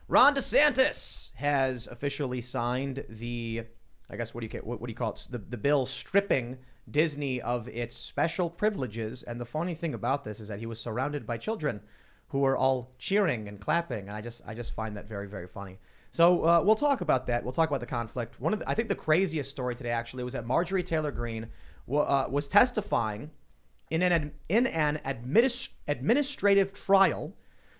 Ron DeSantis has officially signed the, I guess, what do you call it? The bill stripping Disney of its special privileges. And the funny thing about this is that he was surrounded by children who were all cheering and clapping. And I just find that very, very funny. So we'll talk about that. We'll talk about the conflict. I think the craziest story today actually was that Marjorie Taylor Greene was testifying in an administrative trial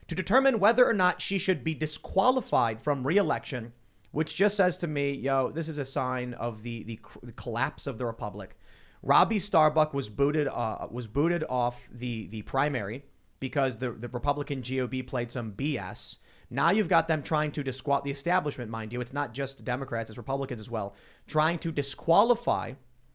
to determine whether or not she should be disqualified from re-election, which just says to me, this is a sign of the collapse of the republic. Robbie Starbuck was booted off the primary because the Republican GOP played some BS. Now you've got them trying to the establishment, mind you. It's not just Democrats, it's Republicans as well, trying to disqualify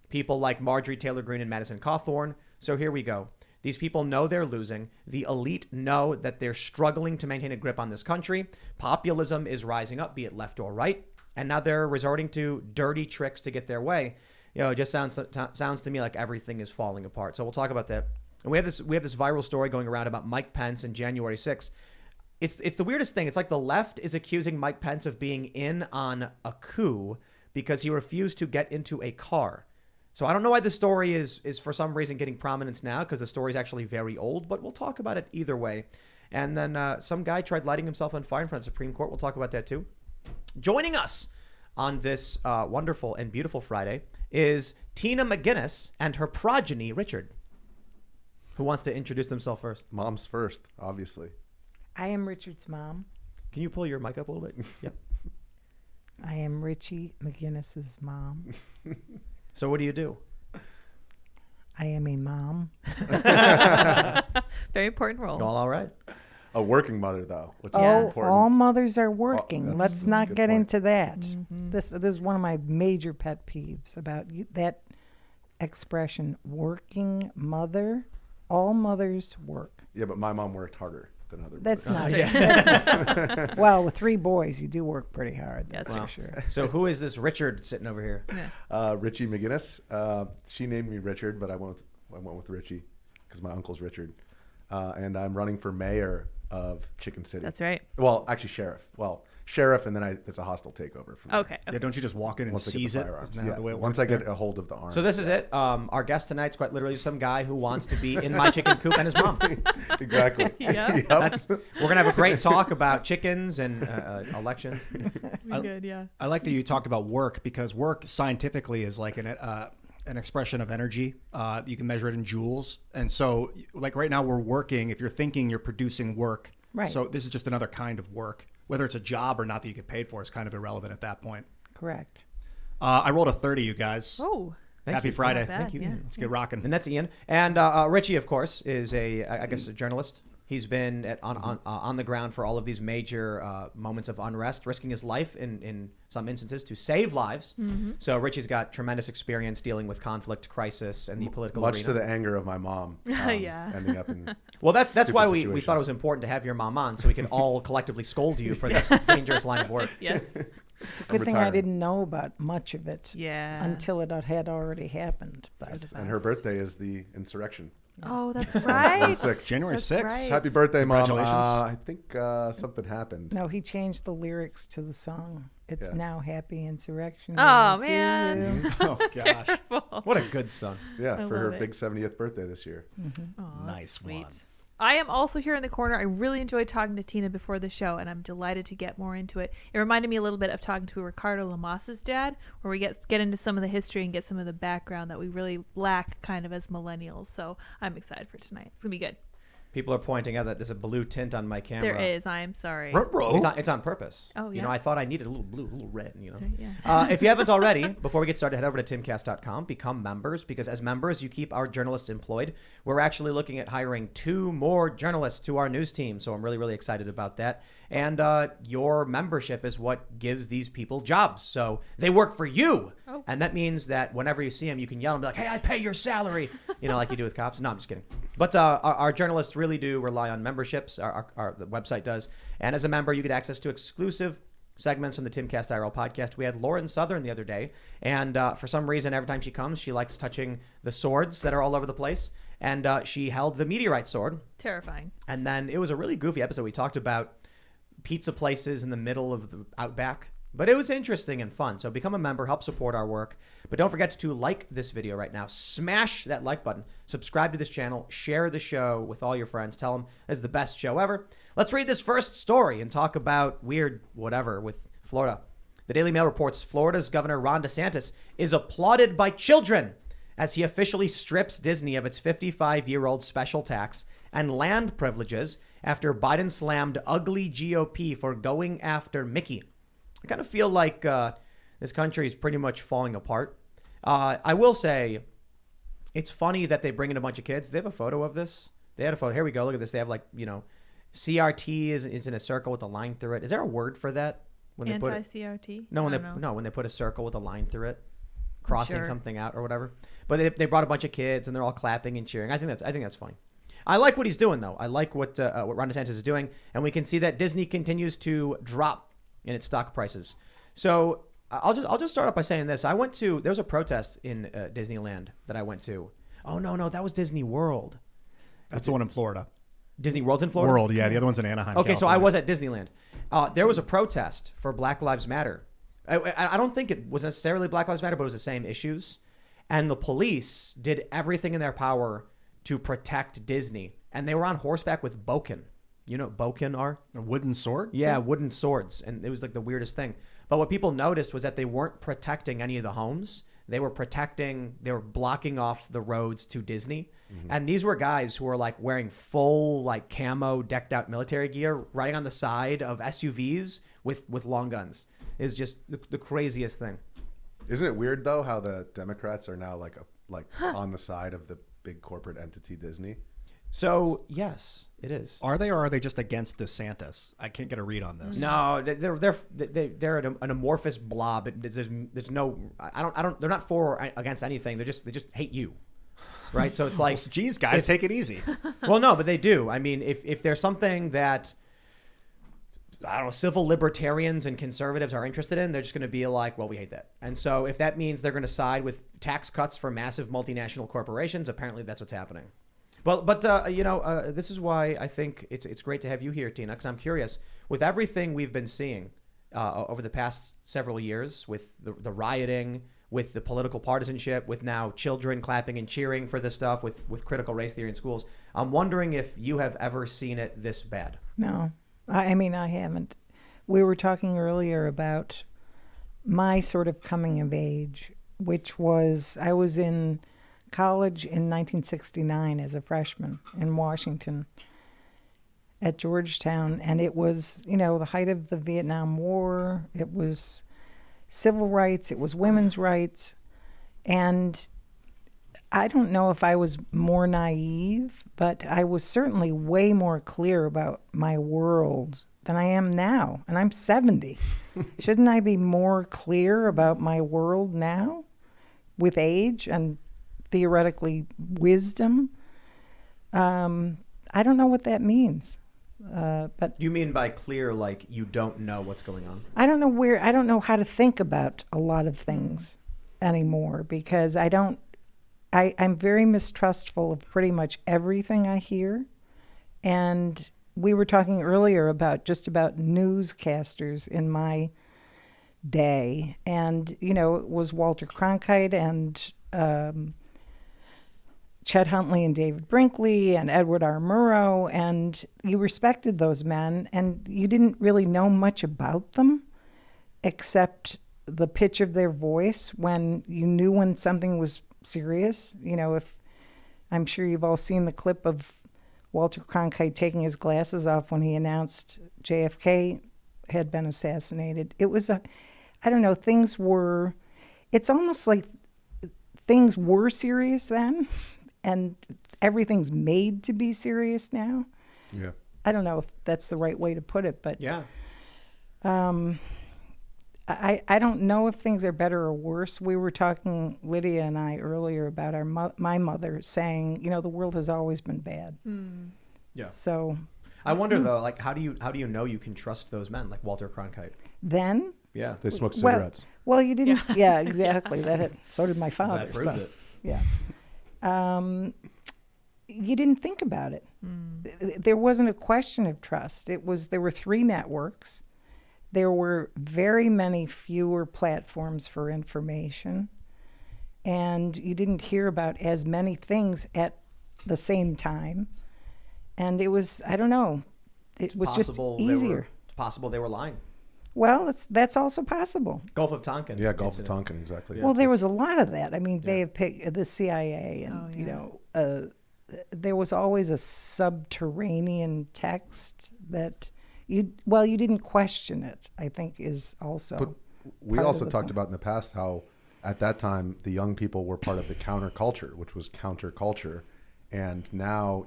people like Marjorie Taylor Greene and Madison Cawthorn. So here we go. These people know they're losing. The elite know that they're struggling to maintain a grip on this country. Populism is rising up, be it left or right. And now they're resorting to dirty tricks to get their way. It just sounds to me like everything is falling apart. So we'll talk about that. And we have this viral story going around about Mike Pence and January 6th. It's the weirdest thing. It's like the left is accusing Mike Pence of being in on a coup because he refused to get into a car. So I don't know why the story is for some reason getting prominence now, because the story is actually very old, but we'll talk about it either way. And then some guy tried lighting himself on fire in front of the Supreme Court. We'll talk about that too. Joining us on this wonderful and beautiful Friday is Tina McGinniss and her progeny, Richard. Who wants to introduce themselves first? Mom's first, obviously. I am Richard's mom. Can you pull your mic up a little bit? Yep. I am Richie McGinniss's mom. So what do you do? I am a mom. Very important role. All right. A working mother, though, which is Oh, important. all mothers are working. that's Let's a not good get point. into that. Mm-hmm. This is one of my major pet peeves about that expression, working mother. All mothers work. Yeah, but my mom worked harder than other That's mothers. not it. Well, with 3 boys, you do work pretty hard. That's Wow. for sure. So who is this Richard sitting over here? Richie McGinniss. She named me Richard, but I went with Richie because my uncle's Richard. And I'm running for mayor of Chicken City. That's right. Well, actually, sheriff. Well, sheriff, and then it's a hostile takeover. From Okay. Yeah, don't you just walk in and Once I get seize the it? firearms. Isn't that Yeah, the way it once works I get there? a hold of the arms. So this is it. Our guest tonight's quite literally some guy who wants to be in my chicken coop and his mom. Exactly. Yeah. Yep. We're gonna have a great talk about chickens and elections. Be good, yeah. I like that you talked about work, because work scientifically is like an expression of energy. You can measure it in joules. And so like right now we're working. If you're thinking, you're producing work. Right. So this is just another kind of work. Whether it's a job or not that you get paid for is kind of irrelevant at that point. Correct. I rolled a 30, you guys. Oh, Happy Friday. Not bad, Thank you, yeah. Ian. Let's get rocking. And that's Ian. And Richie, of course, is a journalist. He's been on the ground for all of these major moments of unrest, risking his life in some instances to save lives. Mm-hmm. So Richie's got tremendous experience dealing with conflict, crisis, and the political Much arena. to the anger of my mom. Yeah. Ending up in. Well, that's stupid why we thought situations. it was important to have your mom on, so we can all collectively scold you for this dangerous line of work. Yes. It's a good thing I retiring. didn't know about much of it Yeah. until it had already happened. But And her birthday is the insurrection. Oh, that's right. January That's 6th. right. Happy birthday, Mom. Congratulations. I think something happened. no, he changed the lyrics to the song. It's Yeah. now Happy Insurrection. Oh, Day to man. you. Oh, gosh. Terrible. What a good son. Yeah, I for her love it. big 70th birthday this year. Aw, that's Nice sweet. one. I am also here in the corner. I really enjoyed talking to Tina before the show, and I'm delighted to get more into it. It reminded me a little bit of talking to Ricardo Lamas's dad, where we get into some of the history and get some of the background that we really lack kind of as millennials. So I'm excited for tonight. It's going to be good. People are pointing out that there's a blue tint on my camera. There is. I am sorry. It's on purpose. Oh, You yeah. know, I thought I needed a little blue, a little red, you know. So, yeah. If you haven't already, before we get started, head over to timcast.com, become members, because as members, you keep our journalists employed. We're actually looking at hiring 2 more journalists to our news team, so I'm really, really excited about that. And your membership is what gives these people jobs. So they work for you. Oh. And that means that whenever you see them, you can yell and be like, hey, I pay your salary, you know, like you do with cops. No, I'm just kidding. But our journalists really do rely on memberships. The website does. And as a member, you get access to exclusive segments from the Timcast IRL podcast. We had Lauren Southern the other day. And for some reason, every time she comes, she likes touching the swords that are all over the place. And she held the meteorite sword. Terrifying. And then it was a really goofy episode. We talked about pizza places in the middle of the outback. But it was interesting and fun. So become a member, help support our work. But don't forget to like this video right now. Smash that like button. Subscribe to this channel. Share the show with all your friends. Tell them it's the best show ever. Let's read this first story and talk about weird whatever with Florida. The Daily Mail reports Florida's Governor Ron DeSantis is applauded by children as he officially strips Disney of its 55-year-old special tax and land privileges after Biden slammed ugly GOP for going after Mickey. I kind of feel like this country is pretty much falling apart. I will say it's funny that they bring in a bunch of kids. They have a photo of this. They had a photo. Here we go. Look at this. They have CRT is in a circle with a line through it. Is there a word for that? When they put Anti-CRT? when they put a circle with a line through it, crossing Sure. something out or whatever. But they brought a bunch of kids and they're all clapping and cheering. I think that's funny. I like what he's doing though. I like what Ron DeSantis is doing, and we can see that Disney continues to drop in its stock prices. So I'll just start off by saying this. There was a protest in Disneyland that I went to. Oh no, that was Disney World. That's the one in Florida. Disney World's in Florida? World, yeah. The other one's in Anaheim. Okay, so I California. was at Disneyland. There was a protest for Black Lives Matter. I don't think it was necessarily Black Lives Matter, but it was the same issues. And the police did everything in their power to protect Disney. And they were on horseback with bokken. You know what bokken are? A wooden sword? Yeah, wooden swords. And it was like the weirdest thing. But what people noticed was that they weren't protecting any of the homes. They were blocking off the roads to Disney. Mm-hmm. And these were guys who were like wearing full like camo decked out military gear, riding on the side of SUVs with long guns. Is just the craziest thing. Isn't it weird though how the Democrats are now like on the side of the big corporate entity Disney? So yes, it is. Are they, or are they just against DeSantis? I can't get a read on this. No, they're an amorphous blob. There's no they're not for or against anything. They just hate you, right? So it's like, Well, geez, guys, take it easy. well, no, but they do. I mean, if there's something that I don't know, civil libertarians and conservatives are interested in, they're just going to be like, well, we hate that. And so if that means they're going to side with tax cuts for massive multinational corporations, apparently that's what's happening. But this is why I think it's great to have you here, Tina, because I'm curious. With everything we've been seeing over the past several years, with the rioting, with the political partisanship, with now children clapping and cheering for this stuff, with critical race theory in schools, I'm wondering if you have ever seen it this bad. No, I mean, I haven't. We were talking earlier about my sort of coming of age, which was I was in college in 1969 as a freshman in Washington at Georgetown, and it was, the height of the Vietnam War. It was civil rights, it was women's rights, and I don't know if I was more naive, but I was certainly way more clear about my world than I am now, and I'm 70. Shouldn't I be more clear about my world now with age and theoretically wisdom? I don't know what that means. But You mean by clear, like you don't know what's going on? I don't know how to think about a lot of things anymore, because I'm very mistrustful of pretty much everything I hear. And we were talking earlier about newscasters in my day. And, it was Walter Cronkite and Chet Huntley and David Brinkley and Edward R. Murrow, and you respected those men, and you didn't really know much about them except the pitch of their voice when you knew when something was serious. If I'm sure you've all seen the clip of Walter Cronkite taking his glasses off when he announced JFK had been assassinated. It was it's almost like things were serious then, and everything's made to be serious now. Yeah. I don't know if that's the right way to put it, but Yeah. I don't know if things are better or worse. We were talking, Lydia and I, earlier about my mother saying, the world has always been bad. Yeah. So I wonder though, like how do you know you can trust those men like Walter Cronkite? then, Yeah. They smoke cigarettes. well, you didn't. Yeah, exactly. So did my father. That proves so, it. Yeah. you didn't think about it. There wasn't a question of trust. There were 3 networks. There were very many fewer platforms for information, and you didn't hear about as many things at the same time. And it was, I don't know, it was just easier. It's possible they were lying. Well, that's also possible. Gulf of Tonkin. Yeah, Gulf incident. of Tonkin, exactly. Well, there was a lot of that. I mean, they have picked the CIA, and there was always a subterranean text that you didn't question it, I think, is also. But we also talked about in the past how at that time the young people were part of the counterculture, which was counterculture, and now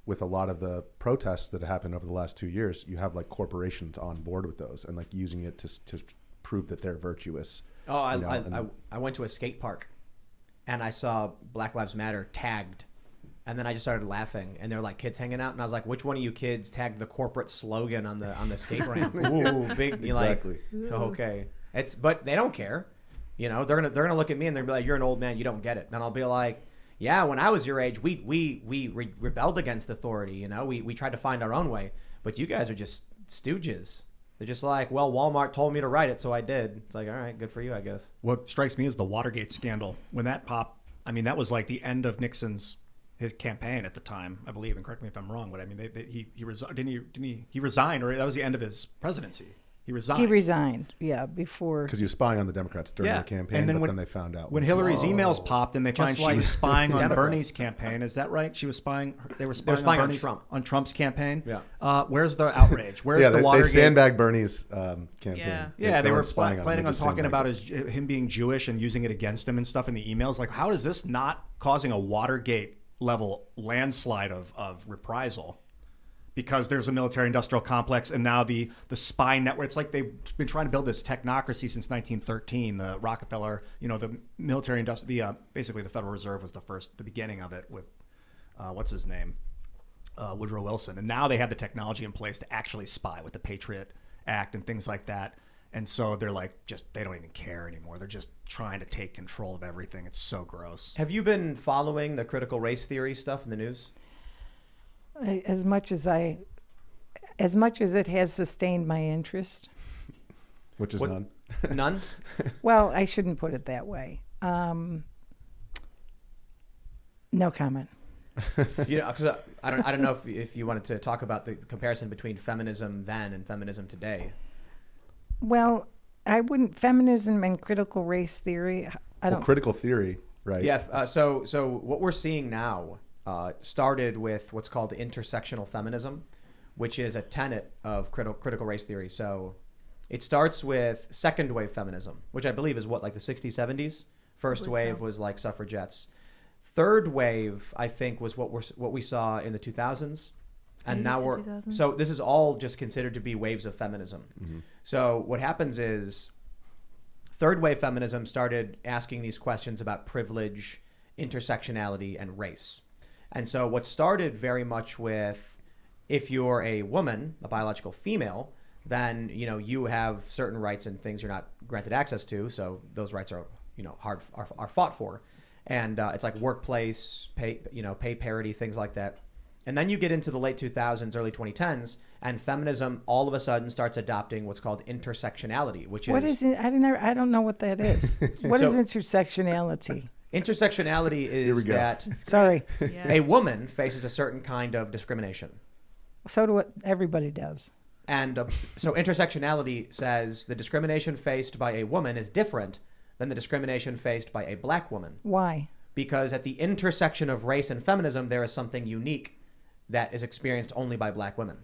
with a lot of the protests that happened over the last 2 years, you have like corporations on board with those and like using it to prove that they're virtuous. Oh, I went to a skate park, and I saw Black Lives Matter tagged. And then I just started laughing, and there were like kids hanging out, and I was like, "Which one of you kids tagged the corporate slogan on the skate ramp?" Ooh, big! Exactly. Okay. But they don't care. They're gonna look at me and they're gonna be like, "You're an old man, you don't get it." And I'll be like, "Yeah, when I was your age, we rebelled against authority. We tried to find our own way. But you guys are just stooges." They're just like, "Well, Walmart told me to write it, so I did." It's like, all right, good for you, I guess. What strikes me is the Watergate scandal. When that popped, I mean, that was like the end of his campaign at the time, I believe, and correct me if I'm wrong, but I mean, he resigned, or that was the end of his presidency. He resigned. Yeah, before. Because he was spying on the Democrats during the campaign, and then then they found out. When Hillary's emails popped and they find she was spying on Bernie's campaign. Is that right? She was spying. They were spying on Trump. On Trump's campaign. Yeah. Where's the outrage? Where's the Watergate? They sandbagged Bernie's campaign. Yeah, they were planning on talking about him being Jewish and using it against him and stuff in the emails. Like, how is this not causing a Watergate level landslide of reprisal? Because there's a military-industrial complex, and now the spy network. It's like they've been trying to build this technocracy since 1913. The Rockefeller, the military-industrial, basically the Federal Reserve was the beginning of it with, what's his name, Woodrow Wilson. And now they have the technology in place to actually spy with the Patriot Act and things like that. And so they're like, they don't even care anymore. They're just trying to take control of everything. It's so gross. Have you been following the critical race theory stuff in the news? As much as it has sustained my interest. Which is none. None? Well, I shouldn't put it that way. No comment. Because I don't know if you wanted to talk about the comparison between feminism then and feminism today. Well, I wouldn't. Feminism and critical race theory. Critical theory, right? Yeah. So what we're seeing now started with what's called intersectional feminism, which is a tenet of critical race theory. So it starts with second wave feminism, which I believe is like the 60s, 70s. First wave was like suffragettes. Third wave, I think, was what we saw in the 2000s. And now so this is all just considered to be waves of feminism. Mm-hmm. So what happens is third wave feminism started asking these questions about privilege, intersectionality, and race. And so what started very much with, if you're a woman, a biological female, then you have certain rights and things you're not granted access to. So those rights are are fought for, and it's like workplace pay parity, things like that. And then you get into the late 2000s, early 2010s, and feminism all of a sudden starts adopting what's called intersectionality, which is... What is it? I don't know what that is. What is intersectionality? Intersectionality is that Sorry. A woman faces a certain kind of discrimination. So do what everybody does. And so intersectionality says the discrimination faced by a woman is different than the discrimination faced by a black woman. Why? Because at the intersection of race and feminism, there is something unique that is experienced only by black women.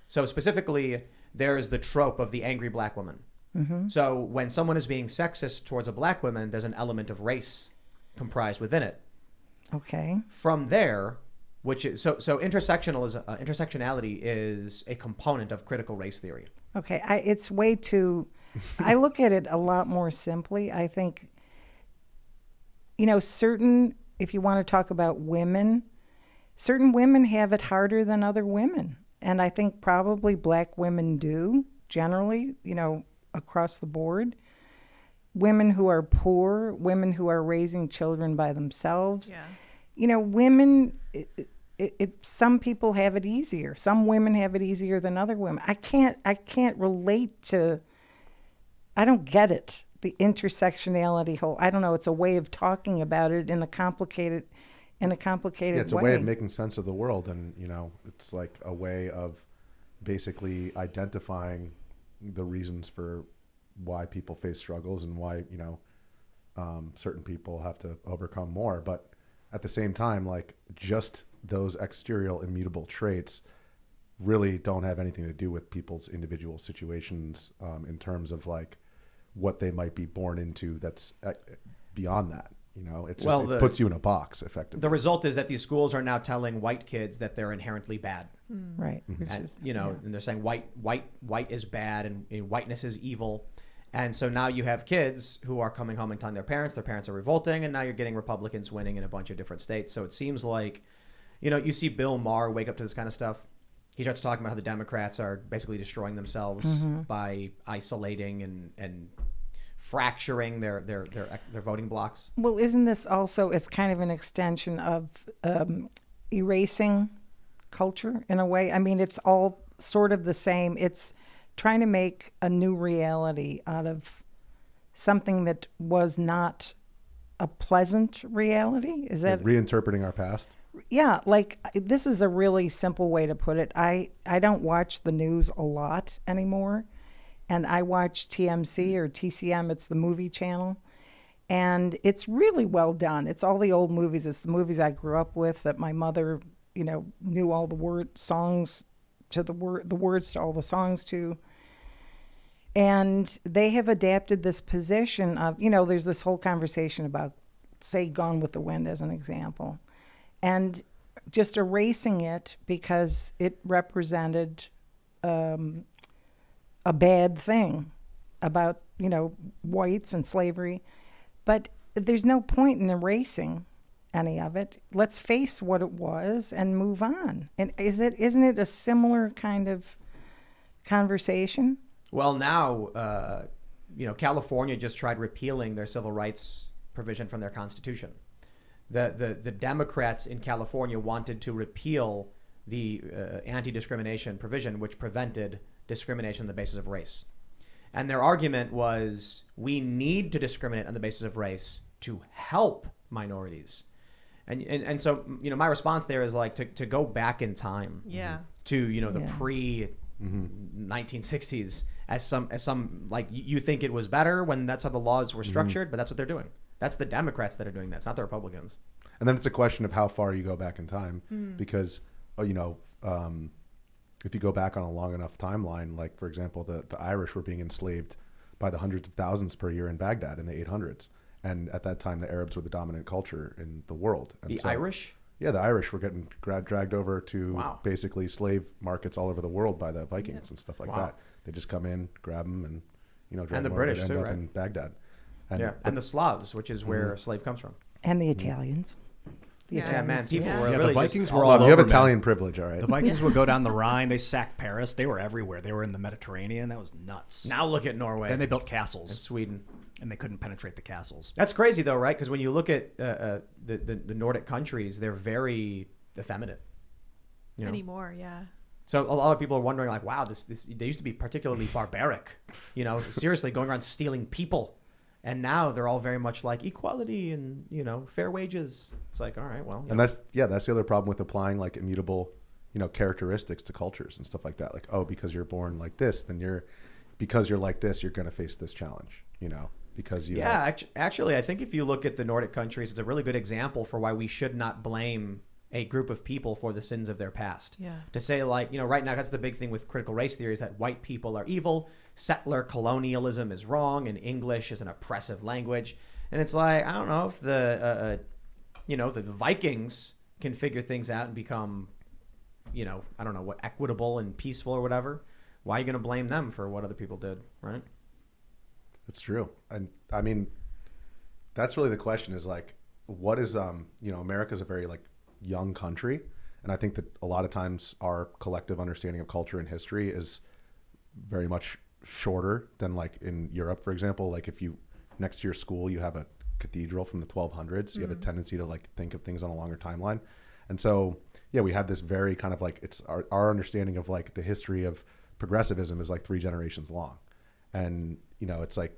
So specifically, there is the trope of the angry black woman. Mm-hmm. So when someone is being sexist towards a black woman, there's an element of race comprised within it. Okay. From there, which is so intersectionality is a component of critical race theory. Okay, it's way too. I look at it a lot more simply. I think, if you want to talk about women, certain women have it harder than other women, and I think probably black women do generally, across the board. Women who are poor, women who are raising children by themselves. Yeah. women, some people have it easier. Some women have it easier than other women. I can't relate to, I don't get it. The intersectionality whole, I don't know, it's a way of talking about it in a complicated way. It's a way of making sense of the world. And, it's like a way of basically identifying the reasons for why people face struggles and why, certain people have to overcome more. But at the same time, like, just those exterior immutable traits really don't have anything to do with people's individual situations in terms of like what they might be born into that's beyond that. It's just, it puts you in a box effectively. The result is that these schools are now telling white kids that they're inherently bad. Right. And, and they're saying white is bad and whiteness is evil. And so now you have kids who are coming home and telling their parents are revolting, and now you're getting Republicans winning in a bunch of different states. So it seems like, you see Bill Maher wake up to this kind of stuff. He starts talking about how the Democrats are basically destroying themselves by isolating and fracturing their voting blocks. Well, isn't this also, it's kind of an extension of erasing culture in a way? I mean, it's all sort of the same. It's trying to make a new reality out of something that was not a pleasant reality. Is that reinterpreting our past? Yeah, like, this is a really simple way to put it. I don't watch the news a lot anymore, and I watch TMC or TCM. It's the movie channel, and it's really well done. It's all the old movies. It's the movies I grew up with that my mother, knew all the words to all the songs to. And they have adapted this position of, there's this whole conversation about, say, Gone with the Wind as an example, and just erasing it because it represented a bad thing about, whites and slavery. But there's no point in erasing any of it. Let's face what it was and move on. And isn't it a similar kind of conversation? Well, now, California just tried repealing their civil rights provision from their constitution. The Democrats in California wanted to repeal the anti-discrimination provision, which prevented discrimination on the basis of race. And their argument was, we need to discriminate on the basis of race to help minorities. And so, my response there is like to go back in time to, the pre-1960s as some like, you think it was better when that's how the laws were structured, but that's what they're doing. That's the Democrats that are doing that. It's not the Republicans. And then it's a question of how far you go back in time, because, if you go back on a long enough timeline, like, for example, the Irish were being enslaved by the hundreds of thousands per year in Baghdad in the 800s. And at that time, the Arabs were the dominant culture in the world. And Irish? Yeah, the Irish were getting dragged over to basically slave markets all over the world by the Vikings and stuff like that. They just come in, grab them, and, drag and the them British over, too, end right? up in Baghdad. And the Slavs, which is where slave comes from. And the Italians. Man, people were the really Vikings just were all over. You have Italian privilege, all right. The Vikings would go down the Rhine. They sacked Paris. They were everywhere. They were in the Mediterranean. That was nuts. Now look at Norway. Then they built castles. And Sweden. And they couldn't penetrate the castles. That's crazy, though, right? Because when you look at the Nordic countries, they're very effeminate. Anymore, yeah. So a lot of people are wondering, like, wow, this they used to be particularly barbaric, seriously going around stealing people. And now they're all very much like equality and, fair wages. It's like, all right, well. And that's the other problem with applying like immutable, characteristics to cultures and stuff like that. Like, oh, because you're born like this, then because you're like this, you're going to face this challenge, because you. Yeah, actually, I think if you look at the Nordic countries, it's a really good example for why we should not blame a group of people for the sins of their past. Yeah. To say, like, right now, that's the big thing with critical race theory is that white people are evil, settler colonialism is wrong, and English is an oppressive language. And it's like, I don't know if the Vikings can figure things out and become, I don't know what, equitable and peaceful or whatever. Why are you going to blame them for what other people did, right? It's true. And I mean, that's really the question is like, what is, America's a very like young country. And I think that a lot of times our collective understanding of culture and history is very much shorter than like in Europe, for example. Like if you, next to your school, you have a cathedral from the 1200s. You have a tendency to like think of things on a longer timeline. And so, yeah, we have this very kind of like, it's our understanding of like the history of progressivism is like 3 generations long. And, you know, it's like,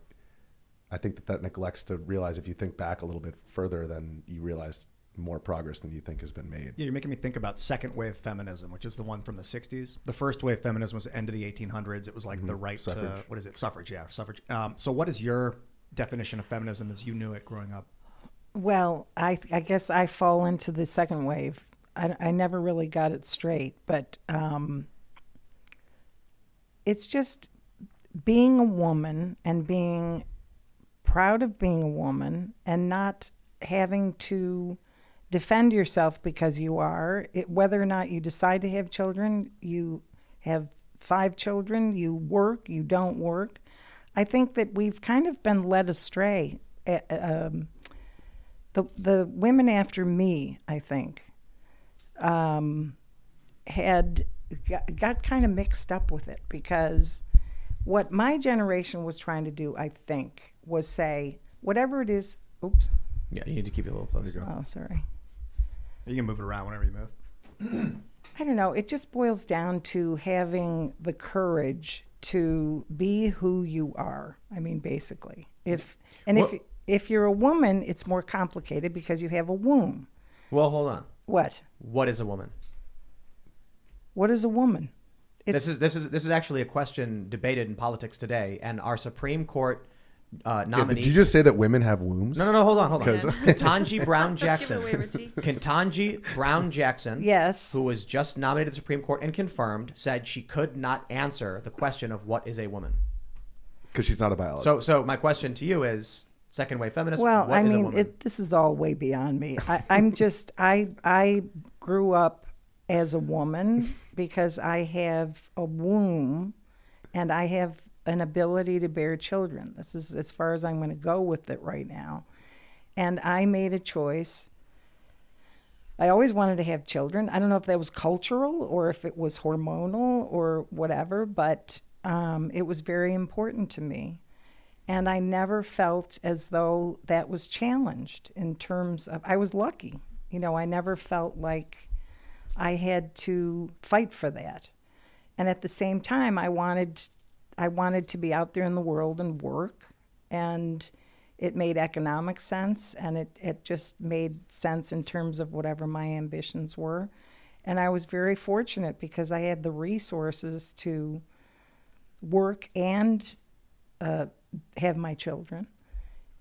I think that neglects to realize if you think back a little bit further, then you realize more progress than you think has been made. Yeah, you're making me think about second wave feminism, which is the one from the 60s. The first wave feminism was the end of the 1800s. It was like the right Suffrage. to, what is it? Suffrage, yeah, suffrage. So what is your definition of feminism as you knew it growing up? Well, I guess I fall into the second wave. I never really got it straight, but it's just being a woman and being proud of being a woman and not having to defend yourself because you are. Whether or not you decide to have children, you have 5 children, you work, you don't work. I think that we've kind of been led astray. The women after me, I think, had got kind of mixed up with it, because what my generation was trying to do, I think, was say, whatever it is, oops. Yeah, you need to keep it a little closer. Oh, sorry. You can move it around whenever you move. I don't know. It just boils down to having the courage to be who you are. I mean, basically, if you're a woman, it's more complicated because you have a womb. Well, hold on. What? What is a woman? What is a woman? This is actually a question debated in politics today, and our Supreme Court nominee. Did you just say that women have wombs? No, hold on. Because- Ketanji Brown Jackson. Give it away, Richie. Ketanji Brown Jackson, Yes. who was just nominated to the Supreme Court and confirmed, said she could not answer the question of what is a woman. Because she's not a biologist. So my question to you is, second wave feminist, Well, what I is a mean, woman? this is all way beyond me. I grew up as a woman because I have a womb and I have an ability to bear children. This is as far as I'm going to go with it right now. And I made a choice. I always wanted to have children. I don't know if that was cultural or if it was hormonal or whatever, but it was very important to me. And I never felt as though that was challenged in terms of, I was lucky. You know, I never felt like I had to fight for that. And at the same time, I wanted to be out there in the world and work. And it made economic sense. And it just made sense in terms of whatever my ambitions were. And I was very fortunate because I had the resources to work and have my children.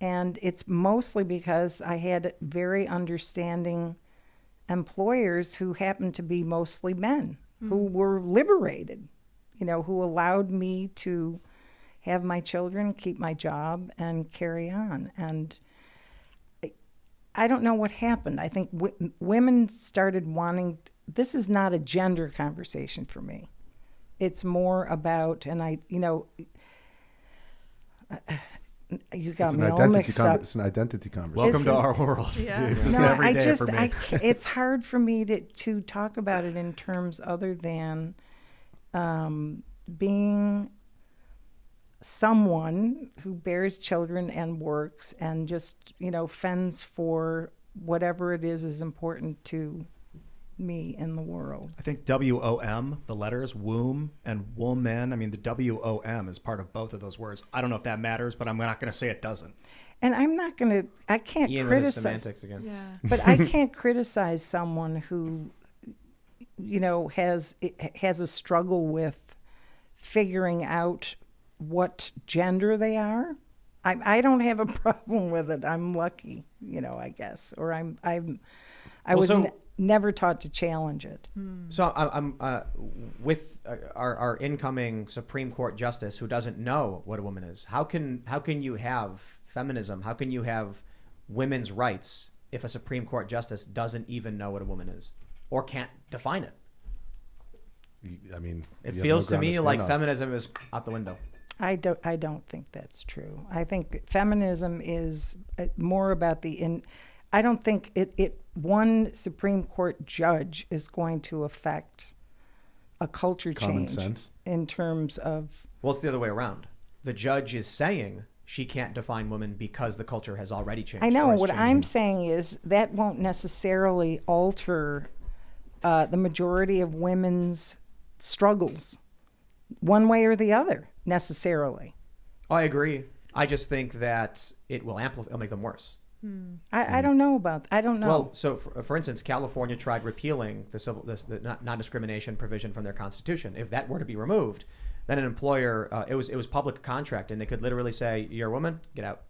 And it's mostly because I had very understanding employers who happened to be mostly men, who were liberated, you know, who allowed me to have my children, keep my job, and carry on. And I don't know what happened. I think women started wanting, this is not a gender conversation for me. It's more about, and you got me all mixed up. It's an identity conversation. Welcome to our world. Yeah. Dude. This is No, every I day just, for me. it's hard for me to talk about it in terms other than being someone who bears children and works and just, you know, fends for whatever it is important to me in the world. I think WOM, the letters womb and woman, I mean, the WOM is part of both of those words. I don't know if that matters, but I'm not going to say it doesn't. And I'm not going to, I can't Ian with his criticize. semantics again. Yeah. But I can't criticize someone who, you know, has a struggle with figuring out what gender they are. I don't have a problem with it. I'm lucky, you know, I guess, or I was never taught to challenge it. So I'm with our incoming Supreme Court justice who doesn't know what a woman is. How can you have feminism? How can you have women's rights if a Supreme Court justice doesn't even know what a woman is or can't define it? I mean, It you have feels no to ground me stand like on. feminism is out the window. I don't think that's true. I think feminism is more about I don't think one Supreme Court judge is going to affect a culture Common change sense. in terms of. Well, it's the other way around. The judge is saying she can't define women because the culture has already changed. I know. or is What changing. I'm saying is that won't necessarily alter the majority of women's struggles one way or the other, necessarily. I agree. I just think that it will amplify, it'll make them worse. I don't know about. I don't know. Well, so for instance, California tried repealing the non-discrimination provision from their constitution. If that were to be removed, then an employer, it was public contract, and they could literally say, "You're a woman, get out."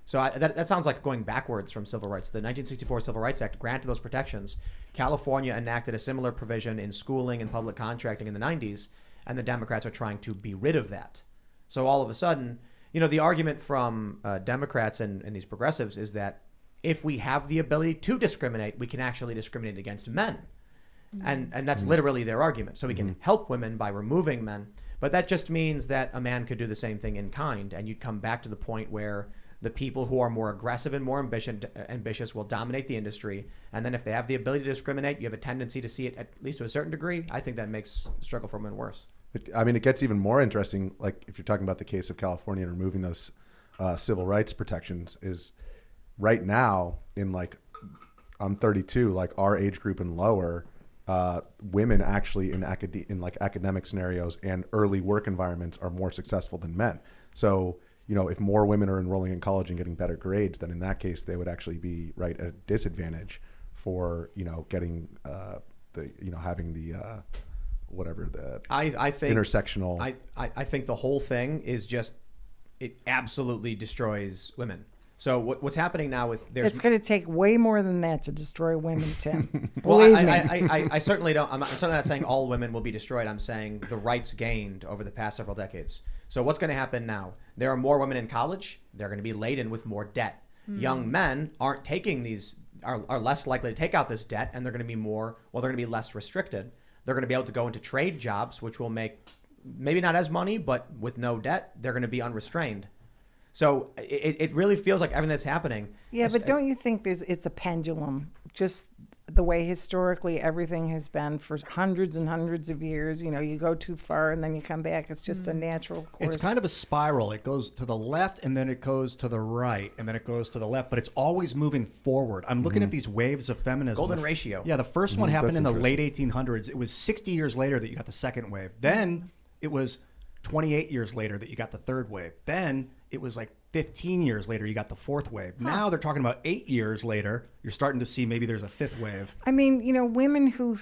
So that sounds like going backwards from civil rights. The 1964 Civil Rights Act granted those protections. California enacted a similar provision in schooling and public contracting in the 90s, and the Democrats are trying to be rid of that. So all of a sudden, the argument from Democrats and these progressives is that if we have the ability to discriminate, we can actually discriminate against men. And that's literally their argument. So we can help women by removing men. But that just means that a man could do the same thing in kind. And you'd come back to the point where the people who are more aggressive and more ambitious will dominate the industry. And then if they have the ability to discriminate, you have a tendency to see it at least to a certain degree. I think that makes the struggle for women worse. I mean, it gets even more interesting. Like if you're talking about the case of California and removing those civil rights protections, is right now I'm 32, like our age group and lower, women actually in academic scenarios and early work environments are more successful than men. So, if more women are enrolling in college and getting better grades, then in that case, they would actually be at a disadvantage for, getting having the, whatever the I think intersectional. I think the whole thing is just, it absolutely destroys women. So what's happening now with it's going to take way more than that to destroy women, Tim. Well, Believe me. I certainly don't. I'm certainly not saying all women will be destroyed. I'm saying the rights gained over the past several decades. So what's going to happen now? There are more women in college. They're going to be laden with more debt. Young men aren't taking these, are less likely to take out this debt, and they're going to be they're going to be less restricted. They're going to be able to go into trade jobs, which will make maybe not as money, but with no debt, they're going to be unrestrained. So it really feels like everything that's happening. Yeah, but don't you think it's a pendulum? Just the way historically everything has been for hundreds and hundreds of years. You go too far and then you come back. It's just a natural course. It's kind of a spiral. It goes to the left and then it goes to the right and then it goes to the left, but it's always moving forward. I'm looking at these waves of feminism. Golden ratio. Yeah, the first one happened That's in the late interesting. 1800s. It was 60 years later that you got the second wave. Then it was 28 years later that you got the third wave. Then it was like 15 years later you got the fourth wave. Now they're talking about 8 years later. You're starting to see maybe there's a fifth wave. I mean, women who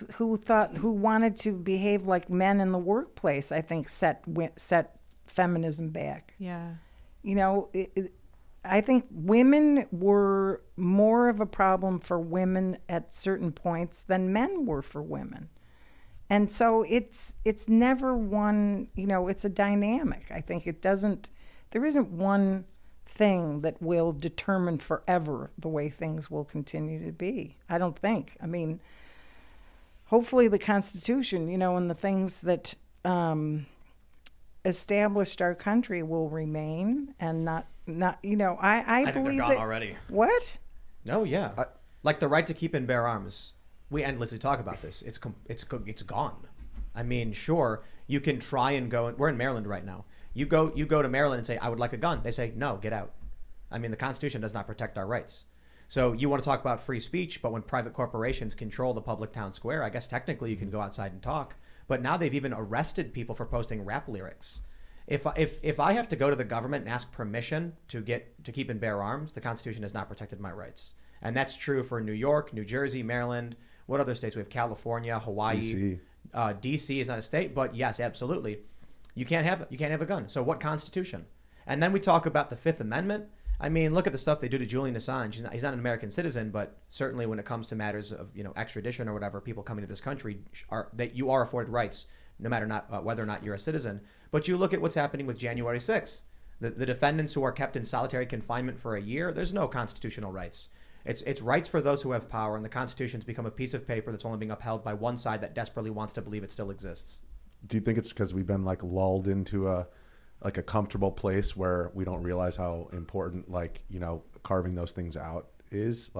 wanted to behave like men in the workplace, I think set feminism back. Yeah. I think women were more of a problem for women at certain points than men were for women. And so it's never one, it's a dynamic. I think there isn't one thing that will determine forever the way things will continue to be. I don't think. I mean, hopefully the Constitution, and the things that established our country will remain and not. I think they're believe gone that already. What? No, yeah. Like the right to keep and bear arms. We endlessly talk about this. It's gone. I mean, sure, you can try and go. We're in Maryland right now. You go to Maryland and say, I would like a gun. They say, no, get out. I mean, the Constitution does not protect our rights. So you want to talk about free speech, but when private corporations control the public town square, I guess technically you can go outside and talk. But now they've even arrested people for posting rap lyrics. If I have to go to the government and ask permission to keep and bear arms, the Constitution has not protected my rights. And that's true for New York, New Jersey, Maryland. What other states? We have California, Hawaii. DC is not a state, but yes, absolutely. You can't have a gun. So what Constitution? And then we talk about the Fifth Amendment. I mean, look at the stuff they do to Julian Assange. He's not an American citizen, but certainly when it comes to matters of extradition or whatever, people coming to this country you are afforded rights, no matter whether or not you're a citizen. But you look at what's happening with January 6th. The defendants who are kept in solitary confinement for a year, there's no constitutional rights. It's rights for those who have power, and the Constitution's become a piece of paper that's only being upheld by one side that desperately wants to believe it still exists. Do you think it's because we've been lulled into a comfortable place where we don't realize how important carving those things out is?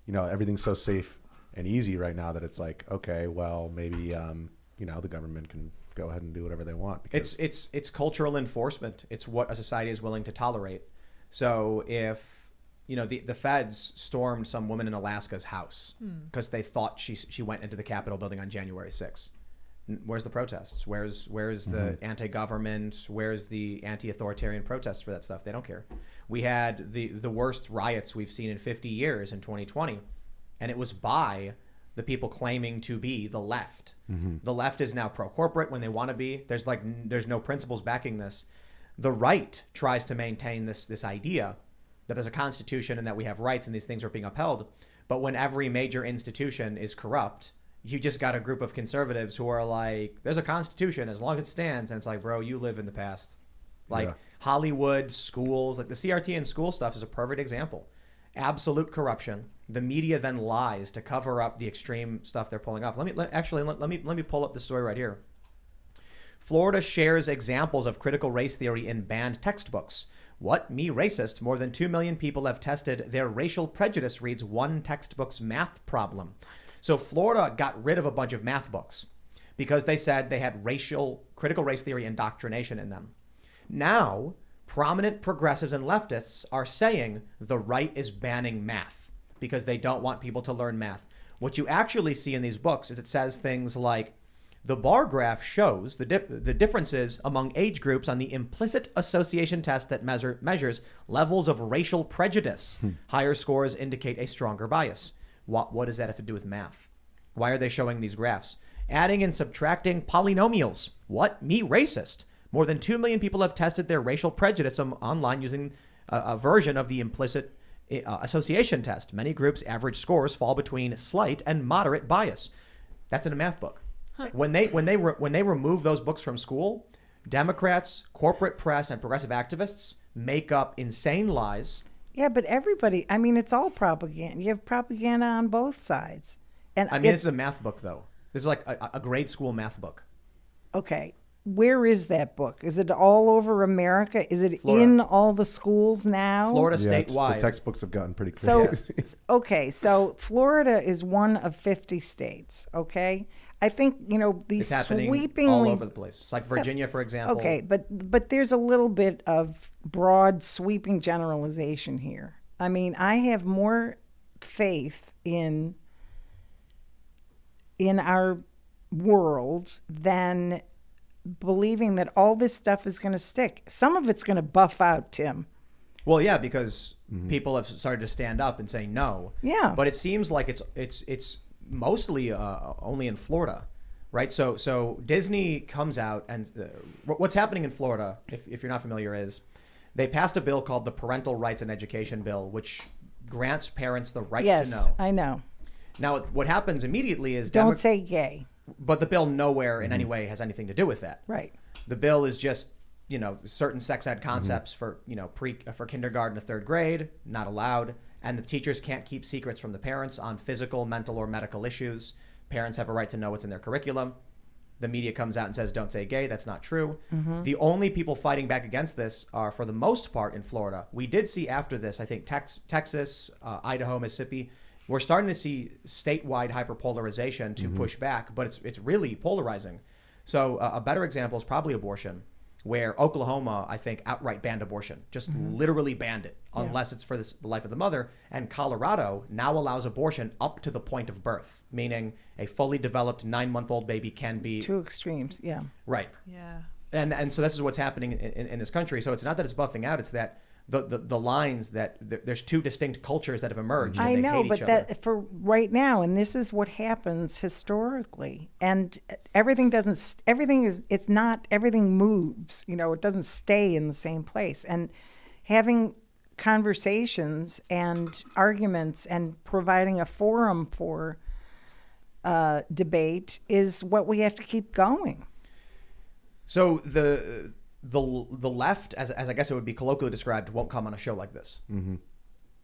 Everything's so safe and easy right now that it's okay, well, maybe the government can go ahead and do whatever they want. Because It's cultural enforcement. It's what a society is willing to tolerate. So if the feds stormed some woman in Alaska's house because they thought she went into the Capitol building on January 6th. Where's the protests? Where's the anti-government? Where's the anti-authoritarian protests for that stuff? They don't care. We had the worst riots we've seen in 50 years in 2020, and it was by the people claiming to be the left. The left is now pro-corporate when they want to be. There's no principles backing this. The right tries to maintain this idea that there's a constitution and that we have rights and these things are being upheld. But when every major institution is corrupt, you just got a group of conservatives who are like, there's a constitution as long as it stands. And it's like, bro, you live in the past. Hollywood, schools, like the CRT and school stuff is a perfect example. Absolute corruption. The media then lies to cover up the extreme stuff they're pulling off. Let me pull up the story right here. Florida shares examples of critical race theory in banned textbooks. What? Me racist? More than 2 million people have tested their racial prejudice, reads one textbook's math problem. So Florida got rid of a bunch of math books because they said they had critical race theory indoctrination in them. Now, prominent progressives and leftists are saying the right is banning math because they don't want people to learn math. What you actually see in these books is it says things like, the bar graph shows the differences among age groups on the implicit association test that measures levels of racial prejudice. Higher scores indicate a stronger bias. What does that have to do with math? Why are they showing these graphs? Adding and subtracting polynomials. What? Me racist? More than 2 million people have tested their racial prejudice online using a version of the implicit association test. Many groups' average scores fall between slight and moderate bias. That's in a math book. When they remove those books from school, Democrats, corporate press, and progressive activists make up insane lies. Yeah, but everybody, I mean, it's all propaganda. You have propaganda on both sides. And I mean, this is a math book, though. This is like a grade school math book. Okay. Where is that book? Is it all over America? Is it Florida. in all the schools now? Florida yeah, statewide. the textbooks have gotten pretty So, crazy. okay, so Florida is one of 50 states, okay? I think, these It's happening sweepingly all over the place. It's like Virginia, for example. Okay, but there's a little bit of broad sweeping generalization here. I mean, I have more faith in our world than believing that all this stuff is going to stick. Some of it's going to buff out, Tim. Well, yeah, because people have started to stand up and say no. Yeah. But it seems like it's mostly only in Florida, right? So Disney comes out and what's happening in Florida, if you're not familiar, is they passed a bill called the Parental Rights and Education Bill, which grants parents the right to know. Yes, I know. Now, what happens immediately is Don't say gay. But the bill nowhere in any way has anything to do with that. Right. The bill is just, certain sex ed concepts for kindergarten to third grade, not allowed. And the teachers can't keep secrets from the parents on physical, mental, or medical issues. Parents have a right to know what's in their curriculum. The media comes out and says, don't say gay. That's not true. The only people fighting back against this are, for the most part, in Florida. We did see after this, I think, Texas, Idaho, Mississippi. We're starting to see statewide hyperpolarization to push back, but it's really polarizing. So a better example is probably abortion, where Oklahoma, I think, outright banned abortion, just literally banned it, unless it's for the life of the mother. And Colorado now allows abortion up to the point of birth, meaning a fully developed 9-month-old baby can be... Two extremes, yeah. Right. Yeah. And so this is what's happening in this country. So it's not that it's buffing out, it's that the lines that there's two distinct cultures that have emerged. And I they know, hate but each other. that for right now, and this is what happens historically, and everything moves. It doesn't stay in the same place. And having conversations and arguments and providing a forum for debate is what we have to keep going. So the left, as I guess it would be colloquially described, won't come on a show like this.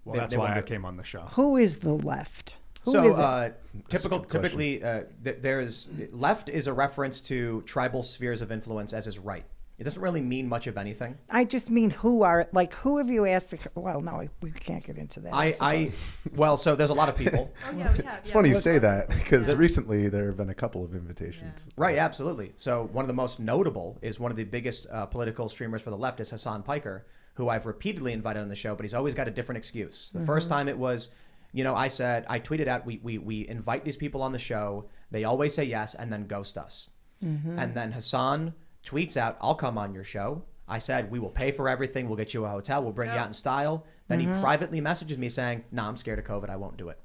Well, that's why I came on the show. Who is the left? Who is it? Typically, there's left is a reference to tribal spheres of influence, as is right. it doesn't really mean much of anything. I just mean who have you asked? Well, no, we can't get into that. Well, so there's a lot of people. Oh, yeah, we have. It's funny you say that because recently there have been a couple of invitations. Yeah. Right, absolutely. So one of the most notable is one of the biggest political streamers for the left is Hassan Piker, who I've repeatedly invited on the show, but he's always got a different excuse. The first time it was, I tweeted out, we invite these people on the show. They always say yes and then ghost us. And then Hassan tweets out, I'll come on your show. I said, we will pay for everything. We'll get you a hotel. We'll bring you out in style. Then he privately messages me saying, no, I'm scared of COVID. I won't do it.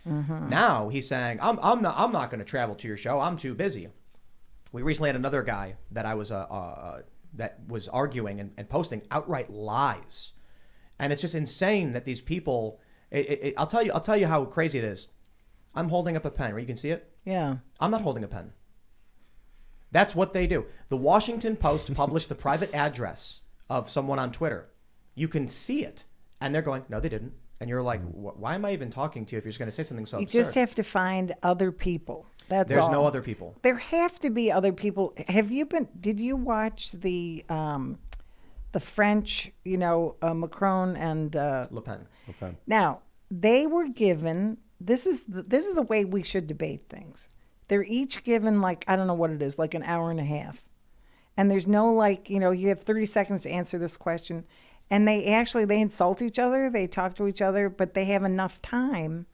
Now he's saying, I'm not going to travel to your show. I'm too busy. We recently had another guy that I was that was arguing and posting outright lies. And it's just insane that these people, I'll tell you how crazy it is. I'm holding up a pen, right? You can see it? Yeah. I'm not holding a pen. That's what they do. The Washington Post published the private address of someone on Twitter. You can see it. And they're going, no, they didn't. And you're like, why am I even talking to you if you're just going to say something so absurd? You just have to find other people. There's no other people. There have to be other people. Did you watch the French, Macron and Le Pen. Now, they were given, this is the way we should debate things. They're each given I don't know what it is, like an hour and a half. And there's no you have 30 seconds to answer this question. And they insult each other, they talk to each other, but they have enough time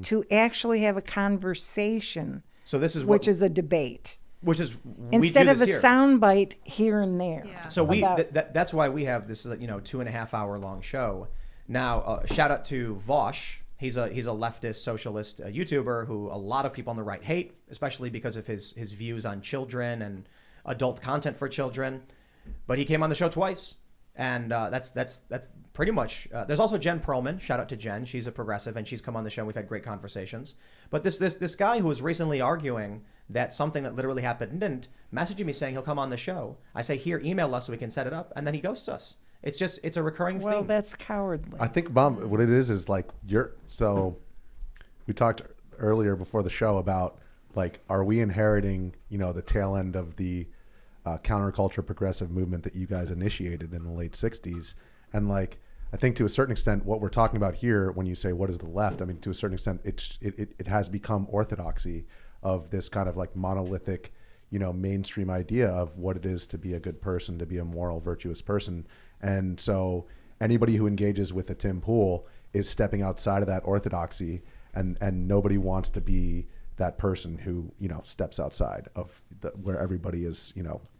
to actually have a conversation. So this is which is a debate. Which is instead of a here. soundbite here and there. Yeah. So that's why we have this 2.5 hour long show. Now shout out to Vosh. He's a leftist socialist YouTuber who a lot of people on the right hate, especially because of his views on children and adult content for children. But he came on the show twice. And that's pretty much. There's also Jen Perlman. Shout out to Jen. She's a progressive, and she's come on the show. And we've had great conversations. But this guy who was recently arguing that something that literally happened didn't, messaging me saying he'll come on the show. I say, here, email us so we can set it up, and then he ghosts us. It's a recurring thing. Well, that's cowardly. I think, Mom, what it is so we talked earlier before the show about are we inheriting the tail end of the counterculture progressive movement that you guys initiated in the late 60s. And I think to a certain extent, what we're talking about here, when you say what is the left, I mean, to a certain extent, it has become orthodoxy of this kind of monolithic, mainstream idea of what it is to be a good person, to be a moral, virtuous person. And so anybody who engages with a Tim Pool is stepping outside of that orthodoxy, and nobody wants to be that person who steps outside of where everybody is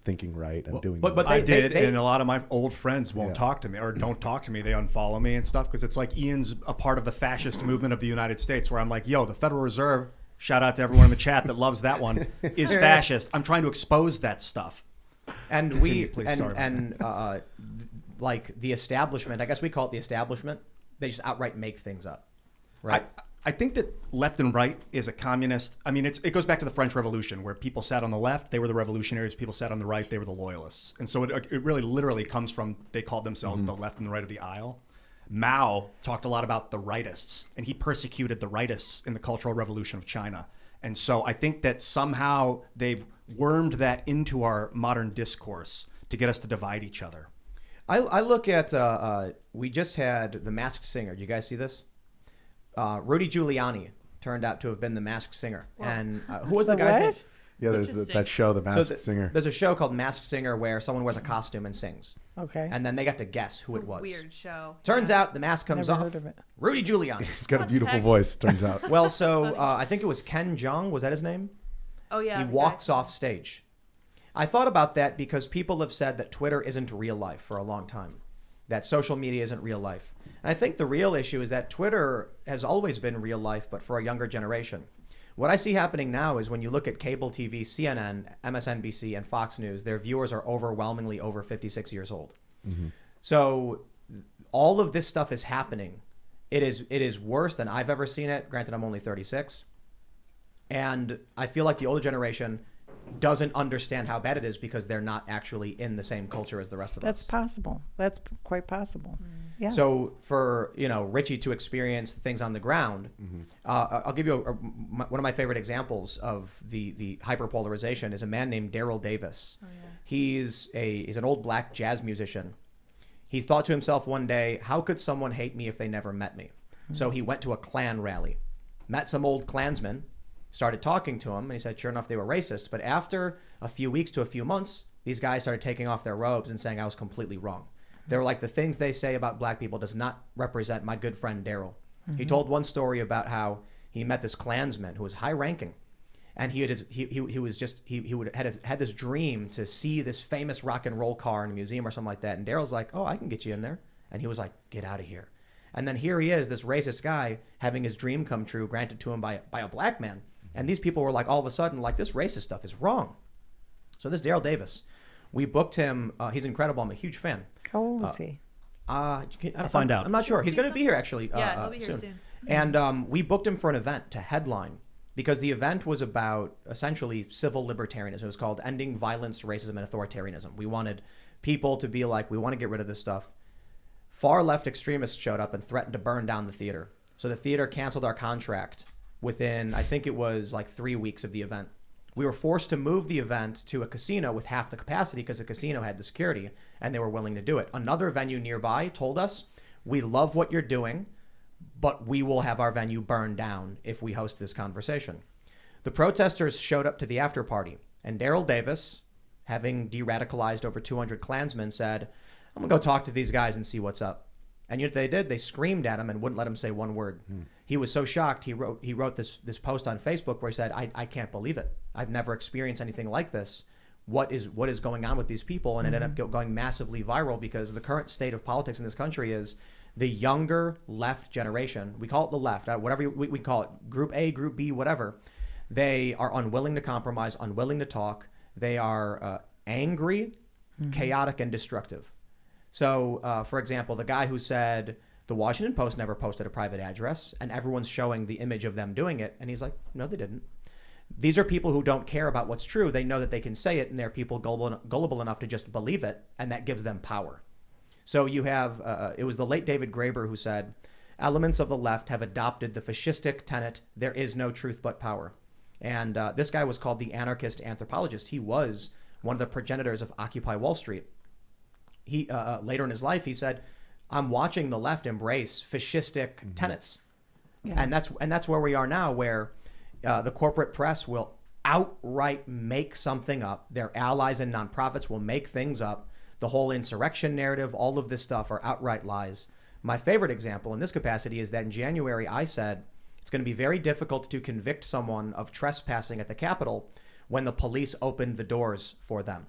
thinking right and doing. But and a lot of my old friends won't talk to me or don't talk to me. They unfollow me and stuff because it's Ian's a part of the fascist movement of the United States. Where I'm like, yo, the Federal Reserve. Shout out to everyone in the chat that loves that one. Is fascist. I'm trying to expose that stuff. And Continue, the establishment. I guess we call it the establishment. They just outright make things up, right? I think that left and right is a communist. I mean, it goes back to the French Revolution, where people sat on the left, they were the revolutionaries. People sat on the right, they were the loyalists. And so it really literally comes from, they called themselves the left and the right of the aisle. Mao talked a lot about the rightists, and he persecuted the rightists in the Cultural Revolution of China. And so I think that somehow they've wormed that into our modern discourse to get us to divide each other. I look at, we just had The Masked Singer. Do you guys see this? Rudy Giuliani turned out to have been the Masked Singer. Wow. And who was the guy's name? Yeah, there's that show, The Masked Singer. There's a show called Masked Singer where someone wears a costume and sings. Okay. And then they have to guess who it was. Weird show. Turns out the mask comes Never off. heard of it. Rudy Giuliani. He's got a beautiful voice, turns out. Well, so I think it was Ken Jeong. Was that his name? Oh, yeah. He walks off stage. I thought about that because people have said that Twitter isn't real life for a long time, that social media isn't real life. And I think the real issue is that Twitter has always been real life, but for a younger generation. What I see happening now is when you look at cable TV, CNN, MSNBC, and Fox News, their viewers are overwhelmingly over 56 years old. Mm-hmm. So all of this stuff is happening. It is worse than I've ever seen it. Granted, I'm only 36. And I feel like the older generation doesn't understand how bad it is because they're not actually in the same culture as the rest of us. That's possible. That's quite possible. Yeah. So for Richie to experience things on the ground, I'll give you one of my favorite examples of the hyperpolarization is a man named Daryl Davis, He's an old black jazz musician. He thought to himself one day, how could someone hate me if they never met me? So he went to a Klan rally, met some old Klansmen, started talking to them, and he said, sure enough, they were racist. But after a few weeks to a few months, these guys started taking off their robes and saying I was completely wrong. They were like, the things they say about black people does not represent my good friend Daryl. He told one story about how he met this Klansman who was high ranking, and he had this dream to see this famous rock and roll car in a museum or something like that. And Daryl's like, oh, I can get you in there. And he was like, get out of here. And then here he is, this racist guy, having his dream come true, granted to him by a black man. And these people were like, all of a sudden, like, this racist stuff is wrong. So this Daryl Davis, we booked him. He's incredible. I'm a huge fan. How old is he? I'll find out. I'm not sure. He's going to be here actually. Yeah, he'll be here soon. And we booked him for an event to headline because the event was about essentially civil libertarianism. It was called Ending Violence, Racism, and Authoritarianism. We wanted people to be like, we want to get rid of this stuff. Far left extremists showed up and threatened to burn down the theater. So the theater canceled our contract within, I think it was like 3 weeks of the event. We were forced to move the event to a casino with half the capacity because the casino had the security and they were willing to do it. Another venue nearby told us, we love what you're doing, but we will have our venue burned down if we host this conversation. The protesters showed up to the after party, and Daryl Davis, having de-radicalized over 200 Klansmen, said, I'm going to go talk to these guys and see what's up. And you know what they did? They screamed at him and wouldn't let him say one word. He was so shocked, he wrote this post on Facebook where he said, I can't believe it. I've never experienced anything like this. What is going on with these people? And it ended up going massively viral because the current state of politics in this country is the younger left generation, we call it the left, whatever we call it, Group A, Group B, whatever, they are unwilling to compromise, unwilling to talk. They are angry, chaotic, and destructive. So, for example, the guy who said the Washington Post never posted a private address and everyone's showing the image of them doing it. And he's like, no, they didn't. These are people who don't care about what's true. They know that they can say it and they're people gullible enough to just believe it. And that gives them power. So you have, it was the late David Graeber who said, elements of the left have adopted the fascistic tenet, there is no truth but power. And this guy was called the anarchist anthropologist. He was one of the progenitors of Occupy Wall Street. He later in his life, he said, I'm watching the left embrace fascistic tenets. Yeah. And that's where we are now, where the corporate press will outright make something up. Their allies and nonprofits will make things up. The whole insurrection narrative, all of this stuff are outright lies. My favorite example in this capacity is that in January, I said it's going to be very difficult to convict someone of trespassing at the Capitol when the police opened the doors for them.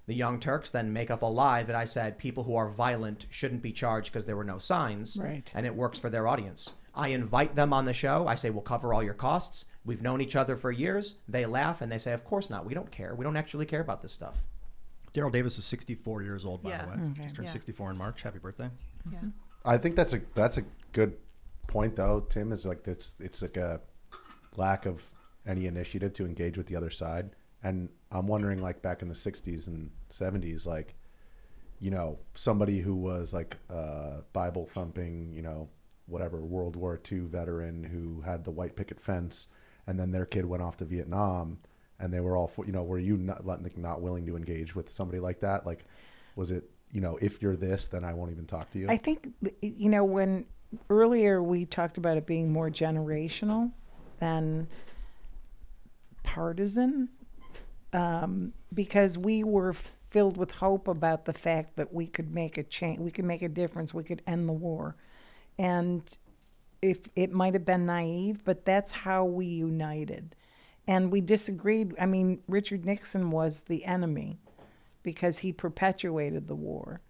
The Young Turks then make up a lie that I said people who are violent shouldn't be charged because there were no signs, right. And it works for their audience. I invite them on the show. I say, we'll cover all your costs. We've known each other for years. They laugh and they say, of course not. We don't care. We don't actually care about this stuff. Daryl Davis is 64 years old, by the way. Okay. He's turned 64 in March. Happy birthday. Yeah. I think that's a good point, though, Tim, is like it's like a lack of any initiative to engage with the other side. And I'm wondering, like, back in the 60s and 70s, like, you know, somebody who was like Bible thumping, you know, whatever, World War II veteran who had the white picket fence, and then their kid went off to Vietnam, and they were all, you know, were you not willing to engage with somebody like that? Like, was it, you know, if you're this, then I won't even talk to you? I think, you know, when earlier we talked about it being more generational than partisan, because we were filled with hope about the fact that we could make a change, we could make a difference, we could end the war. And if it might have been naive, but that's how we united. And we disagreed. I mean, Richard Nixon was the enemy because he perpetuated the war.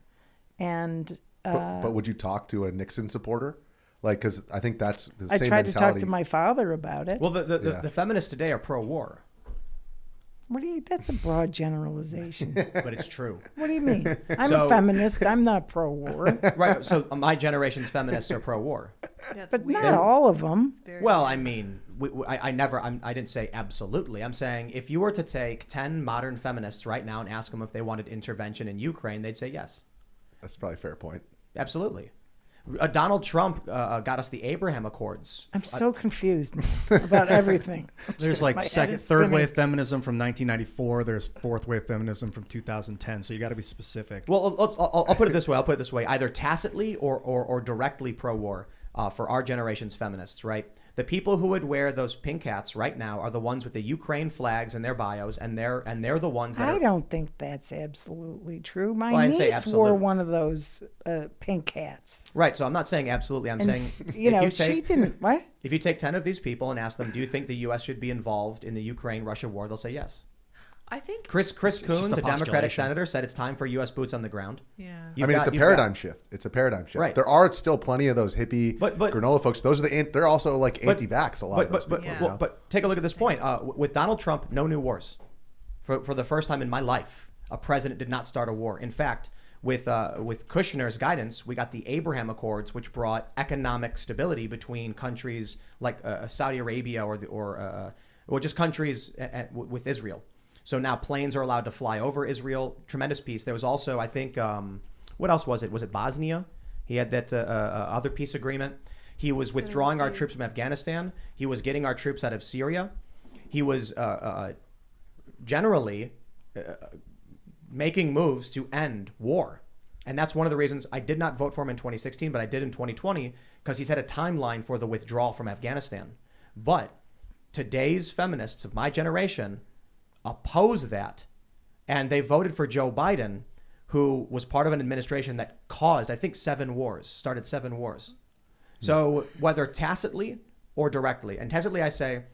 And but would you talk to a Nixon supporter? Like, because I think that's the I same tried mentality. to talk to my father about it. Well, the feminists today are pro-war. What do you? That's a broad generalization. But it's true. What do you mean? I'm a feminist. I'm not pro-war. Right. So my generation's feminists are pro-war. That's But weird. not all of them. It's very Well, weird. I mean, I didn't say absolutely. I'm saying if you were to take 10 modern feminists right now and ask them if they wanted intervention in Ukraine, they'd say yes. That's probably a fair point. Absolutely. Donald Trump got us the Abraham Accords. I'm so confused about everything. There's Just like my head second, is third spinning. wave feminism from 1994. There's fourth wave feminism from 2010. So you got to be specific. Well, I'll put it this way. Either tacitly or directly pro-war for our generation's feminists, right? The people who would wear those pink hats right now are the ones with the Ukraine flags in their bios, and they're the ones that I don't think that's absolutely true. My Well, I didn't say niece absolute. wore one of those pink hats. Right. So I'm not saying absolutely. I'm And, saying you know, she didn't. What? if you take 10 of these people and ask them, do you think the U.S. should be involved in the Ukraine-Russia war? They'll say yes. I think. Chris just Coons, a a Democratic postulation. senator, said it's time for U.S. boots on the ground. Yeah. You've I mean, got- it's a you've paradigm got- shift. It's a paradigm shift. Right. There are still plenty of those hippie But- granola folks. Those are they're also like anti-vax. A lot of those people. Yeah. you know? But take a look at this point. With Donald Trump, no new wars. For the first time in my life, a president did not start a war. In fact, with Kushner's guidance, we got the Abraham Accords, which brought economic stability between countries like Saudi Arabia or just countries with Israel. So now planes are allowed to fly over Israel. Tremendous peace. There was also, I think, what else was it? Was it Bosnia? He had that other peace agreement. He was withdrawing our troops from Afghanistan. He was getting our troops out of Syria. He was generally making moves to end war. And that's one of the reasons I did not vote for him in 2016, but I did in 2020, because he set a timeline for the withdrawal from Afghanistan. But today's feminists of my generation oppose that, and they voted for Joe Biden, who was part of an administration that caused, I think, started 7 wars. So whether tacitly or directly, and tacitly I say,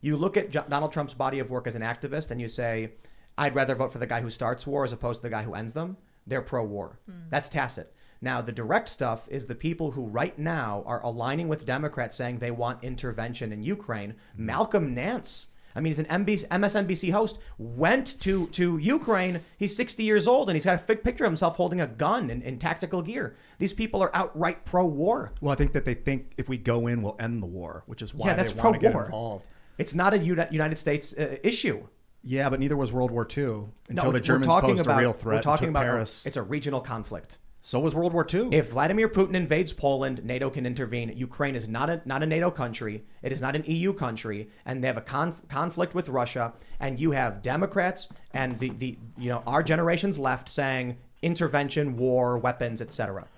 you look at Donald Trump's body of work as an activist and you say, I'd rather vote for the guy who starts war as opposed to the guy who ends them, they're pro-war. That's tacit. Now, the direct stuff is the people who right now are aligning with Democrats saying they want intervention in Ukraine. Malcolm Nance, I mean, he's an MSNBC host, went to Ukraine. He's 60 years old, and he's got a picture of himself holding a gun in tactical gear. These people are outright pro-war. Well, I think that they think if we go in, we'll end the war, which is why that's they want to get pro-war. involved. It's not a United States issue. Yeah, but neither was World War II until No, the Germans posed a real threat. We're talking and took about Paris. it's a regional conflict. So was World War II. If Vladimir Putin invades Poland, NATO can intervene. Ukraine is not a NATO country. It is not an EU country, and they have a conflict with Russia. And you have Democrats and the our generation's left saying intervention, war, weapons, etc.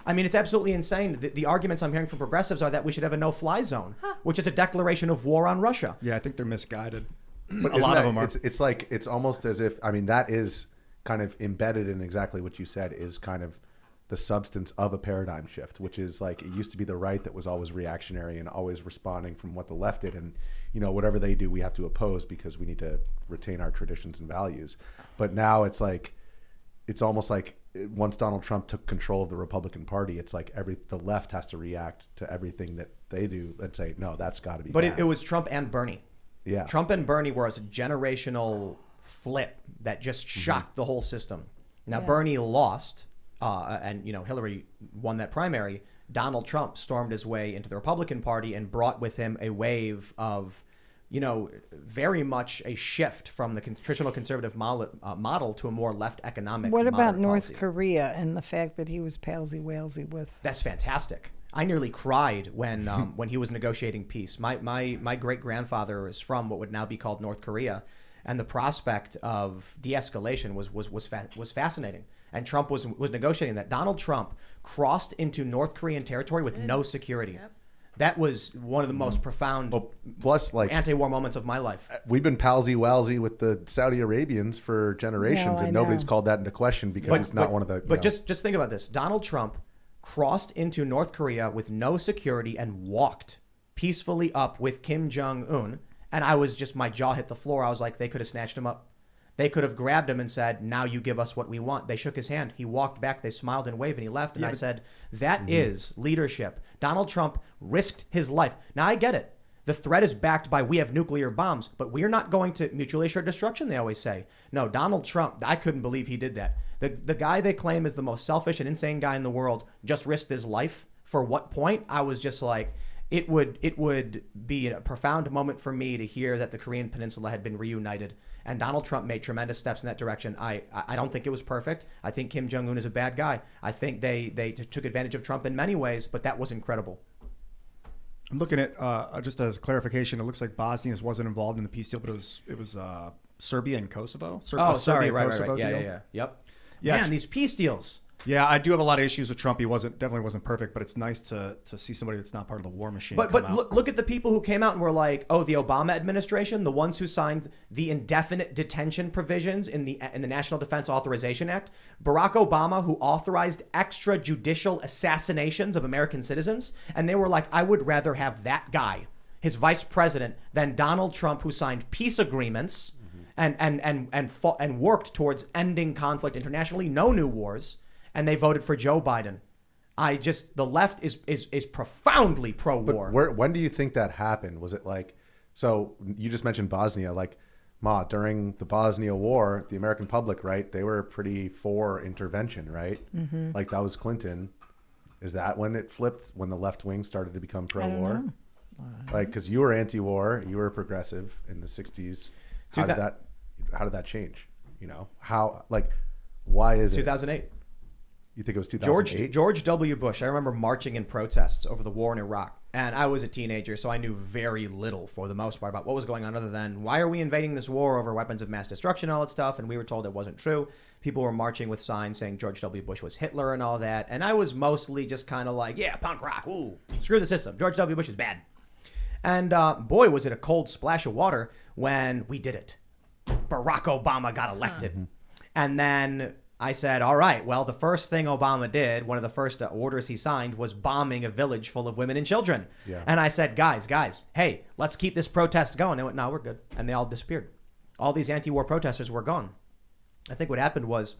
I mean, it's absolutely insane. The arguments I'm hearing from progressives are that we should have a no-fly zone, which is a declaration of war on Russia. Yeah, I think they're misguided. But A lot of them are. It's like it's almost as if that is kind of embedded in exactly what you said is kind of the substance of a paradigm shift, which is like it used to be the right that was always reactionary and always responding from what the left did, and whatever they do we have to oppose because we need to retain our traditions and values. But now it's almost like once Donald Trump took control of the Republican Party, it's like the left has to react to everything that they do and say no, that's got to be But bad. it was Trump and Bernie. Yeah. Trump and Bernie were a generational flip that just shocked the whole system. Now, Yeah. Bernie lost, and Hillary won that primary. Donald Trump stormed his way into the Republican Party and brought with him a wave of, very much a shift from the traditional conservative model to a more left economic. What about moderate North policy. Korea and the fact that he was palsy-walsy with? That's fantastic. I nearly cried when he was negotiating peace. My great grandfather is from what would now be called North Korea, and the prospect of de-escalation was fascinating. And Trump was negotiating that. Donald Trump crossed into North Korean territory with no security. Yep. That was one of the most profound Plus, like anti-war moments of my life. we've been palsy-walsy with the Saudi Arabians for generations, No, I and nobody's know. called that into question because it's not one of the. But just think about this: Donald Trump crossed into North Korea with no security and walked peacefully up with Kim Jong-un, and my jaw hit the floor. I was like, they could have snatched him up. They could have grabbed him and said, now you give us what we want. They shook his hand. He walked back. They smiled and waved, and he left. And I said, that is leadership. Donald Trump risked his life. Now, I get it. The threat is backed by we have nuclear bombs, but we're not going to mutually assured destruction, they always say. No, Donald Trump, I couldn't believe he did that. The guy they claim is the most selfish and insane guy in the world just risked his life. For what point? I was just like, it would be a profound moment for me to hear that the Korean Peninsula had been reunited And Donald Trump made tremendous steps in that direction. I don't think it was perfect. I think Kim Jong-un is a bad guy. I think they took advantage of Trump in many ways, but that was incredible. I'm looking at just as clarification. It looks like Bosnia wasn't involved in the peace deal, but it was Serbia and Kosovo. Sorry, Serbia, right. Kosovo Yeah, deal. yeah. Yep. Yeah, Man, these peace deals. Yeah, I do have a lot of issues with Trump. He definitely wasn't perfect, but it's nice to see somebody that's not part of the war machine. But look at the people who came out and were like, oh, the Obama administration, the ones who signed the indefinite detention provisions in the National Defense Authorization Act, Barack Obama, who authorized extrajudicial assassinations of American citizens, and they were like, I would rather have that guy, his vice president, than Donald Trump, who signed peace agreements and worked towards ending conflict internationally, no new wars. And they voted for Joe Biden. The left is profoundly pro-war. But when do you think that happened? Was it like, so you just mentioned Bosnia, like, during the Bosnia War, the American public, right, they were pretty for intervention, right? Mm-hmm. Like, that was Clinton. Is that when it flipped, when the left wing started to become pro-war? Like, because you were anti-war, you were progressive in the 60s. How did that change? You know, why is 2008. You think it was 2008? George W. Bush. I remember marching in protests over the war in Iraq. And I was a teenager, so I knew very little for the most part about what was going on other than why are we invading this war over weapons of mass destruction and all that stuff. And we were told it wasn't true. People were marching with signs saying George W. Bush was Hitler and all that. And I was mostly just kind of like, yeah, punk rock. Ooh, screw the system. George W. Bush is bad. And boy, was it a cold splash of water when we did it. Barack Obama got elected. And then I said, all right, well, the first thing Obama did, one of the first orders he signed was bombing a village full of women and children. Yeah. And I said, guys, hey, let's keep this protest going. They went, no, we're good. And they all disappeared. All these anti-war protesters were gone. I think what happened was,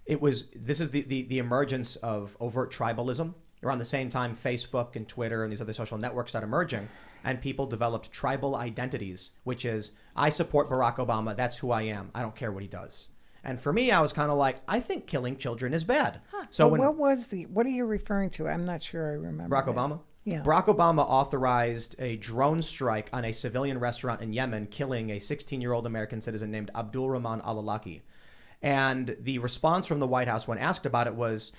this is the emergence of overt tribalism. Around the same time, Facebook and Twitter and these other social networks started emerging, and people developed tribal identities, which is, I support Barack Obama. That's who I am. I don't care what he does. And for me, I was kind of like, I think killing children is bad. Huh. So what are you referring to? I'm not sure I remember. Barack Obama? Yeah. Barack Obama authorized a drone strike on a civilian restaurant in Yemen, killing a 16-year-old American citizen named Abdul Rahman al-Awlaki. And the response from the White House when asked about it was,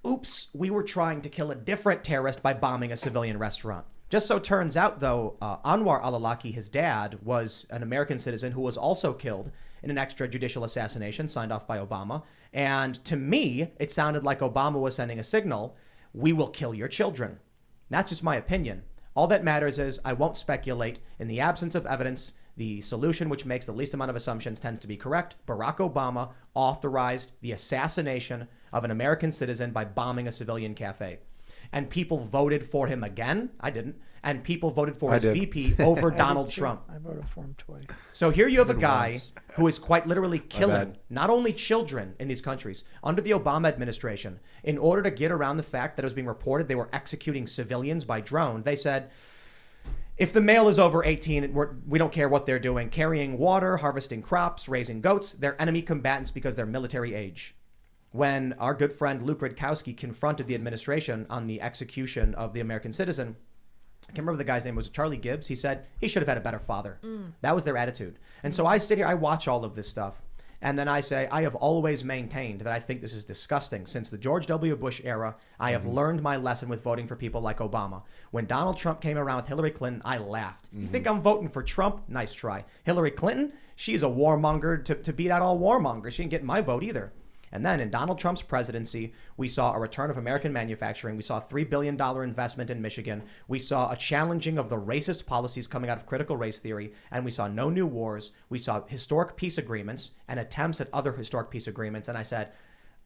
oops, we were trying to kill a different terrorist by bombing a civilian restaurant. Just so turns out, though, Anwar al-Awlaki, his dad, was an American citizen who was also killed in an extrajudicial assassination signed off by Obama. And to me, it sounded like Obama was sending a signal, we will kill your children. That's just my opinion. All that matters is I won't speculate. In the absence of evidence, the solution which makes the least amount of assumptions tends to be correct. Barack Obama authorized the assassination of an American citizen by bombing a civilian cafe. And people voted for him again. I didn't. And people voted for his VP over Donald Trump. I voted for him twice. So here you have a guy who is quite literally killing not only children in these countries under the Obama administration. In order to get around the fact that it was being reported they were executing civilians by drone, they said, if the male is over 18, we don't care what they're doing. Carrying water, harvesting crops, raising goats, they're enemy combatants because they're military age. When our good friend Luke Rudkowski confronted the administration on the execution of the American citizen, I can't remember the guy's name, was it Charlie Gibbs? He said he should have had a better father. That was their attitude. And so I sit here, I watch all of this stuff, and then I say, I have always maintained that I think this is disgusting. Since the George W. Bush era, I have learned my lesson with voting for people like Obama. When Donald Trump came around with Hillary Clinton, I laughed. You think I'm voting for Trump? Nice try. Hillary Clinton? She's a warmonger to beat out all warmongers. She didn't get my vote either. And then in Donald Trump's presidency, we saw a return of American manufacturing. We saw a $3 billion investment in Michigan. We saw a challenging of the racist policies coming out of critical race theory. And we saw no new wars. We saw historic peace agreements and attempts at other historic peace agreements. And I said,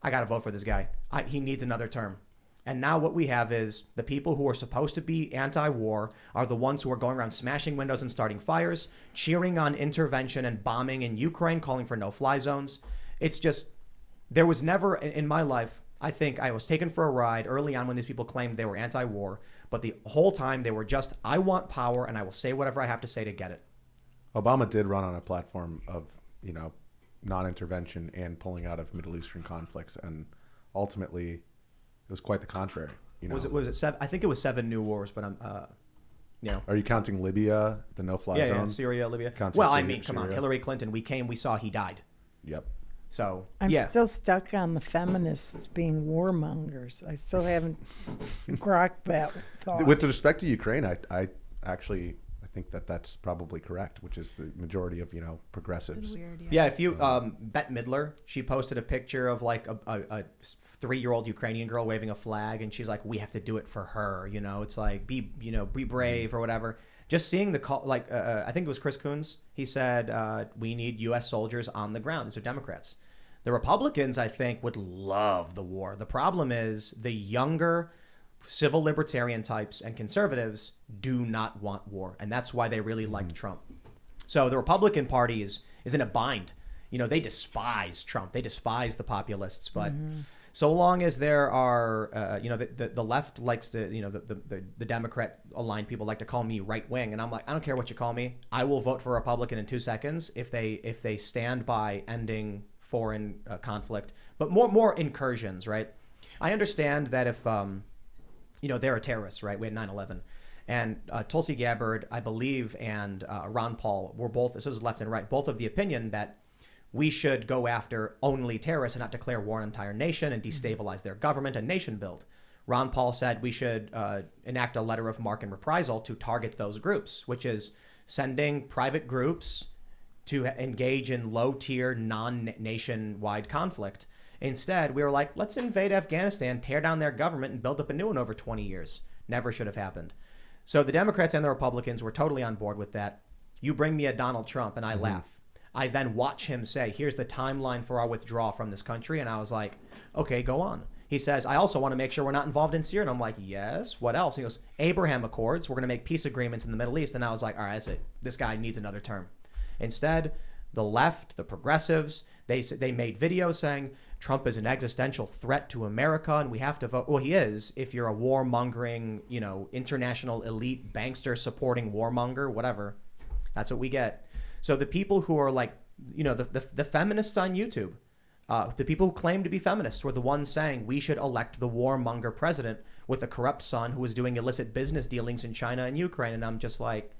I got to vote for this guy. He needs another term. And now what we have is the people who are supposed to be anti-war are the ones who are going around smashing windows and starting fires, cheering on intervention and bombing in Ukraine, calling for no-fly zones. It's just... There was never, in my life, I think I was taken for a ride early on when these people claimed they were anti-war, but the whole time they were just, I want power and I will say whatever I have to say to get it. Obama did run on a platform of, non-intervention and pulling out of Middle Eastern conflicts, and ultimately it was quite the contrary. Was it seven? I think it was 7 new wars, but You know. Are you counting Libya, the no-fly zone? Yeah, Syria, Libya. Counting Well, I Syria- mean, come on, Syria. Hillary Clinton. We came, we saw, he died. Yep. So I'm yeah, still stuck on the feminists being warmongers. I still haven't grokked that thought. With respect to Ukraine, I actually think that that's probably correct, which is the majority of progressives. Weird, yeah. If you Bette Midler, she posted a picture of like a 3-year-old Ukrainian girl waving a flag, and she's like, "We have to do it for her." It's like be brave or whatever. Just seeing the call, like I think it was Chris Coons. He said we need U.S. soldiers on the ground. These are Democrats. The Republicans, I think, would love the war. The problem is the younger civil libertarian types and conservatives do not want war, and that's why they really liked Trump. So the Republican Party is in a bind. They despise Trump. They despise the populists, but so long as there are the left likes to the Democrat aligned people like to call me right wing, and I'm like, I don't care what you call me. I will vote for a Republican in 2 seconds if they stand by ending foreign conflict, but more incursions, right? I understand that if they're a terrorist, right? We had 9/11. And Tulsi Gabbard, I believe, and Ron Paul were both, this is left and right, both of the opinion that we should go after only terrorists and not declare war on an entire nation and destabilize their government and nation build. Ron Paul said we should enact a letter of marque and reprisal to target those groups, which is sending private groups to engage in low-tier, non-nation-wide conflict. Instead, we were like, let's invade Afghanistan, tear down their government, and build up a new one over 20 years. Never should have happened. So the Democrats and the Republicans were totally on board with that. You bring me a Donald Trump, and I laugh. I then watch him say, here's the timeline for our withdrawal from this country. And I was like, okay, go on. He says, I also want to make sure we're not involved in Syria. And I'm like, yes, what else? He goes, Abraham Accords. We're going to make peace agreements in the Middle East. And I was like, all right, that's it. This guy needs another term. Instead, the left, the progressives, they made videos saying Trump is an existential threat to America and we have to vote. Well, he is if you're a warmongering, international elite bankster supporting warmonger, whatever. That's what we get. So the people who are like, the feminists on YouTube, the people who claim to be feminists were the ones saying we should elect the warmonger president with a corrupt son who was doing illicit business dealings in China and Ukraine. And I'm just like,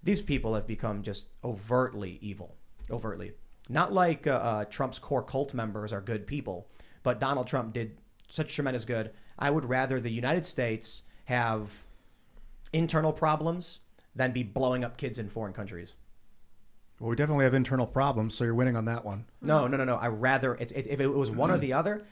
these people have become just overtly evil, overtly. Not like Trump's core cult members are good people, but Donald Trump did such tremendous good. I would rather the United States have internal problems than be blowing up kids in foreign countries. Well, we definitely have internal problems, so you're winning on that one. No. I rather if it was one or the other,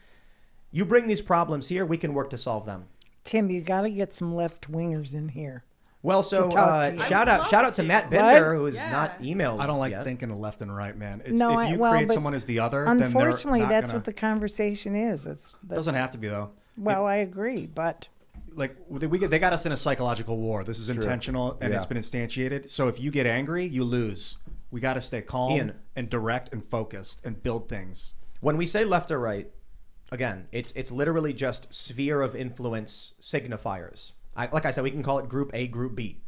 you bring these problems here, we can work to solve them. Tim, you got to get some left wingers in here. Well, so talk to you. shout out to Matt Bender, who's Yeah. not emailed. I don't like yet. thinking of left and right, man. If No, you well, create but someone as the other, then Unfortunately, they're not that's gonna, what the conversation is. It doesn't have to be, though. Well, I agree, but Like they got us in a psychological war. This is intentional and it's been instantiated. So if you get angry, you lose. We got to stay calm Ian. and direct and focused and build things. When we say left or right, again, it's literally just sphere of influence signifiers. Like I said, we can call it Group A, Group B.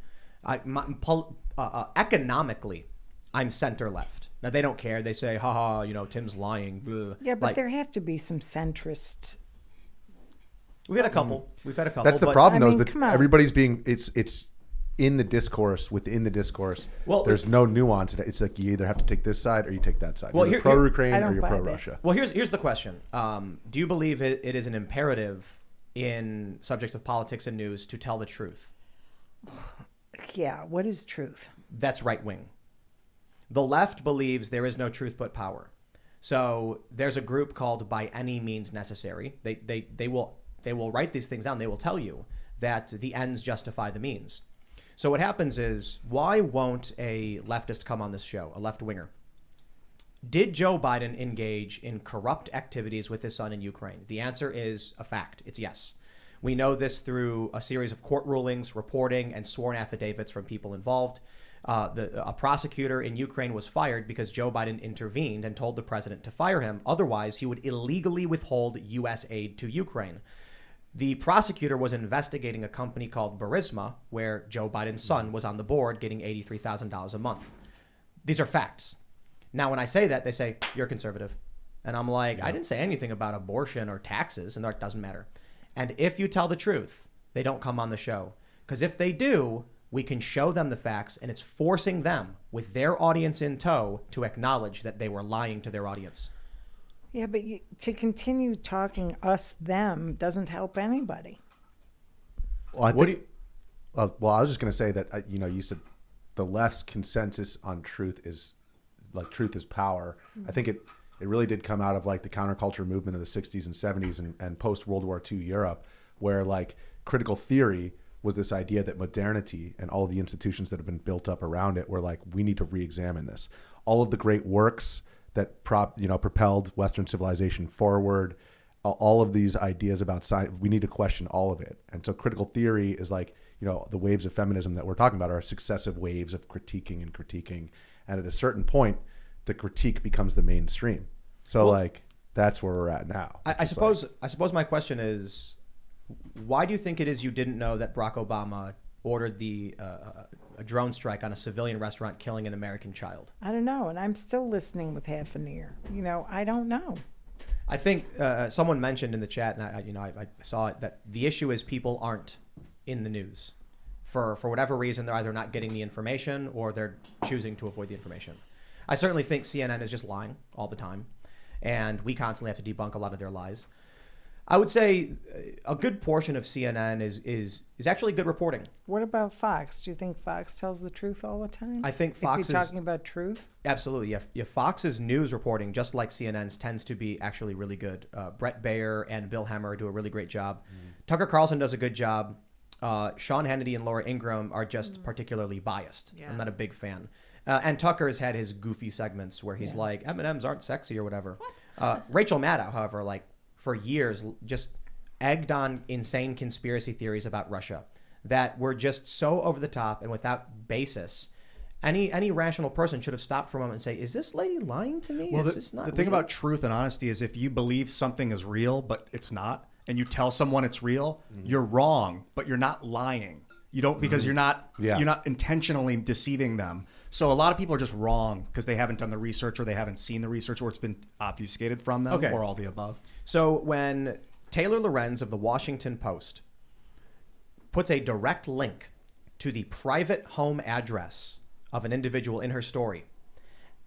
Economically, I'm center left. Now they don't care. They say, haha, Tim's lying. Blah. yeah, but Like, there have to be some centrist. we've had a couple. That's the but- problem, though, I is mean, that come on. everybody's being it's in the discourse, within the discourse. Well, there's no nuance. It's like you either have to take this side or you take that side. Well, You're here- pro-Ukraine I or don't you're buy that. pro-Russia. Well, here's the question. Do you believe it is an imperative in subjects of politics and news to tell the truth? Yeah, what is truth? That's right wing. The left believes there is no truth but power. So there's a group called By Any Means Necessary. They will write these things down. They will tell you that the ends justify the means. So what happens is, why won't a leftist come on this show, a left-winger? Did Joe Biden engage in corrupt activities with his son in Ukraine? The answer is a fact. It's yes. We know this through a series of court rulings, reporting, and sworn affidavits from people involved. A prosecutor in Ukraine was fired because Joe Biden intervened and told the president to fire him. Otherwise, he would illegally withhold U.S. aid to Ukraine. The prosecutor was investigating a company called Burisma, where Joe Biden's son was on the board getting $83,000 a month. These are facts. Now, when I say that, they say, you're conservative. And I'm like, I didn't say anything about abortion or taxes, and that doesn't matter. And if you tell the truth, they don't come on the show. Because if they do, we can show them the facts, and it's forcing them, with their audience in tow, to acknowledge that they were lying to their audience. Yeah, but to continue talking us, them doesn't help anybody. Well, I think, I was just going to say that, you said the left's consensus on truth is power. Mm-hmm. I think it really did come out of like the counterculture movement of the 60s and 70s and post World War II Europe, where like critical theory was this idea that modernity and all of the institutions that have been built up around it were like, we need to re-examine this. All of the great works that propelled Western civilization forward, all of these ideas about science, we need to question all of it. And so critical theory is like, the waves of feminism that we're talking about are successive waves of critiquing. And at a certain point, the critique becomes the mainstream. So that's where we're at now. I suppose my question is, why do you think it is you didn't know that Barack Obama ordered a drone strike on a civilian restaurant, killing an American child? I don't know, and I'm still listening with half an ear. I don't know. I think someone mentioned in the chat, and I saw it, that the issue is people aren't in the news. For whatever reason, they're either not getting the information or they're choosing to avoid the information. I certainly think CNN is just lying all the time, and we constantly have to debunk a lot of their lies. I would say a good portion of CNN is actually good reporting. What about Fox? Do you think Fox tells the truth all the time? I think Fox if you're talking about truth? Absolutely. Yeah, Fox's news reporting, just like CNN's, tends to be actually really good. Brett Baer and Bill Hemmer do a really great job. Tucker Carlson does a good job. Sean Hannity and Laura Ingraham are just particularly biased. Yeah. I'm not a big fan. And Tucker's had his goofy segments where he's like, M&Ms aren't sexy or whatever. Rachel Maddow, however, for years, just egged on insane conspiracy theories about Russia that were just so over the top and without basis. Any rational person should have stopped for a moment and say, is this lady lying to me? Well, is this not the thing about truth and honesty is if you believe something is real, but it's not, and you tell someone it's real, you're wrong, but you're not lying. You don't, because you're not intentionally deceiving them. So a lot of people are just wrong because they haven't done the research, or they haven't seen the research, or it's been obfuscated from them, or all the above. So when Taylor Lorenz of the Washington Post puts a direct link to the private home address of an individual in her story,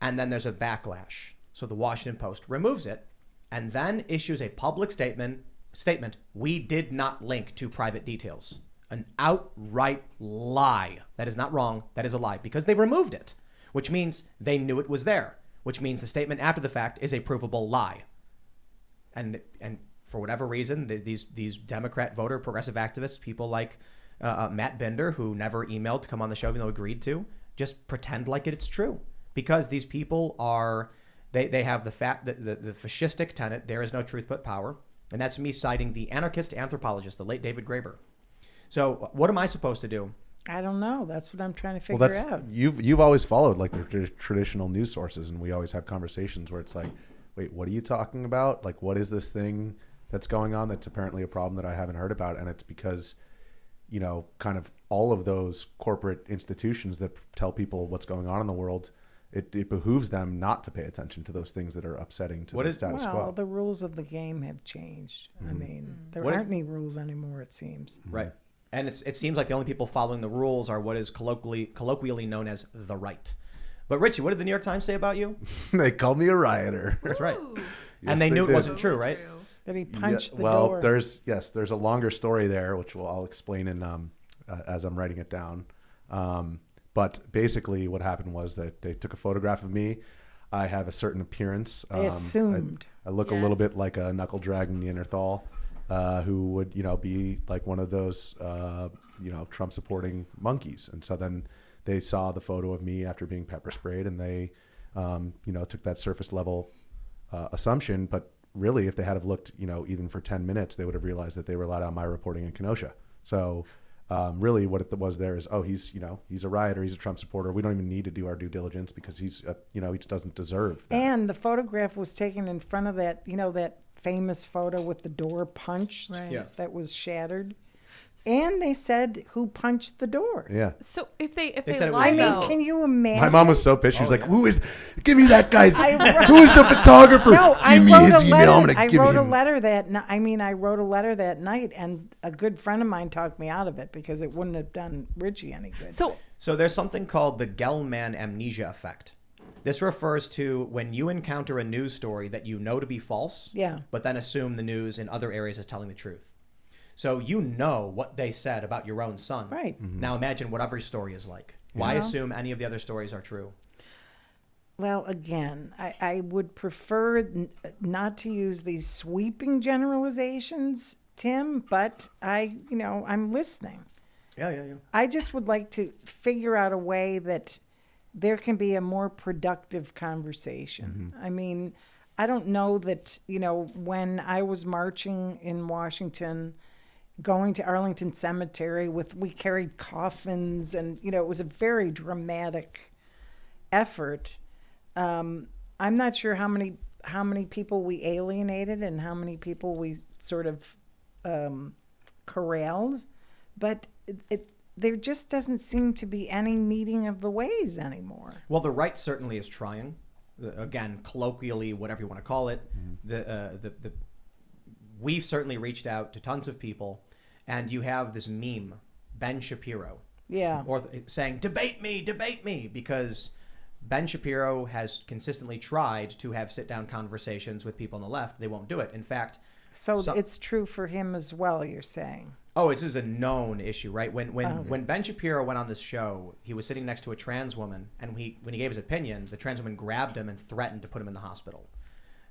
and then there's a backlash, so the Washington Post removes it and then issues a public statement, we did not link to private details. An outright lie. That is not wrong. That is a lie, because they removed it, which means they knew it was there, which means the statement after the fact is a provable lie. And for whatever reason, these Democrat voter progressive activists, people like Matt Bender, who never emailed to come on the show even though agreed to, just pretend like it's true, because these people are they have the fact that the fascistic tenet, there is no truth but power, and that's me citing the anarchist anthropologist, the late David Graeber. So what am I supposed to do? I don't know. That's what I'm trying to figure out. You've always followed like the traditional news sources, and we always have conversations where it's like, wait, what are you talking about? Like, what is this thing that's going on that's apparently a problem that I haven't heard about? And it's because, kind of all of those corporate institutions that tell people what's going on in the world, it behooves them not to pay attention to those things that are upsetting to the status quo. Well, the rules of the game have changed. I mean, there aren't any rules anymore, it seems. Right. And it seems like the only people following the rules are what is colloquially known as the right. But Richie, what did the New York Times say about you? They called me a rioter. That's right. Yes, and they knew it wasn't true, right? That he punched the door. door. There's a longer story there, which I'll explain in as I'm writing it down. But basically what happened was that they took a photograph of me. I have a certain appearance. They assumed. I look a little bit like a knuckle-dragging Neanderthal. Who would, be like one of those, Trump-supporting monkeys. And so then they saw the photo of me after being pepper sprayed, and they, took that surface level assumption. But really, if they had have looked, even for 10 minutes, they would have realized that they relied on my reporting in Kenosha. So really what it was there is, he's a rioter, he's a Trump supporter. We don't even need to do our due diligence because he's, he just doesn't deserve that. And the photograph was taken in front of that, that famous photo with the door punched that was shattered. And they said who punched the door. Yeah. So if they said it was lie, I mean, though, can you imagine? My mom was so pissed. She was like, yeah. "Who is? Give me that guy's. I wrote- Who is the photographer? No, I Give me wrote his a email. letter. I'm gonna I give wrote a him." letter that. I wrote a letter that night, and a good friend of mine talked me out of it because it wouldn't have done Richie any good. So there's something called the Gell-Mann amnesia effect. This refers to when you encounter a news story that you know to be false, Yeah. but then assume the news in other areas is telling the truth. So you know what they said about your own son. Right. Now imagine what every story is like. Why Yeah. assume any of the other stories are true? Well, again, I would prefer not to use these sweeping generalizations, Tim, but I'm listening. Yeah. I just would like to figure out a way that there can be a more productive conversation. I mean, I don't know that, when I was marching in Washington, going to Arlington Cemetery we carried coffins and, it was a very dramatic effort. I'm not sure how many people we alienated and how many people we sort of corralled, but there just doesn't seem to be any meeting of the ways anymore. Well, the right certainly is trying. Again, colloquially, whatever you want to call it, we've certainly reached out to tons of people, and you have this meme, Ben Shapiro, or saying debate me, because Ben Shapiro has consistently tried to have sit-down conversations with people on the left. They won't do it. In fact, so it's true for him as well, you're saying. Oh, this is a known issue, right? When Ben Shapiro went on this show, he was sitting next to a trans woman, and when he gave his opinion, the trans woman grabbed him and threatened to put him in the hospital.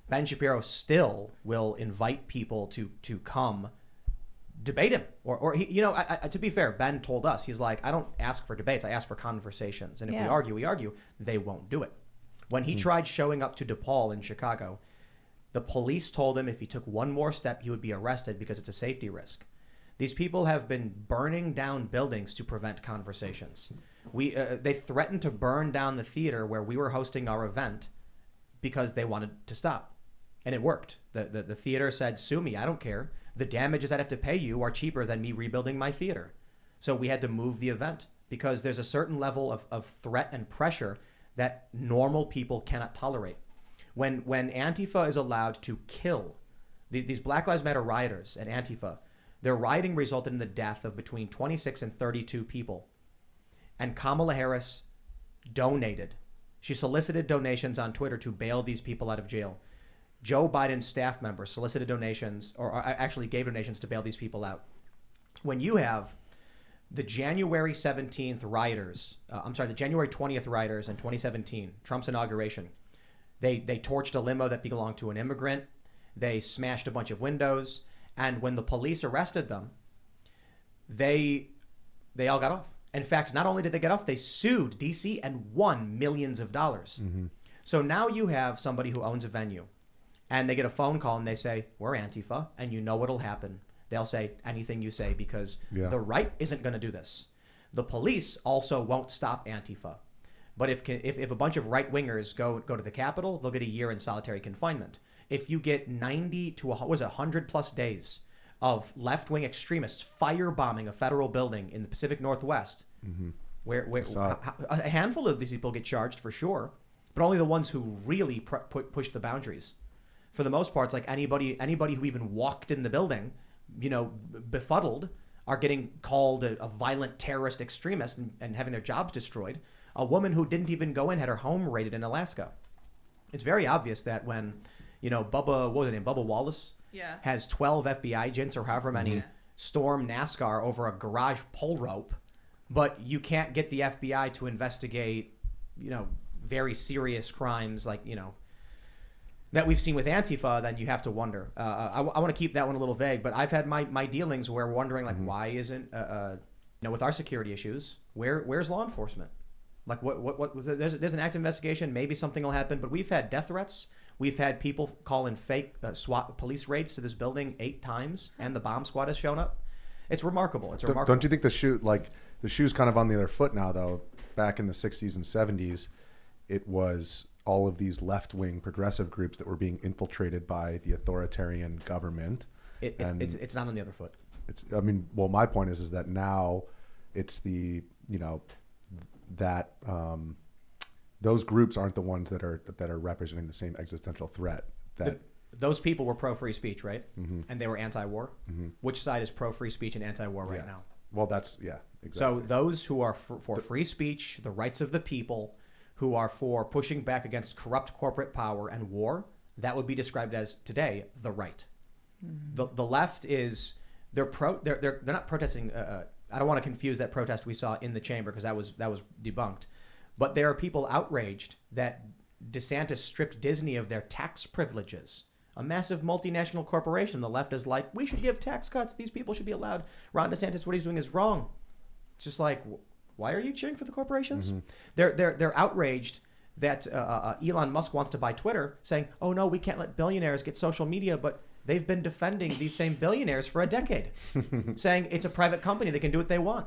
Ben Shapiro still will invite people to come debate him, or he, to be fair, Ben told us, he's like, I don't ask for debates, I ask for conversations, and if we argue. They won't do it. When he tried showing up to DePaul in Chicago, the police told him if he took one more step, he would be arrested because it's a safety risk. These people have been burning down buildings to prevent conversations. They threatened to burn down the theater where we were hosting our event because they wanted to stop. And it worked. The theater said, sue me, I don't care. The damages I'd have to pay you are cheaper than me rebuilding my theater. So we had to move the event because there's a certain level of threat and pressure that normal people cannot tolerate. When Antifa is allowed to kill, these Black Lives Matter rioters at Antifa, their rioting resulted in the death of between 26 and 32 people. And Kamala Harris donated. She solicited donations on Twitter to bail these people out of jail. Joe Biden's staff members solicited donations, or actually gave donations to bail these people out. When you have the January 17th rioters, the January 20th rioters in 2017, Trump's inauguration, they torched a limo that belonged to an immigrant. They smashed a bunch of windows. And when the police arrested them, they all got off. In fact, not only did they get off, they sued DC and won millions of dollars. Mm-hmm. So now you have somebody who owns a venue, and they get a phone call and they say, we're Antifa, and you know what'll happen. They'll say anything you say because the right isn't going to do this. The police also won't stop Antifa. But if a bunch of right-wingers go to the Capitol, they'll get a year in solitary confinement. If you get 90 to 100 plus days of left-wing extremists firebombing a federal building in the Pacific Northwest, where a handful of these people get charged for sure, but only the ones who really push the boundaries. For the most part, it's like anybody who even walked in the building, befuddled, are getting called a violent terrorist extremist and having their jobs destroyed. A woman who didn't even go in had her home raided in Alaska. It's very obvious that when Bubba Wallace has 12 FBI agents or however many storm NASCAR over a garage pole rope, but you can't get the FBI to investigate, very serious crimes like, that we've seen with Antifa, then you have to wonder. I want to keep that one a little vague, but I've had my dealings where wondering, like, why isn't, with our security issues, where's law enforcement? Like, what was there's an active investigation, maybe something will happen, but we've had death threats. We've had people call in fake SWAT police raids to this building 8 times, and the bomb squad has shown up. It's remarkable. Don't you think the shoe's kind of on the other foot now, though? Back in the 60s and 70s, it was all of these left-wing progressive groups that were being infiltrated by the authoritarian government. It's not on the other foot. I mean, well, my point is that now it's the, that those groups aren't the ones that are representing the same existential threat. That those people were pro free speech, right? And they were anti-war. Which side is pro free speech and anti-war right now? Well, that's exactly. So those who are for free speech, the rights of the people, who are for pushing back against corrupt corporate power and war, that would be described as today the right. The left is they're not protesting. I don't want to confuse that protest we saw in the chamber because that was debunked. But there are people outraged that DeSantis stripped Disney of their tax privileges. A massive multinational corporation. The left is like, we should give tax cuts. These people should be allowed. Ron DeSantis, what he's doing is wrong. It's just like, why are you cheering for the corporations? They're outraged that Elon Musk wants to buy Twitter, saying, oh no, we can't let billionaires get social media, but they've been defending these same billionaires for a decade, saying it's a private company, they can do what they want.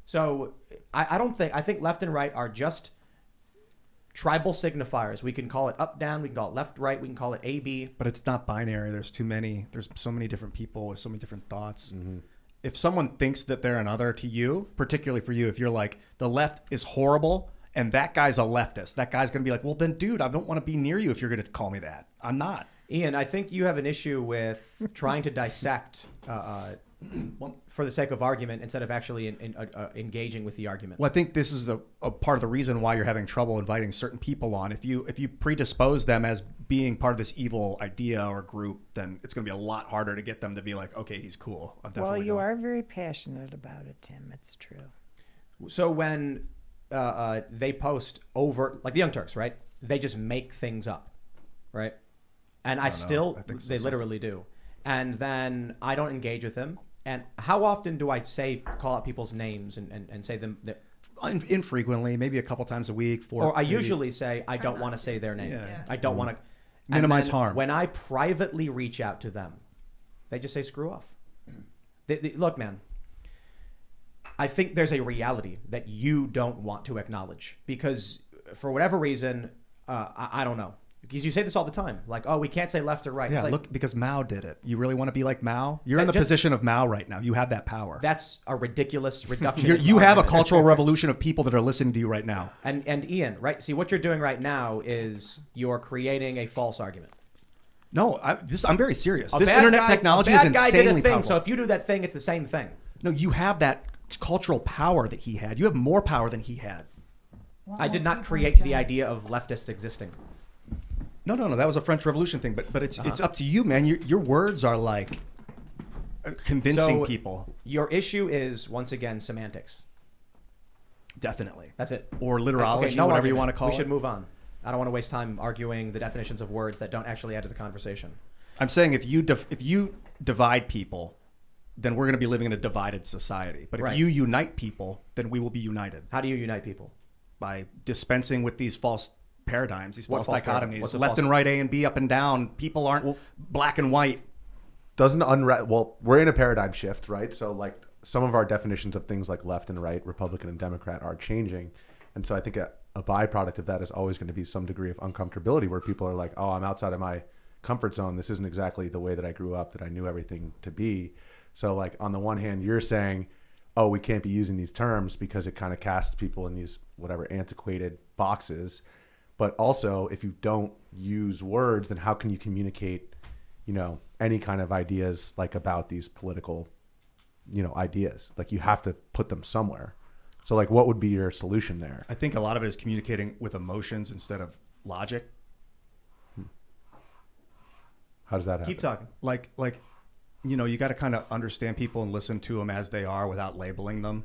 So I think left and right are just tribal signifiers. We can call it up, down, we can call it left, right, we can call it A, B. But it's not binary. There's so many different people with so many different thoughts. If someone thinks that they're another to you, particularly for you, if you're like, the left is horrible and that guy's a leftist, that guy's going to be like, well then dude, I don't want to be near you if you're going to call me that. I'm not. Ian, I think you have an issue with trying to dissect for the sake of argument instead of actually engaging with the argument. Well, I think this is a part of the reason why you're having trouble inviting certain people on. If you predispose them as being part of this evil idea or group, then it's going to be a lot harder to get them to be like, okay, he's cool. Well, you are very passionate about it, Tim. It's true. So when they post over, like the Young Turks, right? They just make things up, right? And I think they literally do. And then I don't engage with them. And how often do I call out people's names and say them? Infrequently, maybe a couple times a week. Or I usually say, I don't want to say their name. Yeah. I don't want to. Minimize harm. When I privately reach out to them, they just say, screw off. Look, man, I think there's a reality that you don't want to acknowledge because for whatever reason, I don't know. Because you say this all the time, like, oh, we can't say left or right. Yeah, it's like, look, because Mao did it. You really want to be like Mao? You're in the position of Mao right now. You have that power. That's a ridiculous reductionist You have a cultural revolution of people that are listening to you right now. And Ian, right? See, what you're doing right now is you're creating a false argument. No, I'm very serious. This internet technology is insanely powerful. So if you do that thing, it's the same thing. No, you have that cultural power that he had. You have more power than he had. I did not create the idea of leftists existing. No. That was a French Revolution thing. But it's up to you, man. Your words are like convincing people. Your issue is, once again, semantics. Definitely. That's it. Or literology, whatever you want to call it. We should move on. I don't want to waste time arguing the definitions of words that don't actually add to the conversation. I'm saying if you divide people, then we're going to be living in a divided society. But if you unite people, then we will be united. How do you unite people? By dispensing with these false paradigms, these false dichotomies. Left and right, A and B, up and down. People aren't black and white. We're in a paradigm shift, right? So like some of our definitions of things like left and right, Republican and Democrat are changing. And so I think a byproduct of that is always going to be some degree of uncomfortability where people are like, oh, I'm outside of my comfort zone. This isn't exactly the way that I grew up, that I knew everything to be. So like on the one hand, you're saying, oh, we can't be using these terms because it kind of casts people in these whatever antiquated boxes. But also, if you don't use words, then how can you communicate, any kind of ideas like about these political, ideas? Like you have to put them somewhere. So like, what would be your solution there? I think a lot of it is communicating with emotions instead of logic. How does that happen? Keep talking. Like, you got to kind of understand people and listen to them as they are without labeling them.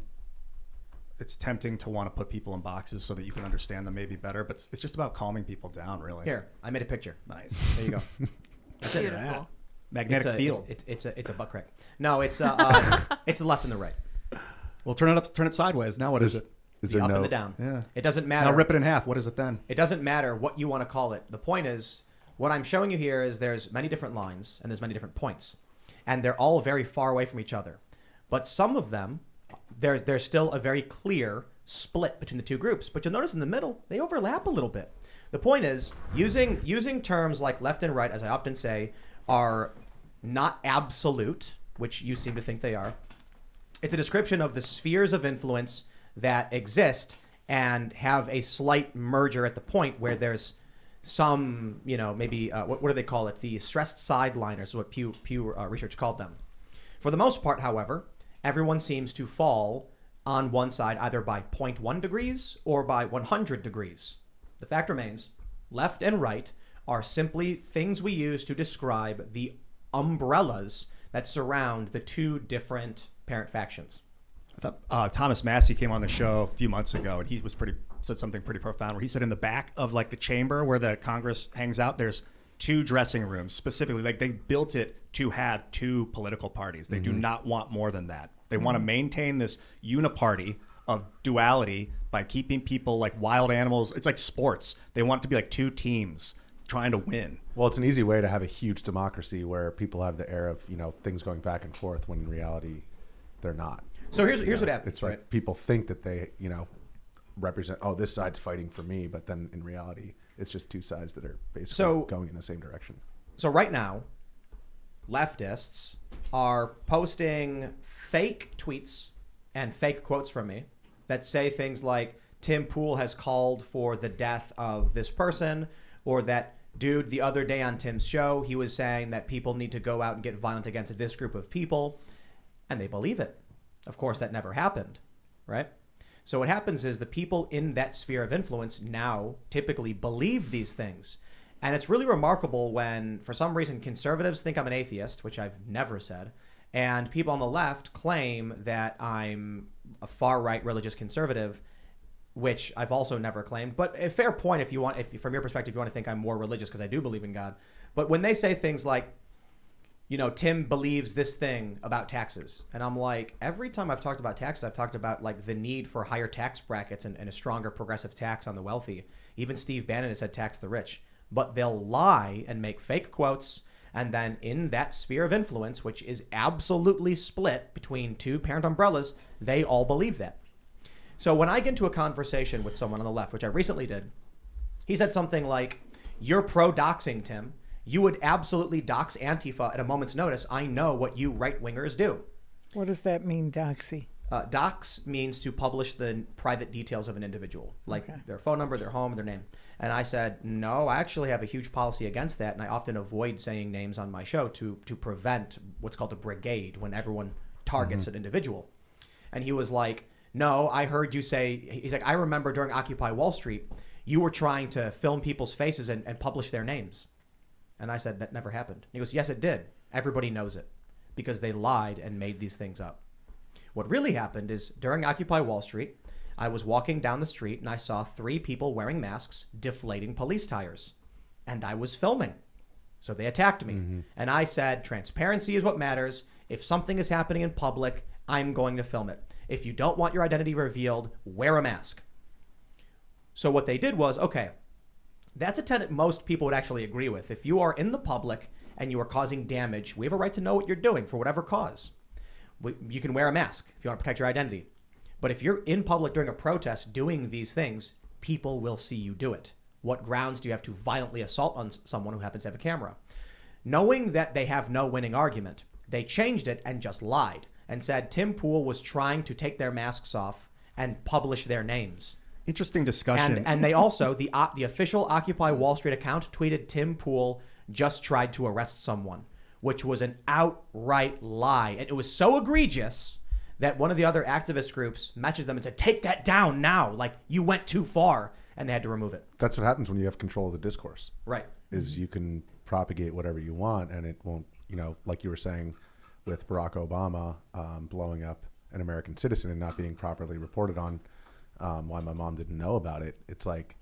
It's tempting to want to put people in boxes so that you can understand them maybe better, but it's just about calming people down, really. Here, I made a picture. Nice. There you go. That's Beautiful. Yeah. Magnetic field. It's a butt crack. No, it's the left and the right. Well, turn it sideways. Now what is it? Is the there up no? and the down. Yeah. It doesn't matter. Now rip it in half. What is it then? It doesn't matter what you want to call it. The point is, what I'm showing you here is there's many different lines and there's many different points, and they're all very far away from each other. But some of them, there's still a very clear split between the two groups. But you'll notice in the middle, they overlap a little bit. The point is, using terms like left and right, as I often say, are not absolute, which you seem to think they are. It's a description of the spheres of influence that exist and have a slight merger at the point where there's some, maybe, what do they call it? The stressed sideliners is what Pew Research called them. For the most part, however, everyone seems to fall on one side either by 0.1 degrees or by 100 degrees. The fact remains, left and right are simply things we use to describe the umbrellas that surround the two different parent factions. I thought Thomas Massey came on the show a few months ago, and he said something pretty profound, where he said in the back of like the chamber where the Congress hangs out, there's 2 dressing rooms specifically. Like they built it to have 2 political parties. They do not want more than that. They want to maintain this uniparty of duality by keeping people like wild animals. It's like sports. They want it to be like 2 teams trying to win. Well, it's an easy way to have a huge democracy where people have the air of, things going back and forth when in reality they're not. So here's what happens. It's like people think that they, represent, this side's fighting for me, but then in reality, it's just 2 sides that are basically going in the same direction. So right now, leftists are posting fake tweets and fake quotes from me that say things like Tim Pool has called for the death of this person, or that dude the other day on Tim's show, he was saying that people need to go out and get violent against this group of people, and they believe it. Of course, that never happened, right? So what happens is the people in that sphere of influence now typically believe these things. And it's really remarkable when, for some reason, conservatives think I'm an atheist, which I've never said, and people on the left claim that I'm a far-right religious conservative, which I've also never claimed. But a fair point if from your perspective, you want to think I'm more religious because I do believe in God. But when they say things like, Tim believes this thing about taxes. And I'm like, every time I've talked about taxes, I've talked about like the need for higher tax brackets and a stronger progressive tax on the wealthy. Even Steve Bannon has said tax the rich. But they'll lie and make fake quotes. And then in that sphere of influence, which is absolutely split between 2 parent umbrellas, they all believe that. So when I get into a conversation with someone on the left, which I recently did, he said something like, "You're pro-doxing, Tim. You would absolutely dox Antifa at a moment's notice. I know what you right-wingers do." What does that mean, doxy? Dox means to publish the private details of an individual, like their phone number, their home, their name. And I said, no, I actually have a huge policy against that, and I often avoid saying names on my show to prevent what's called a brigade when everyone targets an individual. And he was like, no, I heard you say, he's like, I remember during Occupy Wall Street, you were trying to film people's faces and publish their names. And I said, that never happened. He goes, yes, it did. Everybody knows it because they lied and made these things up. What really happened is during Occupy Wall Street, I was walking down the street and I saw 3 people wearing masks deflating police tires. And I was filming. So they attacked me. And I said, transparency is what matters. If something is happening in public, I'm going to film it. If you don't want your identity revealed, wear a mask. So what they did was, okay, that's a tenet most people would actually agree with. If you are in the public and you are causing damage, we have a right to know what you're doing for whatever cause. You can wear a mask if you want to protect your identity. But if you're in public during a protest doing these things, people will see you do it. What grounds do you have to violently assault on someone who happens to have a camera? Knowing that they have no winning argument, they changed it and just lied and said Tim Pool was trying to take their masks off and publish their names. Interesting discussion. And they also, the official Occupy Wall Street account tweeted Tim Pool just tried to arrest someone, which was an outright lie. And it was so egregious that one of the other activist groups messaged them and said, take that down now. Like, you went too far. And they had to remove it. That's what happens when you have control of the discourse. Right. Is you can propagate whatever you want and it won't, like you were saying with Barack Obama blowing up an American citizen and not being properly reported on, why my mom didn't know about it. It's like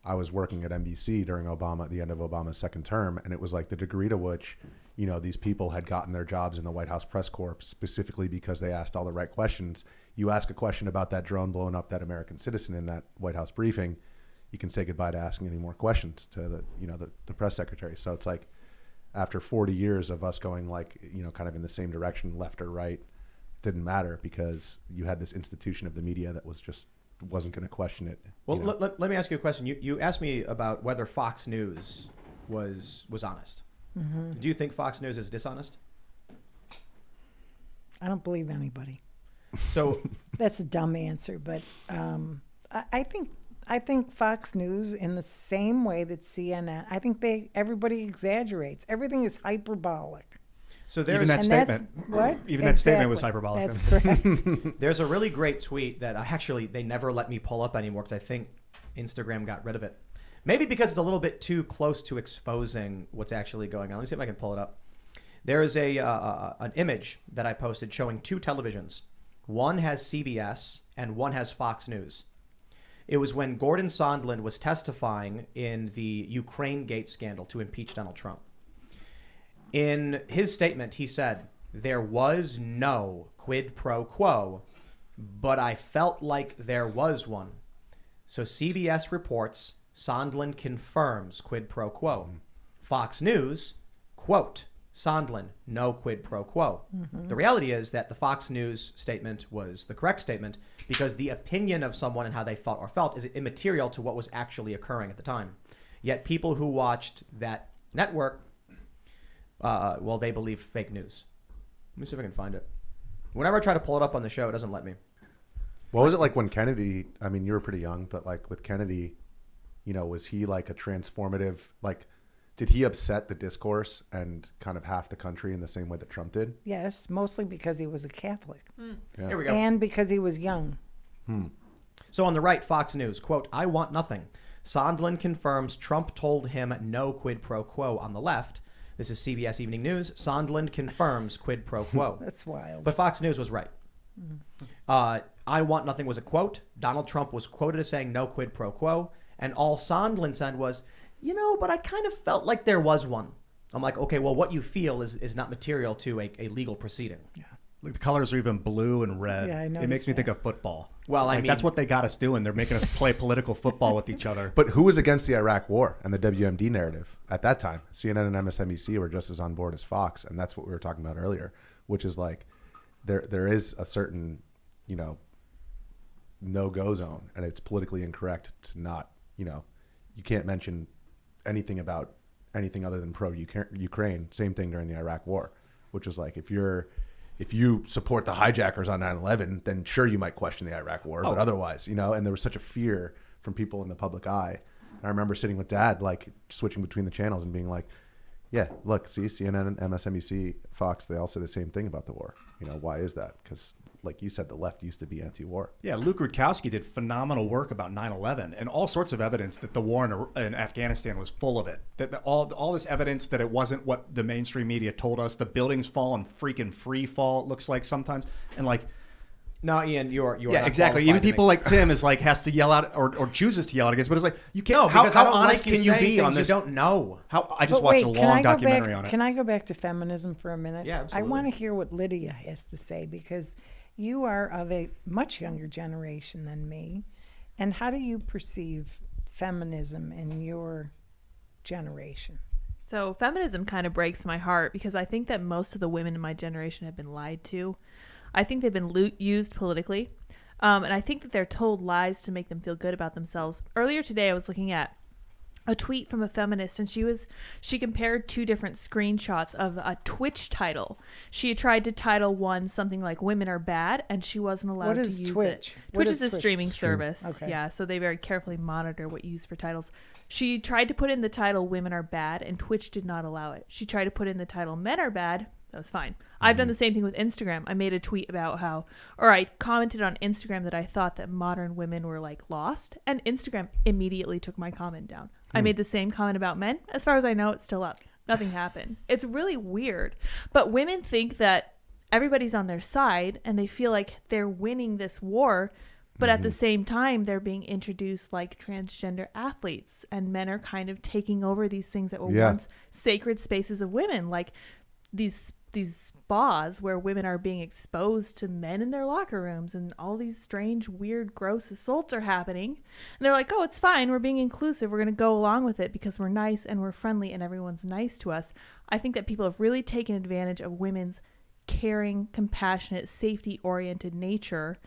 I was working at NBC during the end of Obama's second term, and it was like the degree to which, these people had gotten their jobs in the White House press corps specifically because they asked all the right questions. You ask a question about that drone blowing up that American citizen in that White House briefing, you can say goodbye to asking any more questions to the press secretary. So it's like after 40 years of us going kind of in the same direction, left or right, it didn't matter because you had this institution of the media that wasn't going to question it. Well, let me ask you a question. You asked me about whether Fox News was honest. Mm-hmm. Do you think Fox News is dishonest? I don't believe anybody. So That's a dumb answer, but I think Fox News, in the same way that CNN, I think everybody exaggerates. Everything is hyperbolic. So Even there's that statement. What? Even that statement was Exactly. hyperbolic. That's correct. there's a really great tweet that they never let me pull up anymore because I think Instagram got rid of it. Maybe because it's a little bit too close to exposing what's actually going on. Let me see if I can pull it up. There is an image that I posted showing two televisions. One has CBS and one has Fox News. It was when Gordon Sondland was testifying in the Ukraine Gate scandal to impeach Donald Trump. In his statement, he said, "There was no quid pro quo, but I felt like there was one." So CBS reports, Sondland confirms quid pro quo. Fox News, quote, Sondland, no quid pro quo. The reality is that the Fox News statement was the correct statement because the opinion of someone and how they thought or felt is immaterial to what was actually occurring at the time. Yet people who watched that network, they believe fake news. Let me see if I can find it. Whenever I try to pull it up on the show, it doesn't let me. What was it like when Kennedy, I mean, you were pretty young, but like with Kennedy, was he like a transformative, like, did he upset the discourse and kind of half the country in the same way that Trump did? Yes, mostly because he was a Catholic. Yeah. Here we go. And because he was young. So on the right, Fox News, quote, I want nothing. Sondland confirms Trump told him no quid pro quo. On the left, this is CBS Evening News. Sondland confirms quid pro quo. That's wild. But Fox News was right. I want nothing was a quote. Donald Trump was quoted as saying no quid pro quo. And all Sondland said was, but I kind of felt like there was one. I'm like, okay, well, what you feel is not material to a legal proceeding. Yeah. Like the colors are even blue and red. Yeah, I it noticed makes me think that. of football. Well, I Like, mean- that's what they got us doing. They're making us play political football with each other. But who was against the Iraq War and the WMD narrative at that time? CNN and MSNBC were just as on board as Fox, and that's what we were talking about earlier, which is like there is a certain, no-go zone, and it's politically incorrect to not, you can't mention anything about anything other than pro-Ukraine. Same thing during the Iraq War, which was like if you support the hijackers on 9/11, then sure you might question the Iraq War, but otherwise, and there was such a fear from people in the public eye. And I remember sitting with Dad, like switching between the channels and being like, yeah, look, see, CNN, MSNBC, Fox, they all say the same thing about the war. Why is that? Because like you said, the left used to be anti-war. Yeah, Luke Rudkowski did phenomenal work about 9/11 and all sorts of evidence that the war in Afghanistan was full of it. That all this evidence that it wasn't what the mainstream media told us. The buildings fall in freaking free fall, it looks like sometimes. And like, No, Ian, you're yeah, not exactly. qualified Even to people make- like Tim has to yell out or chooses to yell out against, but it's like you can't. No, how because I don't honest like can you saying be on things this? you don't know. How I just But watched wait, a can long I go documentary back, on it. Can I go back to feminism for a minute? Yeah, absolutely. I want to hear what Lydia has to say because you are of a much younger generation than me. And how do you perceive feminism in your generation? So feminism kind of breaks my heart because I think that most of the women in my generation have been lied to. I think they've been used politically. And I think that they're told lies to make them feel good about themselves. Earlier today, I was looking at a tweet from a feminist, and she compared two different screenshots of a Twitch title. She had tried to title one something like "Women Are Bad," and she wasn't allowed What to is use Twitch? it. What Twitch is is a Twitch? streaming service. Okay. Yeah, so they very carefully monitor what you use for titles. She tried to put in the title "Women Are Bad," and Twitch did not allow it. She tried to put in the title "Men Are Bad." That was fine. I've done the same thing with Instagram. I made a tweet about I commented on Instagram that I thought that modern women were like lost, and Instagram immediately took my comment down. I made the same comment about men. As far as I know, it's still up. Nothing happened. It's really weird. But women think that everybody's on their side and they feel like they're winning this war. But at the same time, they're being introduced like transgender athletes, and men are kind of taking over these things that were once sacred spaces of women, like these spas where women are being exposed to men in their locker rooms, and all these strange, weird, gross assaults are happening. And they're like, oh, it's fine. We're being inclusive. We're going to go along with it because we're nice and we're friendly and everyone's nice to us. I think that people have really taken advantage of women's caring, compassionate, safety-oriented nature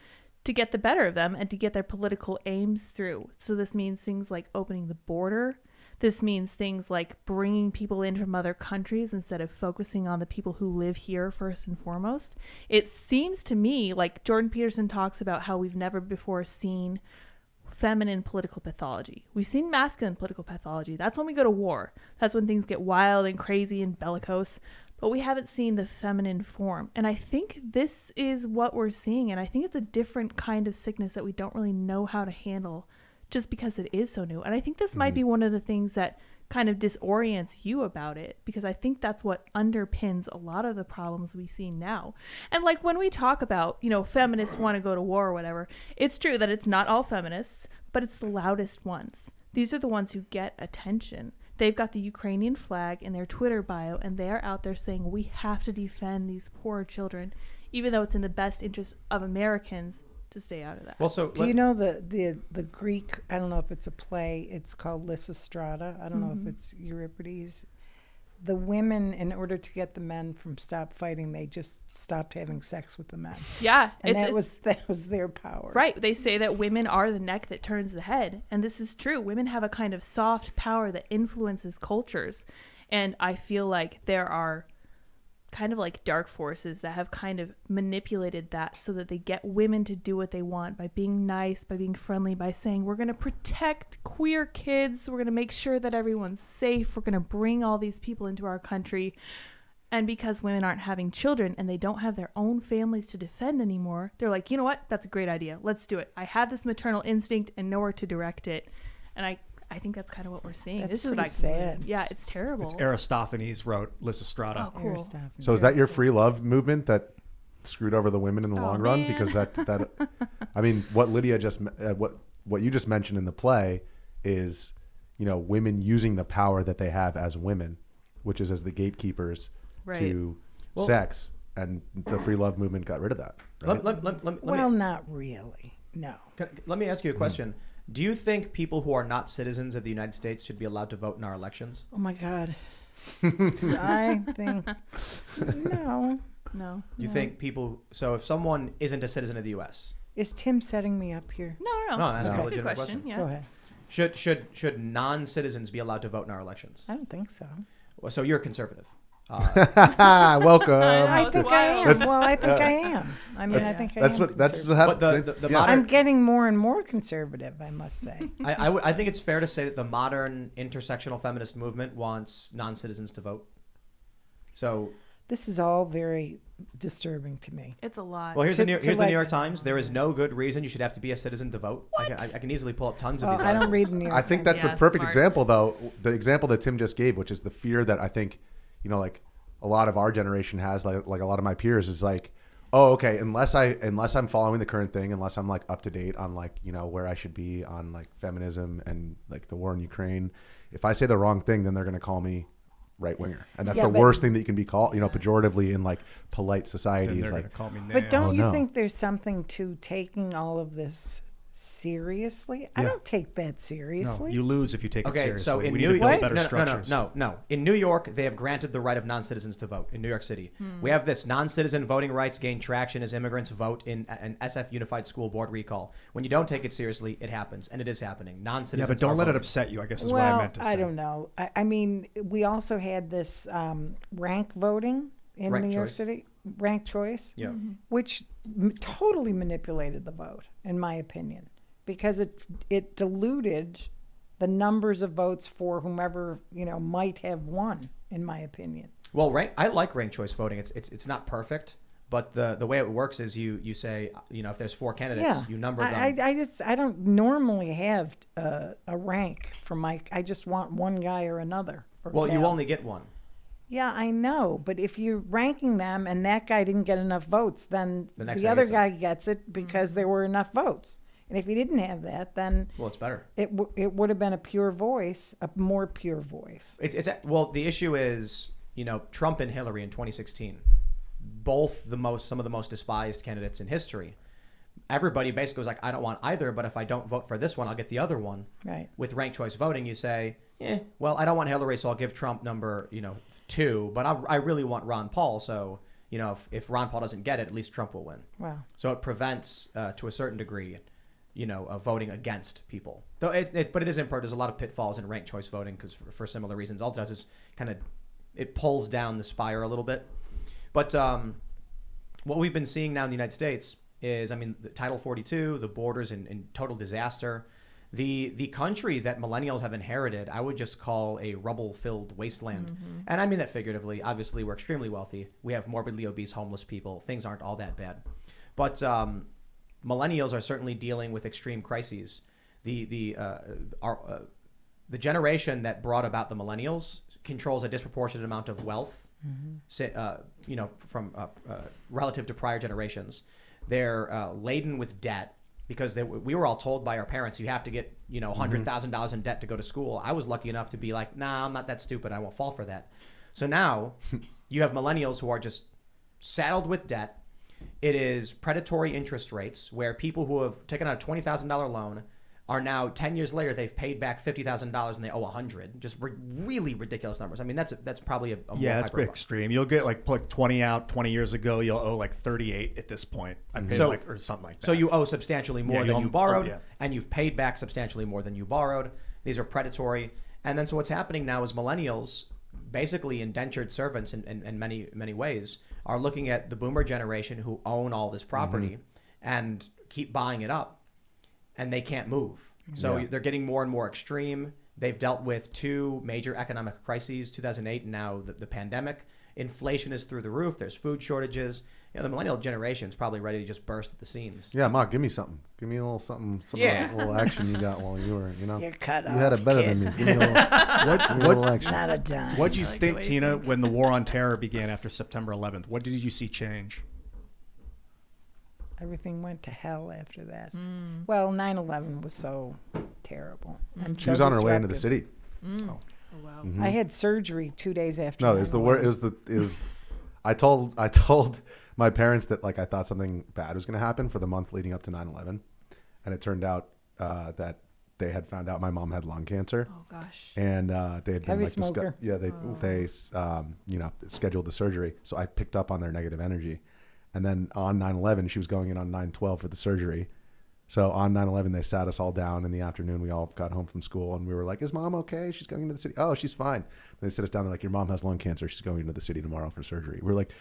to get the better of them and to get their political aims through. So this means things like opening the border. This means things like bringing people in from other countries instead of focusing on the people who live here first and foremost. It seems to me like Jordan Peterson talks about how we've never before seen feminine political pathology. We've seen masculine political pathology. That's when we go to war. That's when things get wild and crazy and bellicose. But we haven't seen the feminine form. And I think this is what we're seeing. And I think it's a different kind of sickness that we don't really know how to handle just because it is so new. And I think this might be one of the things that kind of disorients you about it, because I think that's what underpins a lot of the problems we see now. And like when we talk about, you know, feminists want to go to war or whatever, it's true that it's not all feminists, but it's the loudest ones. These are the ones who get attention. They've got the Ukrainian flag in their Twitter bio, and they are out there saying we have to defend these poor children, even though it's in the best interest of Americans to stay out of that. Well, so Do you know the Greek, I don't know if it's a play, it's called Lysistrata. I don't know if it's Euripides. The women, in order to get the men from stop fighting, they just stopped having sex with the men. Yeah. And that was their power. Right. They say that women are the neck that turns the head. And this is true. Women have a kind of soft power that influences cultures. And I feel like there are kind of like dark forces that have kind of manipulated that so that they get women to do what they want by being nice, by being friendly, by saying we're going to protect queer kids, we're going to make sure that everyone's safe, we're going to bring all these people into our country. And because women aren't having children and they don't have their own families to defend anymore, they're like, you know what, that's a great idea, let's do it. I have this maternal instinct and nowhere to direct it. And I think that's kind of what we're seeing. That's this is what sad. Yeah, it's terrible. It's Aristophanes wrote Lysistrata. Oh, cool. Aristophanes. So is that your free love movement that screwed over the women in the long run? Man. Because that I mean, what Lydia just what you just mentioned in the play is, you know, women using the power that they have as women, which is as the gatekeepers to sex, and the free love movement got rid of that. Right? Not really. No. Let me ask you a question. Do you think people who are not citizens of the United States should be allowed to vote in our elections? Oh my God. I think no. You think people? So if someone isn't a citizen of the U.S., Is Tim setting me up here? No, that's a a good legitimate question. question. Yeah. Go ahead. should non-citizens be allowed to vote in our elections? I don't think so. Well, so you're conservative. Welcome. I think I am. That's- Well, I think I am. I mean, I think I am. That's what conservative. happens. But the Yeah. modern- I'm getting more and more conservative, I must say. I think it's fair to say that the modern intersectional feminist movement wants non-citizens to vote. So, This is all very disturbing to me. It's a lot. well, here's To- the to New like- York Times. There is no good reason you should have to be a citizen to vote. I can easily pull up tons of Well, these I don't articles. read the New York I think Times. that's the Yeah, perfect smart. example, though. The example that Tim just gave, which is the fear that I think, you know, like a lot of our generation has, like a lot of my peers, is like, oh, okay, unless I'm following the current thing, unless I'm like up to date on like, you know, where I should be on like feminism and like the war in Ukraine, if I say the wrong thing, then they're going to call me right winger, and that's Yeah, the but- worst thing that you can be called, you know, pejoratively in like polite Then society. they're Is going like, to call me nail. But don't Oh, you no. think there's something to taking all of this seriously? I Yeah. don't take that no, seriously. you lose if you take it Okay, seriously. so in we New need to build York, better structures. no. In New York, they have granted the right of non-citizens to vote. In New York City, we have this non-citizen voting rights gain traction as immigrants vote in an SF Unified School Board recall. When you don't take it seriously, it happens, and it is happening. Yeah, Non-citizens. but don't are let it voting. upset you, I guess is what I meant to say. I don't know. I mean, we also had this rank voting in Ranked New York choice. City, ranked choice, Yeah. which totally manipulated the vote, in my opinion, because it diluted the numbers of votes for whomever, you know, might have won, in my opinion. Well, I like ranked choice voting. It's not perfect, but the way it works is you say, you know, if there's 4 candidates, Yeah, you number them. I don't normally have a rank for my. I just want one guy or another. Or Well, you gal. only get one. Yeah, I know, but if you're ranking them and that guy didn't get enough votes, then The next the guy other gets it. guy gets it because there were enough votes. And if he didn't have that, then Well, it's better. it would have been a pure voice, a more pure voice. Well, the issue is, you know, Trump and Hillary in 2016, both some of the most despised candidates in history. Everybody basically was like, I don't want either, but if I don't vote for this one, I'll get the other one. Right. With ranked choice voting, you say, well, I don't want Hillary, so I'll give Trump number, 2, but I really want Ron Paul, so, if Ron Paul doesn't get it, at least Trump will win. Wow. So it prevents, to a certain degree, voting against people. Though but it is important. There's a lot of pitfalls in ranked choice voting because for similar reasons. All it does is it pulls down the spire a little bit. But what we've been seeing now in the United States is, the Title 42, the borders in total disaster. The country that millennials have inherited, I would just call a rubble-filled wasteland. Mm-hmm. And I mean that figuratively. Obviously, we're extremely wealthy. We have morbidly obese, homeless people. Things aren't all that bad. But millennials are certainly dealing with extreme crises. The generation that brought about the millennials controls a disproportionate amount of wealth, from relative to prior generations. They're laden with debt. Because we were all told by our parents, you have to get, $100,000 in debt to go to school. I was lucky enough to be like, nah, I'm not that stupid. I won't fall for that. So now you have millennials who are just saddled with debt. It is predatory interest rates where people who have taken out a $20,000 loan are now 10 years later, they've paid back $50,000 and they owe $100. Just really ridiculous numbers. That's probably a it's a bit extreme. You'll get like 20 out 20 years ago. You'll owe like 38 at this point. I paid or something like that. So you owe substantially more than you borrowed, and you've paid back substantially more than you borrowed. These are predatory. And then so what's happening now is millennials, basically indentured servants in many, many ways, are looking at the boomer generation who own all this property and keep buying it up. And they can't move. So they're getting more and more extreme. They've dealt with two major economic crises, 2008 and now the pandemic. Inflation is through the roof. There's food shortages. The millennial generation is probably ready to just burst at the seams. Yeah, Ma, give me something. Give me a little something. A little action you got while you were, You're cut off, you had it better than me. Give me a little action. Not a dime. What did you think, Tina, when the war on terror began after September 11th? What did you see change? Everything went to hell after that. Well, 9/11 was so terrible. And she was on her way into the city. Oh wow! I had surgery 2 days after. No, it was the worst. It was. I told my parents that I thought something bad was going to happen for the month leading up to 9/11, and it turned out that they had found out my mom had lung cancer. Oh gosh! And they had been heavy smoker. They scheduled the surgery, so I picked up on their negative energy. And then on 9/11, she was going in on 9/12 for the surgery. So on 9/11, they sat us all down in the afternoon. We all got home from school, and we were like, is Mom okay? She's going into the city. Oh, she's fine. And they sit us down. They're like, your mom has lung cancer. She's going into the city tomorrow for surgery. We're like,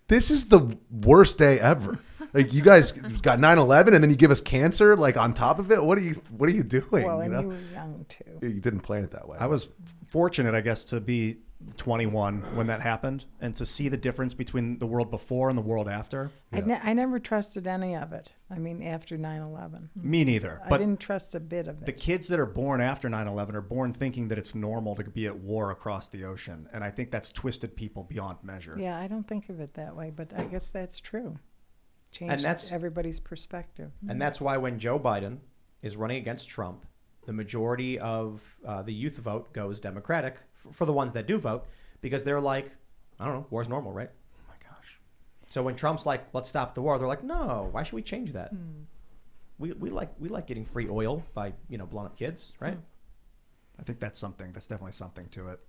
this is the worst day ever. You guys got 9/11, and then you give us cancer on top of it? What are you doing? Well, and you were young, too. You didn't plan it that way. I was fortunate, I guess, to be 21 when that happened, and to see the difference between the world before and the world after. I never trusted any of it. After 9/11. Me neither. I didn't trust a bit of it. The kids that are born after 9/11 are born thinking that it's normal to be at war across the ocean, and I think that's twisted people beyond measure. Yeah, I don't think of it that way, but I guess that's true. Changed everybody's perspective. And that's why when Joe Biden is running against Trump, the majority of the youth vote goes Democratic for the ones that do vote, because they're like, I don't know, war's normal, right? Oh my gosh. So when Trump's like, let's stop the war, they're like, no, why should we change that? We like getting free oil by blowing up kids, right? I think that's definitely something to it.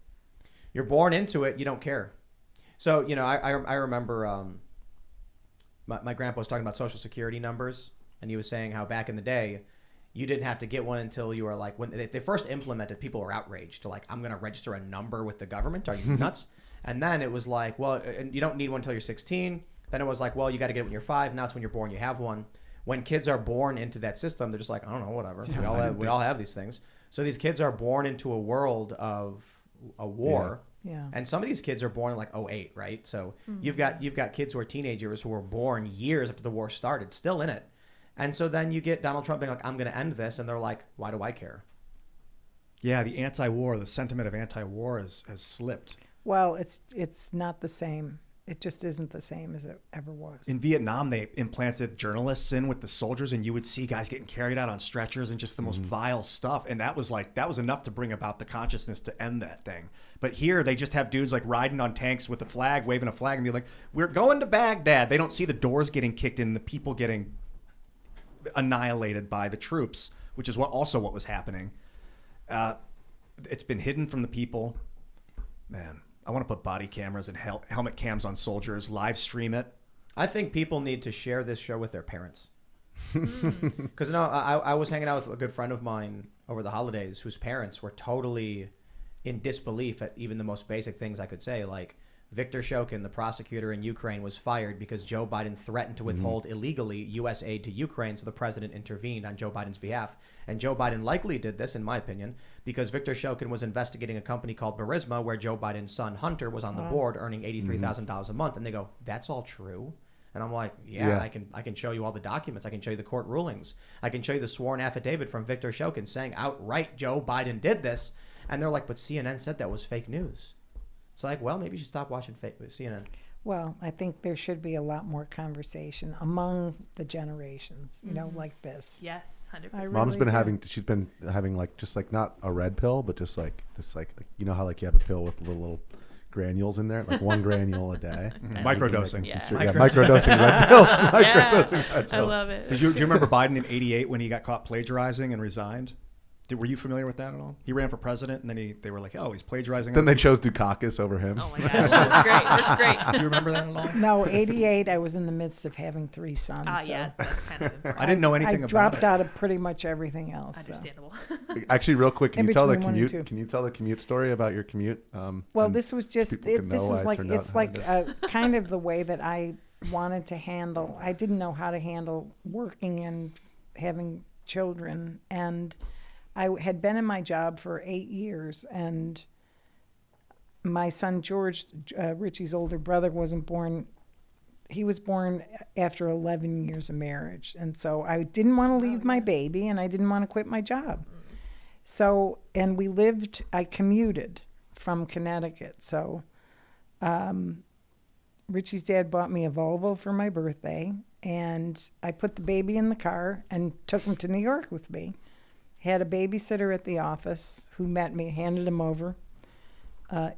You're born into it, you don't care. So I remember my grandpa was talking about Social Security numbers, and he was saying how back in the day, you didn't have to get one until you were when they first implemented, people were outraged to I'm going to register a number with the government. Are you nuts? And then it was well, and you don't need one until you're 16. Then it was well, you got to get it when you're 5. Now it's when you're born, you have one. When kids are born into that system, they're just I don't know, whatever. Yeah, we all have these things. So these kids are born into a world of a war. Yeah. And some of these kids are born in 2008, right? So you've got kids who are teenagers who were born years after the war started, still in it. And so then you get Donald Trump being I'm going to end this. And they're like, why do I care? Yeah, the sentiment of anti-war has slipped. Well, it's not the same. It just isn't the same as it ever was. In Vietnam, they implanted journalists in with the soldiers, and you would see guys getting carried out on stretchers and just the most vile stuff. And that was enough to bring about the consciousness to end that thing. But here, they just have dudes riding on tanks with a flag, waving a flag, and be like, we're going to Baghdad. They don't see the doors getting kicked in, the people getting annihilated by the troops, which is what was happening. It's been hidden from the people. Man, I want to put body cameras and helmet cams on soldiers, live stream it. I think people need to share this show with their parents. Because I was hanging out with a good friend of mine over the holidays whose parents were totally in disbelief at even the most basic things I could say, like Viktor Shokin, the prosecutor in Ukraine, was fired because Joe Biden threatened to withhold illegally U.S. aid to Ukraine, so the president intervened on Joe Biden's behalf. And Joe Biden likely did this, in my opinion, because Viktor Shokin was investigating a company called Burisma, where Joe Biden's son, Hunter, was on the board earning $83,000 a month. And they go, that's all true? And I'm like, yeah. I can show you all the documents. I can show you the court rulings. I can show you the sworn affidavit from Viktor Shokin saying outright Joe Biden did this. And they're like, but CNN said that was fake news. It's like, well, maybe you should stop watching CNN. Well, I think there should be a lot more conversation among the generations, you know, like this. Yes, 100%. Mom's been she's been having like, just like not a red pill, but just like this, like you know how like you have a pill with little granules in there, like 1 granule a day. Microdosing. Microdosing red pills. Microdosing red pills. I love it. Do you remember Biden in '88 when he got caught plagiarizing and resigned? Were you familiar with that at all? He ran for president, and then they were like, "Oh, he's plagiarizing." Then they chose Dukakis over him. Oh my gosh, that's great. That's great. Do you remember that at all? No, 88, I was in the midst of having 3 sons. Ah, so yeah, that's kind of important. I didn't know anything I about dropped it. out of pretty much everything else. so. Understandable. Actually, real quick, can In you tell the between 1 and commute? 2. Can you tell the commute story about your commute? Well, and this was just, people can this know is why like, turned out it's how like it did. kind of the way that I wanted to handle. I didn't know how to handle working and having children. And I had been in my job for 8 years, and my son George, Richie's older brother, wasn't born. He was born after 11 years of marriage. And so I didn't want to leave my baby, and I didn't want to quit my job. So, and I commuted from Connecticut. So Richie's dad bought me a Volvo for my birthday, and I put the baby in the car and took him to New York with me. Had a babysitter at the office who met me, handed him over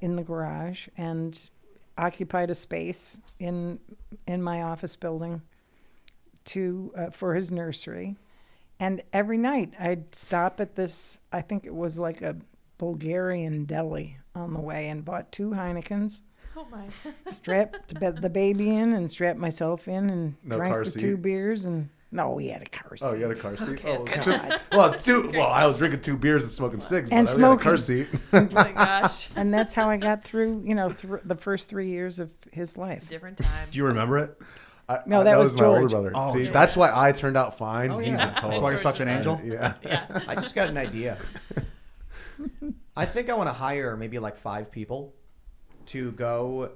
in the garage, and occupied a space in my office building for his nursery. And every night I'd stop at this, I think it was like a Bulgarian deli on the way, and bought 2 Heinekens. Oh my. Strapped the baby in and strapped myself in, and No drank car the seat? 2 beers. And no, we had a car seat. Oh, you had a car seat? Okay, Oh, okay. just, I was drinking 2 beers and smoking 6, And but we had a car smoking. seat. Oh my gosh. And that's how I got through, the first 3 years of his life. It's a different time. Do you remember it? No, that was my older George. brother. Oh, See, George. that's why I turned out fine. Oh, He's yeah. a total. That's why you're such an angel. Yeah. Yeah. I just got an idea. I think I want to hire maybe like 5 people to go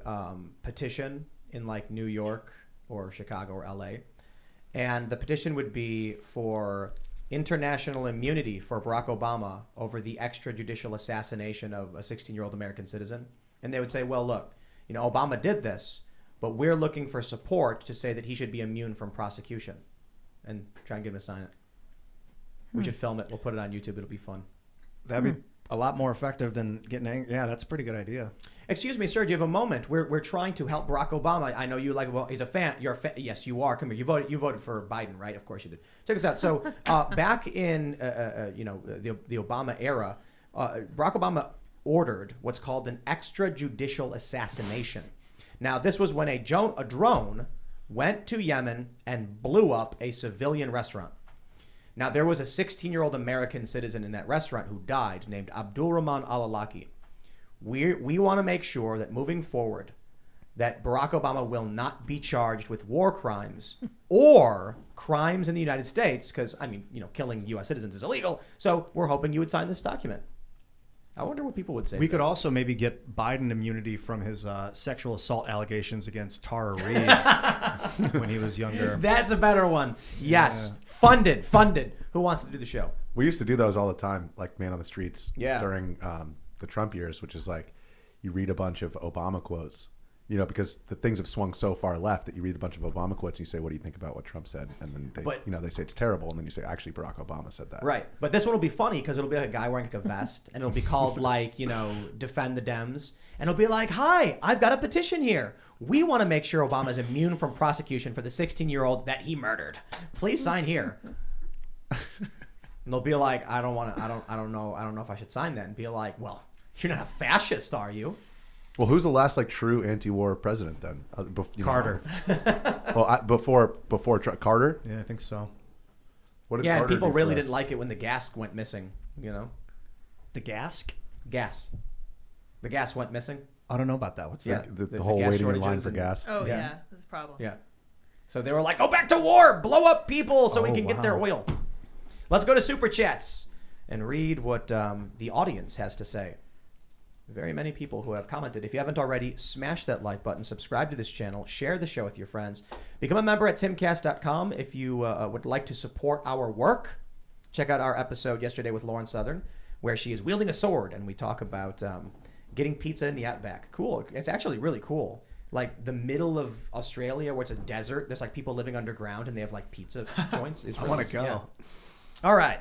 petition in like New York or Chicago or LA. And the petition would be for international immunity for Barack Obama over the extrajudicial assassination of a 16-year-old American citizen. And they would say, well, look, Obama did this, but we're looking for support to say that he should be immune from prosecution. And try and get him to sign it. We should film it. We'll put it on YouTube. It'll be fun. That'd be a lot more effective than getting angry. Yeah, that's a pretty good idea. Excuse me, sir. Do you have a moment? We're trying to help Barack Obama. I know you like. Well, he's a fan. You're a fan. Yes, you are. Come here. You voted for Biden, right? Of course you did. Check this out. So back in the Obama era, Barack Obama ordered what's called an extrajudicial assassination. Now this was when a drone went to Yemen and blew up a civilian restaurant. Now there was a 16-year-old American citizen in that restaurant who died, named Abdulrahman al-Awlaki. We want to make sure that moving forward, that Barack Obama will not be charged with war crimes or crimes in the United States, because, killing U.S. citizens is illegal. So we're hoping you would sign this document. I wonder what people would say. We could also maybe get Biden immunity from his sexual assault allegations against Tara Reid when he was younger. That's a better one. Yes. Yeah. Funded. Who wants to do the show? We used to do those all the time, like Man on the Streets during the Trump years, which is like you read a bunch of Obama quotes, because the things have swung so far left that you read a bunch of Obama quotes and you say, what do you think about what Trump said? And then they say it's terrible. And then you say, actually, Barack Obama said that. Right. But this one will be funny because it'll be like a guy wearing like a vest and it'll be called Defend the Dems. And it'll be like, hi, I've got a petition here. We want to make sure Obama is immune from prosecution for the 16-year-old that he murdered. Please sign here. And they'll be like, I don't know if I should sign that. And be like, well, you're not a fascist, are you? Well, who's the last true anti-war president then? Carter. Well, before Carter. Yeah, I think so. What did Yeah, and Carter people do for really us? didn't like it when the gas went missing. You know, The gas? gas. The gas went missing. I don't know about that. What's that? The whole gas waiting in line shortages for and- gas. Oh Yeah. yeah, that's a problem. Yeah. So they were like, go back to war, blow up people so we Oh, can get their wow. oil. Let's go to Super Chats and read what the audience has to say. Very many people who have commented. If you haven't already, smash that like button, subscribe to this channel, share the show with your friends. Become a member at timcast.com if you would like to support our work. Check out our episode yesterday with Lauren Southern, where she is wielding a sword, and we talk about getting pizza in the Outback. Cool. It's actually really cool. Like the middle of Australia, where it's a desert, there's like people living underground, and they have like pizza joints. It's I really- want to go. yeah. All right.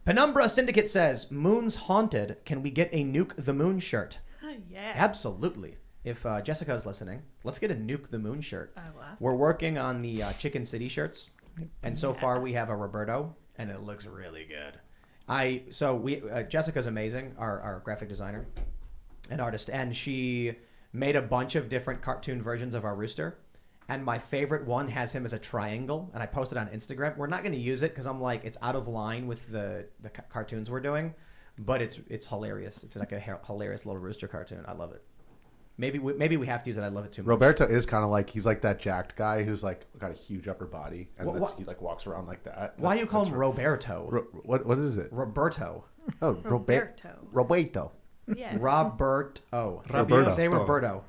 Penumbra Syndicate says, Moon's haunted. Can we get a Nuke the Moon shirt? Yeah. Absolutely. If Jessica's listening, let's get a Nuke the Moon shirt. I will ask. We're working on the Chicken City shirts, and so far we have a Roberto, and it looks really good. Jessica's amazing, our graphic designer and artist, and she made a bunch of different cartoon versions of our rooster. And my favorite one has him as a triangle, and I posted on Instagram. We're not going to use it because I'm like, it's out of line with the cartoons we're doing, but it's hilarious. It's like a hilarious little rooster cartoon. I love it. Maybe we have to use it. I love it too much. Roberto is kind of like, he's like that jacked guy who's like got a huge upper body, and he like walks around like that. Why do you call him Roberto? What is it? Roberto. Oh, Roberto. Roberto. Yeah. Roberto. Roberto. Say Roberto.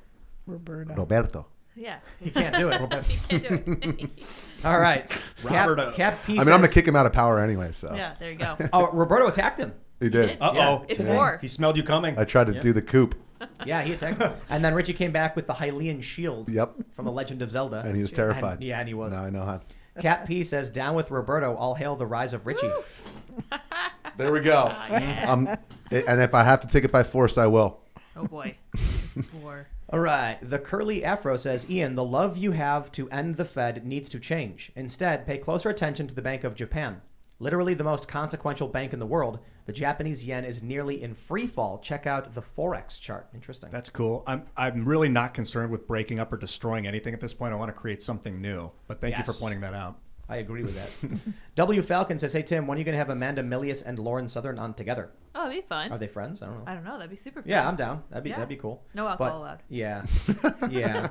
Roberto. Yeah. He can't do it. You can't do it. All right. Roberto. Cap P I mean, I'm gonna says- kick him out of power anyway. So Yeah, there you go. Oh, Roberto attacked him. he did. Uh-oh. Yeah. It's Today. war. He smelled you coming. I tried to do the coup. Yeah, he attacked him. And then Richie came back with the Hylian shield Yep. from The Legend of Zelda. And he was terrified. And he was. No, I know how. Cat P says, down with Roberto, all hail the rise of Richie. There we go. Yeah. And if I have to take it by force, I will. Oh boy. This is war. All right. The Curly Afro says, Ian, the love you have to end the Fed needs to change. Instead, pay closer attention to the Bank of Japan. Literally the most consequential bank in the world. The Japanese yen is nearly in free fall. Check out the Forex chart. Interesting. That's cool. I'm really not concerned with breaking up or destroying anything at this point. I want to create something new. But thank you for Yes. pointing that out. I agree with that. W. Falcon says, hey, Tim, when are you going to have Amanda Milius and Lauren Southern on together? Oh, that'd be fun. Are they friends? I don't know. I don't know. That'd be super fun. Yeah, I'm down. That'd Yeah. be cool. No alcohol allowed. Yeah. Yeah.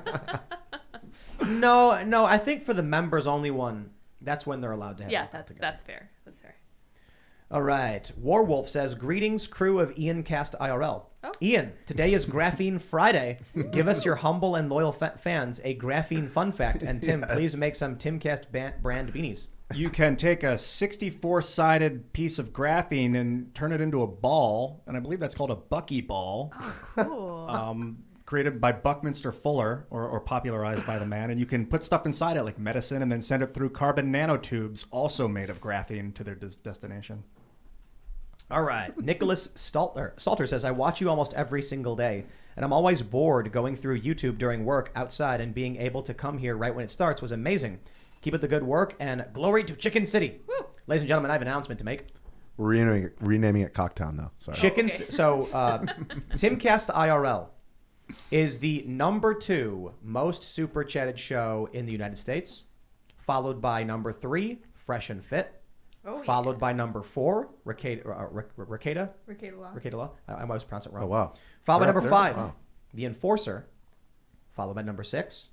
No, I think for the members only one, that's when they're allowed to have Yeah, alcohol that's together. fair. That's fair. All right. Warwolf says, greetings, crew of Ian Cast IRL. Oh. Ian, today is Graphene Friday. Give us your humble and loyal fans a graphene fun fact. And Tim, please make some Timcast brand beanies. You can take a 64-sided piece of graphene and turn it into a ball, and I believe that's called a Bucky ball, Cool. created by Buckminster Fuller or popularized by the man. And you can put stuff inside it like medicine and then send it through carbon nanotubes, also made of graphene, to their destination. All right. Nicholas Salter says, I watch you almost every single day, and I'm always bored going through YouTube during work outside, and being able to come here right when it starts was amazing. Keep up the good work, and glory to Chicken City. Woo. Ladies and gentlemen, I have an announcement to make. We're renaming it Cocktown, though. Sorry. Chickens. okay. So, Timcast IRL is the number 2 most super chatted show in the United States, followed by number 3, Fresh and Fit, Oh, followed yeah. by number 4, Ricada Ricada Law. Law. I always pronounce it wrong. Oh, wow. Followed by They're up number there? 5, Wow. The Enforcer, followed by number 6,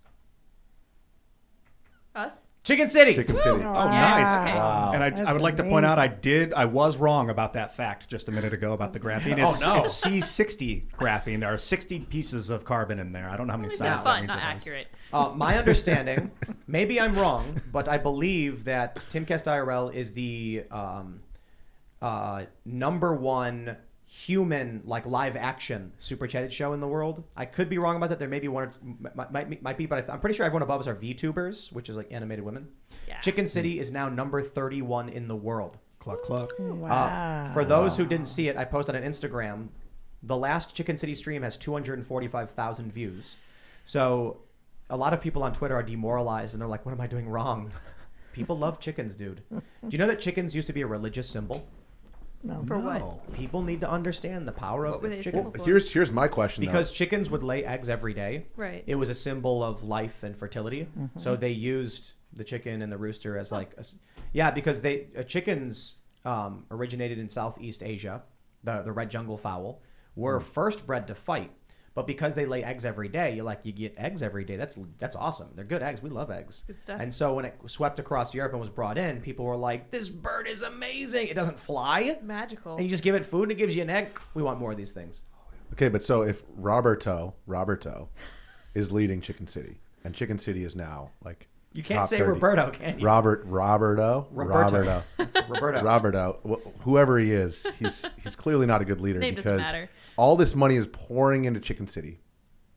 Us? Chicken City. Chicken City. Oh, Wow. nice. Okay. Wow. And I That's would like to point out amazing. I was wrong about that fact just a minute ago about the graphene. Oh, It's, no. it's C60 graphene. There are 60 pieces of carbon in there. I don't know how many At least sides it's that fun, means not it has. accurate. My understanding, maybe I'm wrong, but I believe that Timcast IRL is the number 1 human, like, live action super chatted show in the world. I could be wrong about that. There may be one, or might be, but I'm pretty sure everyone above us are VTubers, which is like animated women. Yeah. Chicken City is now number 31 in the world. Cluck, cluck. Wow. For those who didn't see it, I posted on Instagram. The last Chicken City stream has 245,000 views. So a lot of people on Twitter are demoralized and they're like, what am I doing wrong? People love chickens, dude. Do you know that chickens used to be a religious symbol? For what? People need to understand the power What were they of chicken. symbol for? Here's my question. Because chickens would lay eggs every day. Right. It was a symbol of life and fertility. So they used the chicken and the rooster as like, because chickens originated in Southeast Asia. The red jungle fowl were first bred to fight. But because they lay eggs every day, you get eggs every day. That's awesome. They're good eggs. We love eggs. Good stuff. And so when it swept across Europe and was brought in, people were like, this bird is amazing. It doesn't fly. Magical. And you just give it food and it gives you an egg. We want more of these things. Okay, but so if Roberto is leading Chicken City, and Chicken City is now like You can't top say 30. Roberto, can you? Roberto. Roberto. Whoever he is, he's clearly not a good leader Name doesn't because matter. all this money is pouring into Chicken City,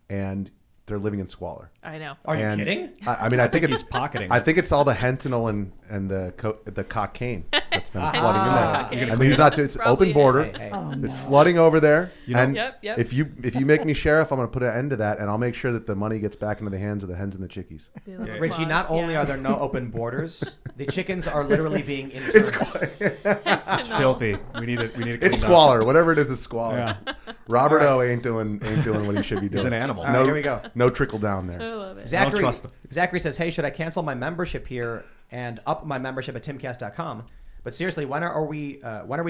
and they're living in squalor. I know. Are you And kidding? I mean, I think He's pocketing. I think it's all the hentanol and the cocaine that's been flooding in Cocaine. there. I mean, it's Probably open it. border. Hey. It's flooding over there. And Yep. if you make me sheriff, I'm going to put an end to that, and I'll make sure that the money gets back into the hands of the hens and the chickies. Richie, not Claws, only yeah. are there no open borders, the chickens are literally being interned. It's filthy. We need it. It's squalor. Whatever it is squalor. Yeah. Roberto ain't doing what he should be doing. an animal. All right, here we go. No trickle down there. I love it. Zachary, trust them. Zachary says, hey, should I cancel my membership here and up my membership at timcast.com? But seriously, when are we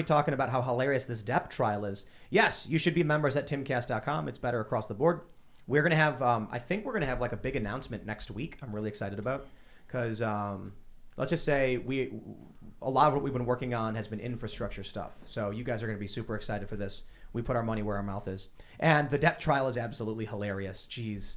talking about how hilarious this Depp trial is? Yes, you should be members at timcast.com. It's better across the board. We're going to have, I think we're going to have like a big announcement next week. I'm really excited about because let's just say a lot of what we've been working on has been infrastructure stuff. So you guys are going to be super excited for this. We put our money where our mouth is. And the Depp trial is absolutely hilarious. Jeez.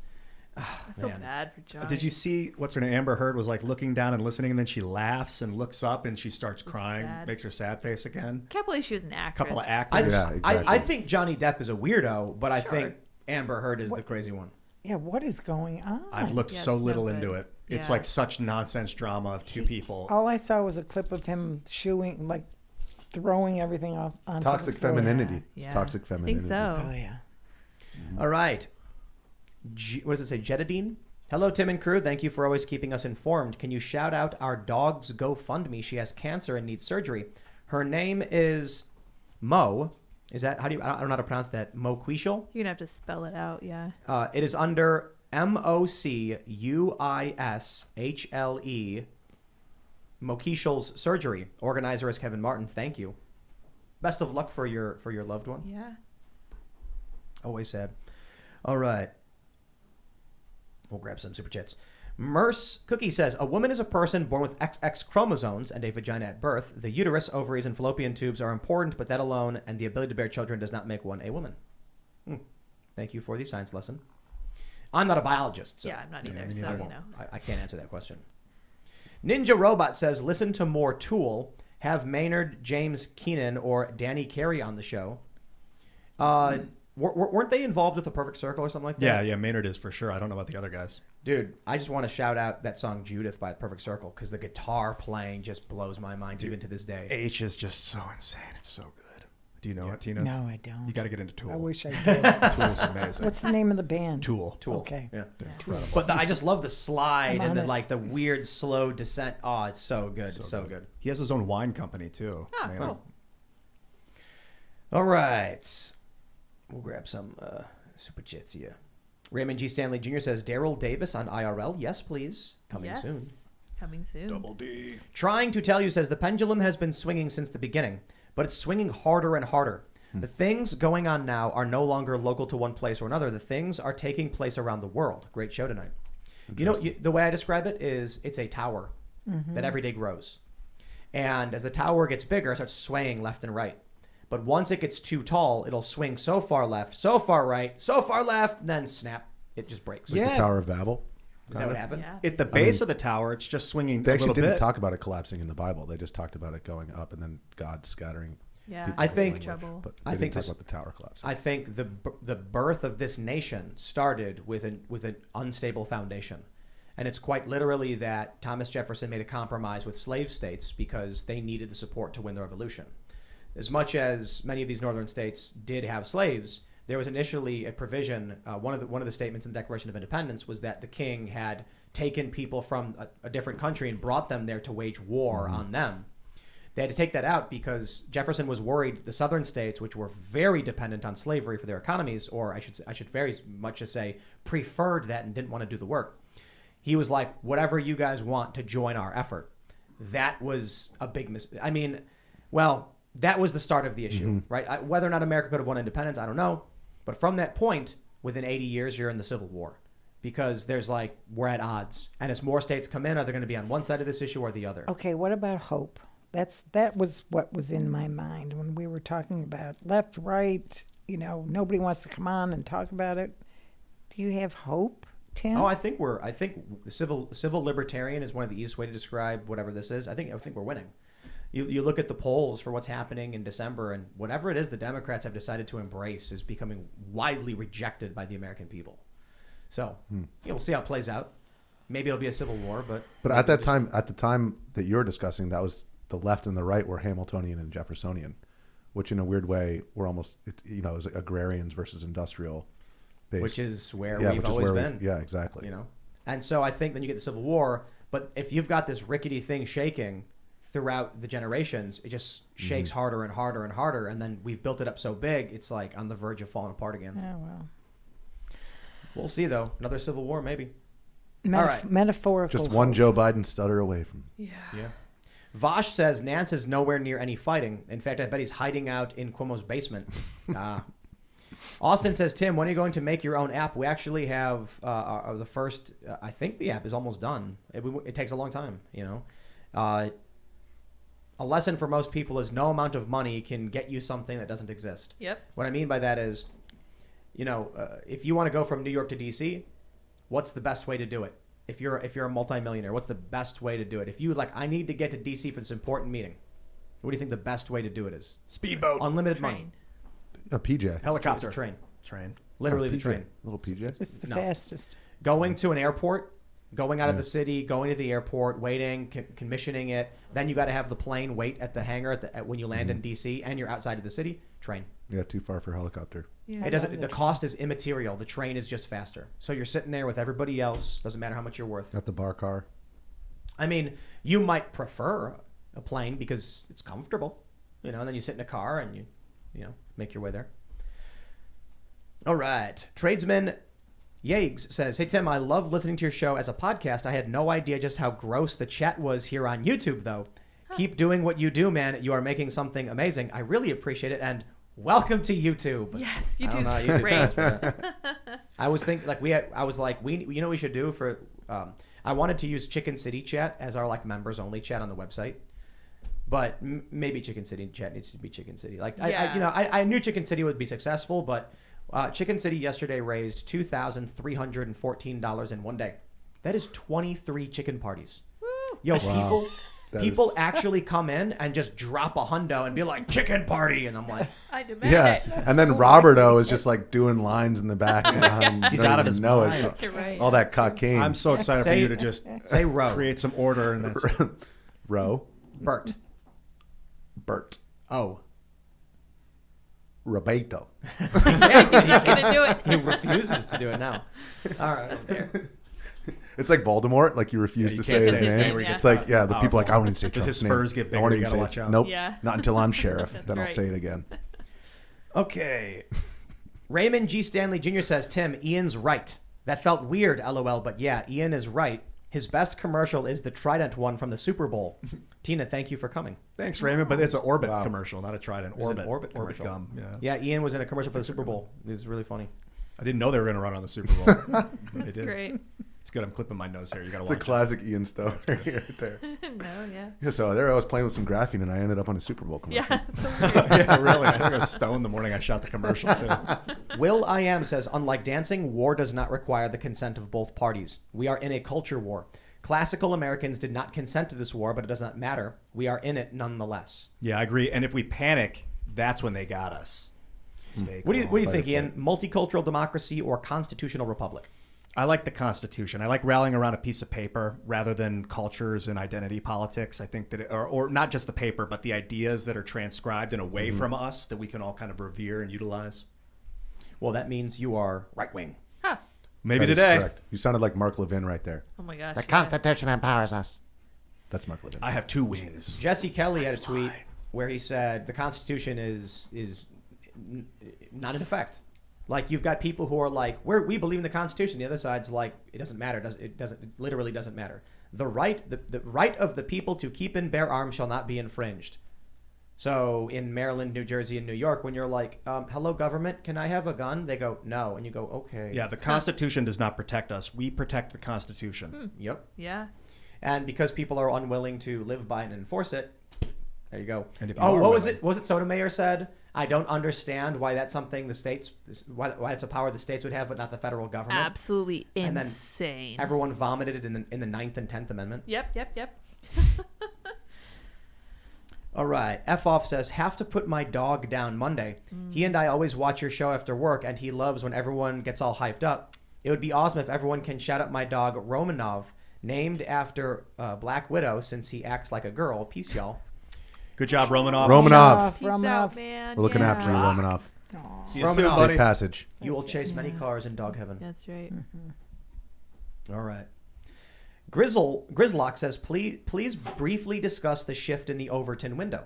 I feel bad for John. Did you see what's her name? Amber Heard was like looking down and listening, and then she laughs and looks up and she starts crying, sad. makes her sad face again. Can't believe she was an actress. Couple of I, actors. Yeah, I exactly. think Johnny Depp is a weirdo, but I think Amber Heard is the crazy one. Yeah, what is going on? I've looked Yeah, so it's no little good. into it. It's Yeah. like such nonsense drama of two people. All I saw was a clip of him shooing, like throwing everything off onto Toxic the floor. femininity. Yeah. It's toxic I femininity. think so. Oh yeah. All right. What does it say? Jedidine? Hello, Tim and crew. Thank you for always keeping us informed. Can you shout out our dog's GoFundMe? She has cancer and needs surgery. Her name is Mo. Is that, I don't know how to pronounce that. Mo Quishel? You're going to have to spell it out, yeah. It is under MOCUISHLE. Mokishel's surgery. Organizer is Kevin Martin. Thank you. Best of luck for your loved one. Yeah. Always sad. All right. We'll grab some super chats. Merce Cookie says, a woman is a person born with XX chromosomes and a vagina at birth. The uterus, ovaries, and fallopian tubes are important, but that alone and the ability to bear children does not make one a woman. Thank you for the science lesson. I'm not a biologist, so Yeah, I'm not either, I so, won't- you know. I can't answer that question. Ninja Robot says, listen to more Tool. Have Maynard, James Keenan, or Danny Carey on the show. Weren't they involved with The Perfect Circle or something like that? Yeah, Maynard is for sure. I don't know about the other guys. Dude, I just want to shout out that song Judith by The Perfect Circle because the guitar playing just blows my mind even to this day. H is just so insane. It's so good. Do you know it, Tina? No, I don't. You got to get into Tool. I wish I did. Tool's amazing. What's the name of the band? Tool? Okay. Yeah. Incredible. But I just love the slide I'm and on then it. like the weird slow descent. Oh, it's so good. It's so good. He has his own wine company too. Ah, Maynard. cool. All right. We'll grab some super chats here. Raymond G. Stanley Jr. says, Daryl Davis on IRL. Yes, please. Coming Yes. soon. Coming soon. Double D. Trying to Tell You says, the pendulum has been swinging since the beginning, but it's swinging harder and harder. The things going on now are no longer local to one place or another. The things are taking place around the world. Great show tonight. You know, the way I describe it is it's a tower that every day grows. And as the tower gets bigger, it starts swaying left and right. But once it gets too tall, it'll swing so far left, so far right, so far left, then snap. It just breaks. Like the Tower of Babel. Is that what happened? Yeah. At the base of the tower, it's just swinging They a actually little didn't bit. talk about it collapsing in the Bible. They just talked about it going up and then God scattering. Yeah. people I with think- language. Trouble. But I they think didn't talk this- about the tower collapsing. I think the birth of this nation started with an unstable foundation. And it's quite literally that Thomas Jefferson made a compromise with slave states because they needed the support to win the revolution. As much as many of these northern states did have slaves, there was initially a provision. One of the statements in the Declaration of Independence was that the king had taken people from a different country and brought them there to wage war on them. They had to take that out because Jefferson was worried the southern states, which were very dependent on slavery for their economies, or I should very much just say preferred that and didn't want to do the work. He was like, whatever you guys want to join our effort. That was a big that was the start of the issue, right? Whether or not America could have won independence, I don't know. But from that point, within 80 years, you're in the Civil War. Because there's like, we're at odds. And as more states come in, are they going to be on one side of this issue or the other? Okay, what about hope? That was what was in my mind when we were talking about left, right, nobody wants to come on and talk about it. Do you have hope, Tim? Oh, I think the civil libertarian is one of the easiest way to describe whatever this is. I think we're winning. You look at the polls for what's happening in December, and whatever it is the Democrats have decided to embrace is becoming widely rejected by the American people. So we'll see how it plays out. Maybe it'll be a civil war, but at the time that you're discussing, that was the left and the right were Hamiltonian and Jeffersonian, which in a weird way were almost it was agrarians versus industrial based, which is where we've always been. Yeah, exactly. And so I think then you get the Civil War, but if you've got this rickety thing shaking throughout the generations, it just shakes harder and harder and harder, and then we've built it up so big, it's like on the verge of falling apart again. Oh, well. We'll see, though. Another Civil War, maybe. All right. Metaphorical. Just one Joe Biden stutter away from. Yeah. Vosh says Nance is nowhere near any fighting. In fact, I bet he's hiding out in Cuomo's basement. Austin says, Tim, when are you going to make your own app? We actually have the first, I think the app is almost done. It takes a long time, A lesson for most people is no amount of money can get you something that doesn't exist. Yep. What I mean by that is, if you want to go from New York to DC, what's the best way to do it? If you're a multimillionaire, what's the best way to do it? If you I need to get to DC for this important meeting, what do you think the best way to do it is? Speedboat. Unlimited money. A PJ. Helicopter. It's a train. Train. Literally PJ. the train. Little PJ. It's the fastest. Going to an airport, going out of the city, going to the airport, waiting, commissioning it. Then you got to have the plane wait at the hangar when you land in DC, and you're outside of the city. Train. Yeah, too far for helicopter. Yeah. It doesn't. The cost is immaterial. The train is just faster. So you're sitting there with everybody else. Doesn't matter how much you're worth. Got the bar car. I mean, you might prefer a plane because it's comfortable, and then you sit in a car and you make your way there. All right. Tradesman Yags says, hey, Tim, I love listening to your show as a podcast. I had no idea just how gross the chat was here on YouTube, though. Keep doing what you do, man. You are making something amazing. I really appreciate it. And welcome to YouTube. Yes, YouTube's great. I was thinking, what we should do for, I wanted to use Chicken City chat as our members only chat on the website. But maybe Chicken City chat needs to be Chicken City. I knew Chicken City would be successful, but Chicken City yesterday raised $2,314 in one day. That is 23 chicken parties. Woo. Yo, wow. People actually come in and just drop a hundo and be like, chicken party. And I'm like, I demand it. And then Roberto is just doing lines in the back. He's out of his mind. You're right. All that cocaine. I'm so excited for you to just say row. Create some order. And that's row. Bert. Oh. Roberto. Yeah, he's not going to do it. He refuses to do it now. All right. That's fair. It's like Voldemort, you refuse to say his name. Yeah. It's like, the people I don't even say Trump's his spurs name. get bigger, you gotta watch out. Nope, Yeah. not until I'm sheriff. Then right. I'll say it again. Okay. Raymond G. Stanley Jr. says, Tim, Ian's right. That felt weird, LOL, but yeah, Ian is right. His best commercial is the Trident one from the Super Bowl. Tina, thank you for coming. Thanks, Raymond, but it's an Orbit commercial, not a Trident. Orbit commercial. Gum. Yeah, Ian was in a commercial for the Super Bowl. It was really funny. I didn't know they were going to run on the Super Bowl. They did. Great. It's good. I'm clipping my nose here. You got to watch it. It's a classic Ian Stowe right there. No, yeah. Yeah, so there I was playing with some graphene and I ended up on a Super Bowl commercial. Yeah, so weird. Yeah, really. I think I was stoned the morning I shot the commercial, too. Will I Am says, unlike dancing, war does not require the consent of both parties. We are in a culture war. Classical Americans did not consent to this war, but it does not matter. We are in it nonetheless. Yeah, I agree. And if we panic, that's when they got us. What do you think, Ian? Multicultural democracy or constitutional republic? I like the Constitution. I like rallying around a piece of paper rather than cultures and identity politics. I think that, or not just the paper, but the ideas that are transcribed and away from us that we can all kind of revere and utilize. Well, that means you are right wing. Maybe that today. Correct. You sounded like Mark Levin right there. Oh my gosh. The Constitution empowers us. That's Mark Levin. I have 2 wings. Jesse Kelly had a tweet where he said the Constitution is not in effect. Like, you've got people who are like, we believe in the Constitution. The other side's like, it doesn't matter. It literally doesn't matter. The right of the people to keep and bear arms shall not be infringed. So in Maryland, New Jersey, and New York, when you're like, hello, government, can I have a gun? They go, no. And you go, okay. Yeah, the Constitution does not protect us. We protect the Constitution. Yep. Yeah. And because people are unwilling to live by and enforce it, there you go. And if you what are was willing- it? Was it Sotomayor said? I don't understand why that's something the states, why it's a power the states would have, but not the federal government. Absolutely And then insane. Everyone vomited it in the 9th and 10th Amendment. Yep. All right. F off says, have to put my dog down Monday. He and I always watch your show after work, and he loves when everyone gets all hyped up. It would be awesome if everyone can shout out my dog Romanov, named after Black Widow, since he acts like a girl. Peace, y'all. Good job, Romanov. Romanov. Peace Romanov. out, man. We're looking after you, Yeah. Romanov. See you soon, Romanov. buddy. Safe passage. You will chase many cars in dog heaven. That's right. All right. Grizzlock says, please briefly discuss the shift in the Overton window.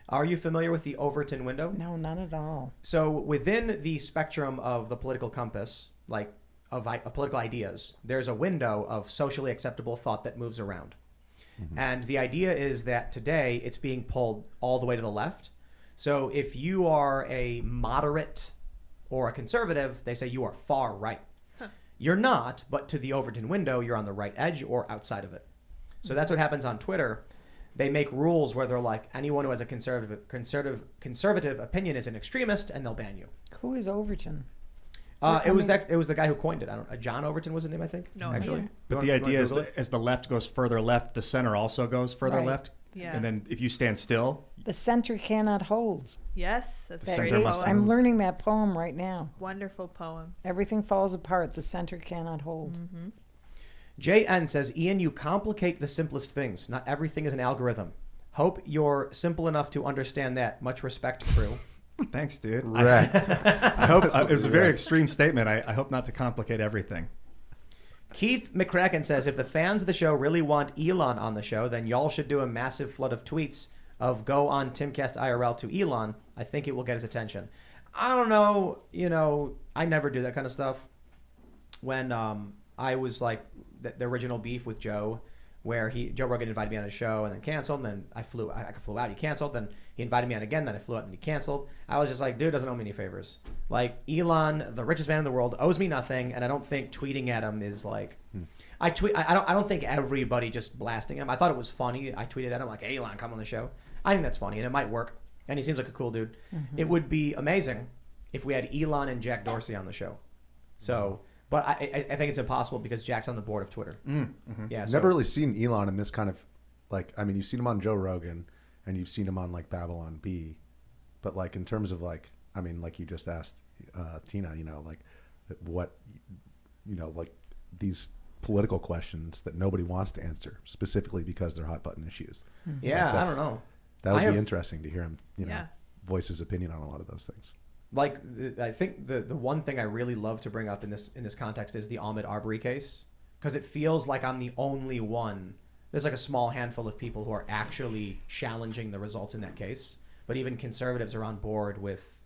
Are you familiar with the Overton window? No, not at all. So within the spectrum of the political compass, like of political ideas, there's a window of socially acceptable thought that moves around. And the idea is that today it's being pulled all the way to the left. So if you are a moderate or a conservative, they say you are far right. You're not, but to the Overton window, you're on the right edge or outside of it. So that's what happens on Twitter. They make rules where they're like, anyone who has a conservative opinion is an extremist, and they'll ban you. Who is Overton? It was the guy who coined it. I don't. John Overton was his name, I think. No actually. idea. But the idea is that as the left goes further left, the center also goes further Right. left. Yeah. And then if you stand still, The center cannot hold. Yes, that's The a great center must poem. I'm learning that poem right now. Wonderful poem. Everything falls apart. The center cannot hold. JN says, Ian, you complicate the simplest things. Not everything is an algorithm. Hope you're simple enough to understand that. Much respect, crew. thanks, dude. Right. I hope it was a very extreme statement. I hope not to complicate everything. Keith McCracken says, if the fans of the show really want Elon on the show, then y'all should do a massive flood of tweets of go on Timcast IRL to Elon. I think it will get his attention. I don't know. I never do that kind of stuff. When I was like the original beef with Joe, where Joe Rogan invited me on his show and then canceled, and then I flew out, he canceled, then he invited me on again, then I flew out and he canceled. I was just like, dude doesn't owe me any favors. Like, Elon, the richest man in the world, owes me nothing, and I don't think tweeting at him is like I don't think everybody just blasting him. I thought it was funny. I tweeted at him like, hey, Elon, come on the show. I think that's funny, and it might work, and he seems like a cool dude. It would be amazing if we had Elon and Jack Dorsey on the show. So but I think it's impossible because Jack's on the board of Twitter. Yeah, so Never really seen Elon in this kind of, like, I mean, you've seen him on Joe Rogan and you've seen him on like Babylon Bee, but like in terms of like, I mean, like you just asked Tina, like what, like these political questions that nobody wants to answer specifically because they're hot button issues. Yeah, Like, I don't know. That would I be have- interesting to hear him, Yeah. voice his opinion on a lot of those things. Like, I think the one thing I really love to bring up in this context is the Ahmaud Arbery case, because it feels like I'm the only one. There's like a small handful of people who are actually challenging the results in that case, but even conservatives are on board with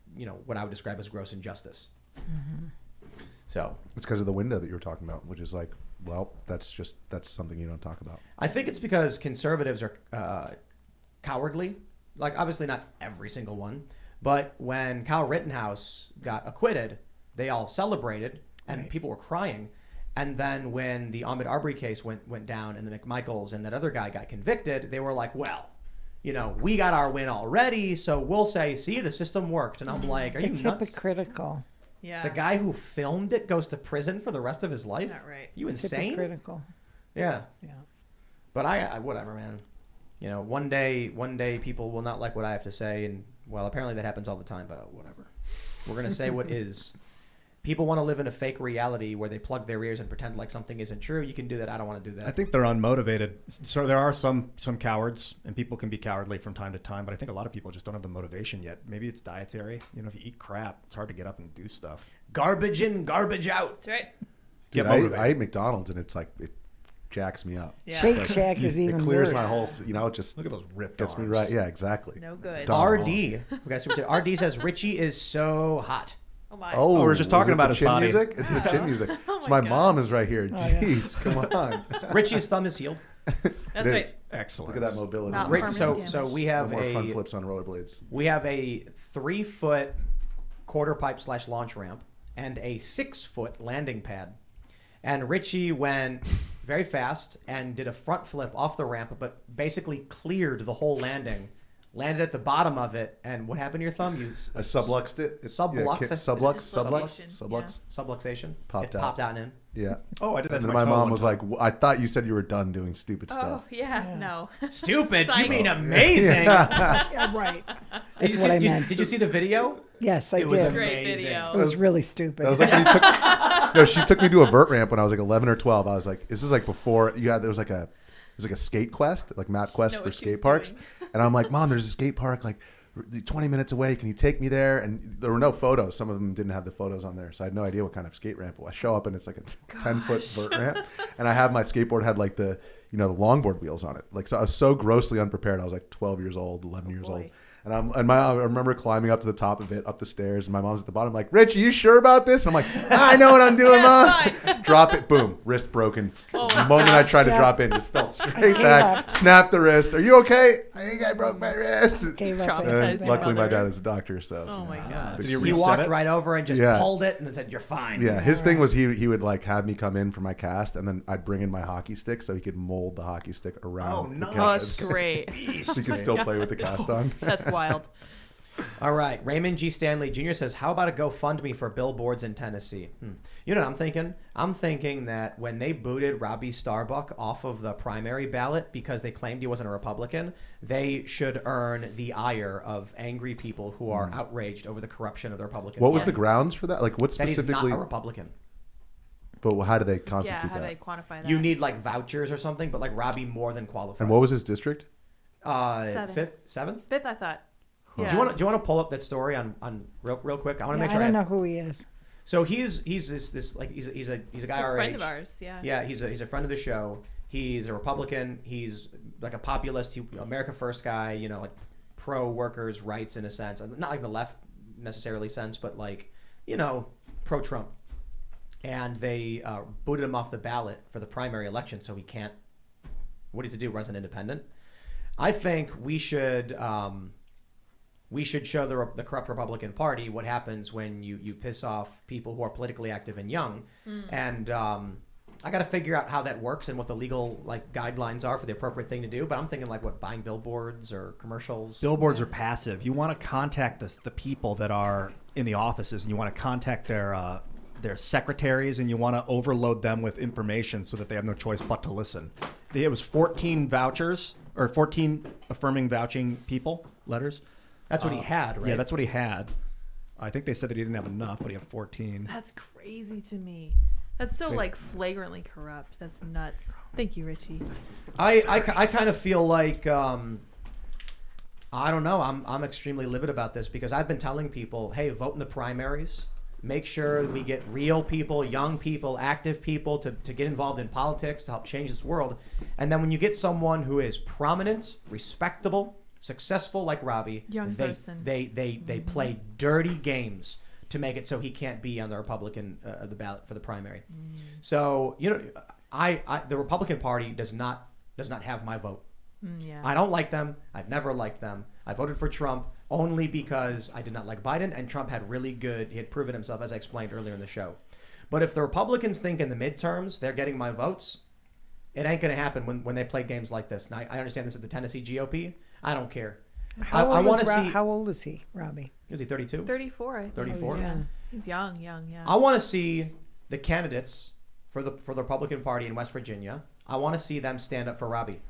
what I would describe as gross injustice. So It's because of the window that you were talking about, which is like, well, that's something you don't talk about. I think it's because conservatives are cowardly. Like, obviously not every single one, but when Kyle Rittenhouse got acquitted, they all celebrated and people were crying. And then when the Ahmaud Arbery case went down and the McMichaels and that other guy got convicted, they were like, well, we got our win already, so we'll say, see, the system worked. And I'm like, are you It's nuts? hypocritical. Yeah. The guy who filmed it goes to prison for the rest of his life? not right. You It's insane? hypocritical. Yeah. Yeah. But I whatever, man. One day people will not like what I have to say, and well, apparently that happens all the time. But whatever. We're gonna say what is. People want to live in a fake reality where they plug their ears and pretend like something isn't true. You can do that. I don't want to do that. I think they're unmotivated. So there are some cowards, and people can be cowardly from time to time. But I think a lot of people just don't have the motivation yet. Maybe it's dietary. If you eat crap, it's hard to get up and do stuff. Garbage in, garbage out. That's right. Get Dude, motivated. I eat McDonald's and it's like it jacks me up. Yeah. Shake Shack is even It clears worse. my whole, it just Look at those ripped gets me arms. right. Yeah, exactly. No good. Done. RD. We got super chat. RD says Richie is so hot. Oh my. Oh, we were just talking is it about the his chin body. music. It's the chin music. Oh So my my God. mom is right here. yeah. Jeez, come on. Richie's thumb is healed. That's It right. is. Excellent. Look at that mobility. Not Rich, permanent so damage. we No have more front a flips on rollerblades. 3-foot quarter pipe / launch ramp and a 6-foot landing pad. And Richie went very fast and did a front flip off the ramp, but basically cleared the whole landing. Landed at the bottom of it, and what happened to your thumb? You I subluxed it. subluxation. Popped It out. popped out and in. Yeah. Oh, I did that And to then my my toe mom one was time. like, I thought you said you were done doing stupid Oh stuff. yeah, no. Stupid? You Psych. mean amazing? Yeah, right. Did That's you what I see, meant. did you see the video? Yes, I It was did. Great amazing. video. It was really stupid. That was like when he took, no, she took me to a vert ramp when I was like 11 or 12. I was like, this is like before there was like a skate quest, like map quest know for what she was skate parks. doing. And I'm like, Mom, there's a skate park like 20 minutes away. Can you take me there? And there were no photos. Some of them didn't have the photos on there. So I had no idea what kind of skate ramp it was. I show up and it's like a 10-foot vert ramp. And I have my skateboard had like the longboard wheels on it. Like, so I was so grossly unprepared. I was like 12 years old, 11 years old. boy. And I remember climbing up to the top of it, up the stairs, and my mom's at the bottom, like, Rich, are you sure about this? And I'm like, I know what I'm doing, Yeah, Mom. fine. Drop it, boom, wrist broken. Oh The my moment I God. tried to Yeah. drop in, just fell straight gave back, up. snapped the wrist. Are you okay? I think I broke my wrist. Gave up Traumatized everything. your Luckily, my mother. dad is a doctor, so. Oh my god. Did you He reset walked it? right over and just Yeah. pulled it and then said, "You're fine." Yeah, his thing was he would like have me come in for my cast, and then I'd bring in my hockey stick so he could mold the hockey stick around. Oh, the nice. Oh, cast. that's great. So he could still play with the cast on. That's wild. All right. Raymond G. Stanley Jr. says, how about a GoFundMe for billboards in Tennessee? You know what I'm thinking? I'm thinking that when they booted Robbie Starbuck off of the primary ballot because they claimed he wasn't a Republican, they should earn the ire of angry people who are outraged over the corruption of the Republican What was Party. the grounds for that? Like, what That he's specifically? not a Republican. But how do they Yeah, constitute how do they that? quantify that? You need like vouchers or something, but like Robbie more than qualifies. And what was his district? Seventh? Fifth, I thought. Yeah. Do you want to pull up that story on real quick? I want to make I sure. don't know who he is. So he's this like he's a guy He's our a friend age. of ours, yeah. Yeah, he's a friend of the show. He's a Republican. He's like a populist, America First guy. You know, like pro workers' rights in a sense, not like the left necessarily sense, but like pro Trump. And they booted him off the ballot for the primary election, so he can't. What does he do? Runs an independent. I think we should show the corrupt Republican Party what happens when you piss off people who are politically active and young. And I got to figure out how that works and what the legal guidelines are for the appropriate thing to do. But I'm thinking buying billboards or commercials. Billboards are passive. You want to contact the people that are in the offices, and you want to contact their secretaries, and you want to overload them with information so that they have no choice but to listen. It was 14 vouchers or 14 affirming vouching people letters. That's what he had, right? Yeah, that's what he had. I think they said that he didn't have enough, but he had 14. That's crazy to me. That's so flagrantly corrupt. That's nuts. Thank you, Richie. I kind of feel like I don't know. I'm extremely livid about this because I've been telling people, hey, vote in the primaries. Make sure we get real people, young people, active people to get involved in politics to help change this world. And then when you get someone who is prominent, respectable, successful like Robbie, they play dirty games to make it so he can't be on the Republican the ballot for the primary. So the Republican Party does not have my vote. Yeah. I don't like them. I've never liked them. I voted for Trump only because I did not like Biden, and Trump had he had proven himself, as I explained earlier in the show. But if the Republicans think in the midterms they're getting my votes, it ain't going to happen when they play games like this. And I understand this is the Tennessee GOP. I don't care. I want to see. How old is he, Robbie? Is he 32? 34, I think. 34? Yeah. He's young, yeah. I want to see the candidates for the Republican Party in West Virginia. I want to see them stand up for Robbie.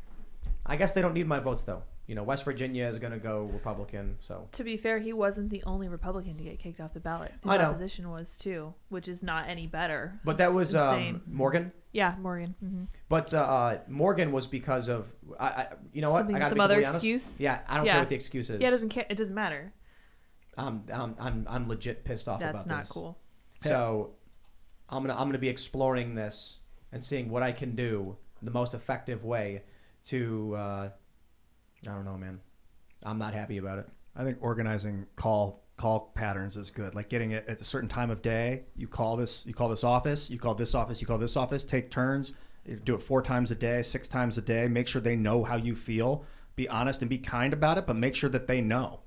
I guess they don't need my votes, though. West Virginia is going to go Republican. So To be fair, he wasn't the only Republican to get kicked off the ballot. His I know. opposition was too, which is not any better. But that was insane. Morgan. Yeah, Morgan. Mm-hmm. But Morgan was because of you know what? Something- I gotta some be other completely honest. excuse? Yeah, I don't Yeah. care what the excuse is. Yeah, it doesn't care. It doesn't matter. I'm legit pissed off about That's this. not cool. So I'm gonna be exploring this and seeing what I can do the most effective way to, I don't know, man. I'm not happy about it. I think organizing call patterns is good. Like getting it at a certain time of day. You call this office, you call this office, you call this office. Take turns. Do it 4 times a day, 6 times a day. Make sure they know how you feel. Be honest and be kind about it, but make sure that they know.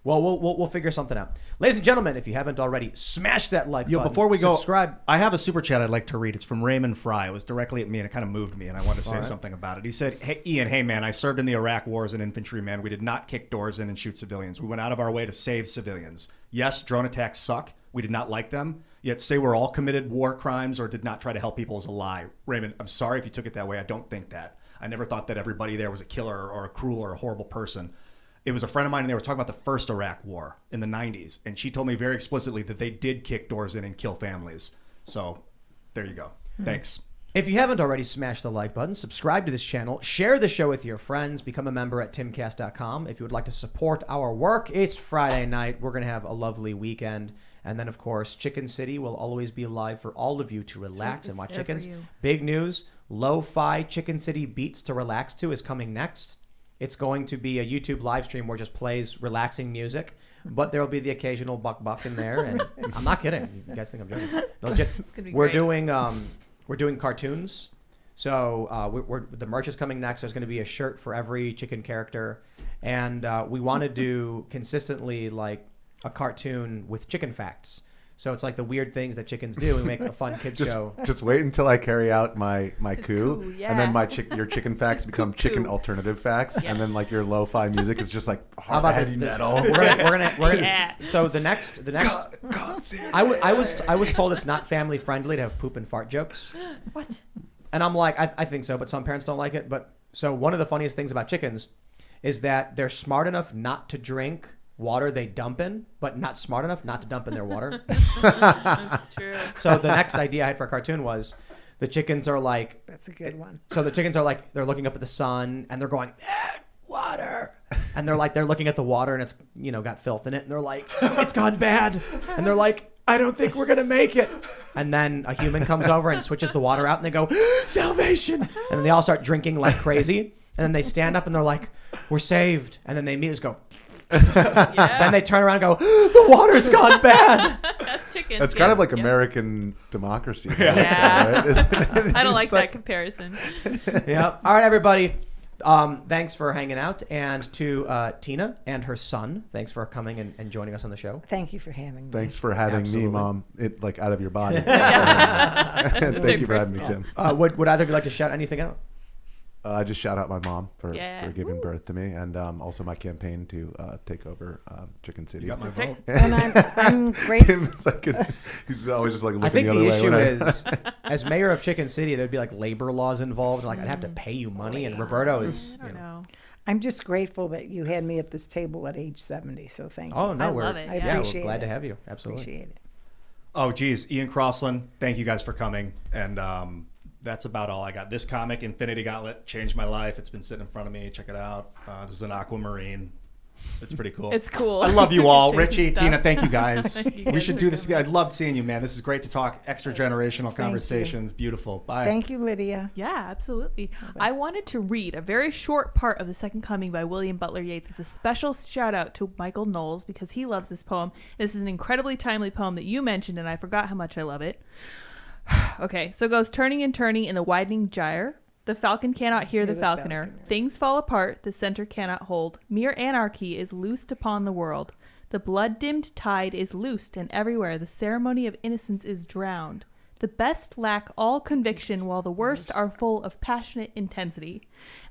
Well, we'll figure something out. Ladies and gentlemen, if you haven't already, smash that like button. Before we go, subscribe. I have a super chat I'd like to read. It's from Raymond Fry. It was directly at me, and it kind of moved me, and I wanted to say something about it. He said, "Hey, Ian, hey, man, I served in the Iraq War as an infantryman. We did not kick doors in and shoot civilians. We went out of our way to save civilians. Yes, drone attacks suck. We did not like them. Yet say we're all committed war crimes or did not try to help people is a lie. Raymond, I'm sorry if you took it that way. I don't think that. I never thought that everybody there was a killer or a cruel or a horrible person. It was a friend of mine, and they were talking about the first Iraq War in the 90s. And she told me very explicitly that they did kick doors in and kill families. So there you go. Thanks. If you haven't already, smash the like button, subscribe to this channel, share the show with your friends, become a member at timcast.com. If you would like to support our work, it's Friday night. We're going to have a lovely weekend. And then, of course, Chicken City will always be live for all of you to relax and watch chickens. Big news, lo-fi Chicken City beats to relax to is coming next. It's going to be a YouTube live stream where it just plays relaxing music, but there will be the occasional buck in there. And I'm not kidding. You guys think I'm joking? Legit. It's gonna be we're great. we're doing cartoons. So the merch is coming next. There's going to be a shirt for every chicken character, and we want to do consistently like a cartoon with chicken facts. So it's like the weird things that chickens do. We make a fun kids show. Just wait until I carry out my coup, cool, yeah. and then your chicken facts become chicken coup. alternative facts, Yes. and then like your lo-fi music is just like How about heavy metal. We're gonna Yeah. So the next I was told it's not family friendly to have poop and fart jokes. What? And I'm like, I think so, but some parents don't like it. But so one of the funniest things about chickens is that they're smart enough not to drink water they dump in, but not smart enough not to dump in their water. That's true. So the next idea I had for a cartoon was the chickens are like, That's a good one. so the chickens are like, they're looking up at the sun and they're going, water. And they're looking at the water and it's, got filth in it. And they're like, it's gone bad. And they're like, I don't think we're going to make it. And then a human comes over and switches the water out and they go, salvation. And then they all start drinking like crazy. And then they stand up and they're like, we're saved. And then they immediately just go, Yeah. then they turn around and go, the water's gone bad. That's chicken. That's kind of like American democracy. Yeah. Right? Isn't it? I don't like It's that comparison. Yep. All right, everybody. Thanks for hanging out. And to Tina and her son, thanks for coming and joining us on the show. Thank you for having me. Thanks for having Absolutely. me, Mom. It like out of your body. Yeah. Thank you for having me, Tim. Would either of you like to shout anything out? I just shout out my mom for giving Woo. birth to me, and also my campaign to take over Chicken City. You got my That's right. vote. And I'm grateful. Tim is like, he's always just like looking I think the other the way. issue when I- is, as mayor of Chicken City, there'd be like labor laws involved. And like I'd have to pay you money, and Roberto is. I don't know. I'm just grateful that you had me at this table at age 70. So thank you. Oh no, I we're love it, I yeah. we're appreciate glad it. to have you. Absolutely. Appreciate it. Oh, geez. Ian Crossland, thank you guys for coming. And that's about all I got. This comic, Infinity Gauntlet, changed my life. It's been sitting in front of me. Check it out. This is an aquamarine. It's pretty cool. It's cool. I love you all. Shady Richie, stuff. Tina, thank you guys. You We guys should are do this good. again. I loved seeing you, man. This is great to talk extra generational conversations. Beautiful. Bye. Thank you, Lydia. Yeah, absolutely. I wanted to read a very short part of The Second Coming by William Butler Yeats as a special shout out to Michael Knowles because he loves this poem. This is an incredibly timely poem that you mentioned, and I forgot how much I love it. Okay, so it goes, turning and turning in the widening gyre. The falcon cannot hear the falconer. Things fall apart, the center cannot hold. Mere anarchy is loosed upon the world. The blood-dimmed tide is loosed, and everywhere the ceremony of innocence is drowned. The best lack all conviction, while the worst are full of passionate intensity.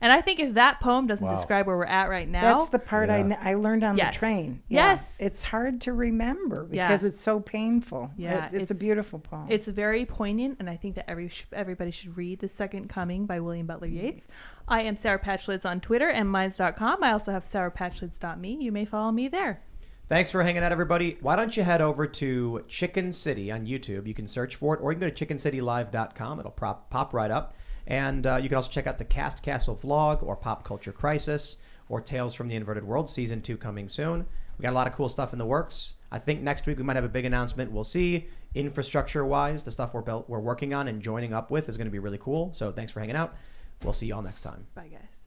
And I think if that poem doesn't Wow. describe where we're at right now, That's the part Yeah. I learned on Yes. the train. Yes. It's hard to remember Yeah. because it's so painful. Yeah, It's a beautiful poem. it's very poignant, and I think that everybody should read The Second Coming by William Butler Yeats. I am Sarah Patchlids on Twitter and minds.com. I also have sarahpatchlids.me. You may follow me there. Thanks for hanging out, everybody. Why don't you head over to Chicken City on YouTube? You can search for it, or you can go to chickencitylive.com. It'll pop right up. And you can also check out the Cast Castle vlog, or Pop Culture Crisis, or Tales from the Inverted World Season 2 coming soon. We got a lot of cool stuff in the works. I think next week we might have a big announcement. We'll see. Infrastructure-wise, the stuff we're working on and joining up with is going to be really cool. So thanks for hanging out. We'll see you all next time. Bye, guys.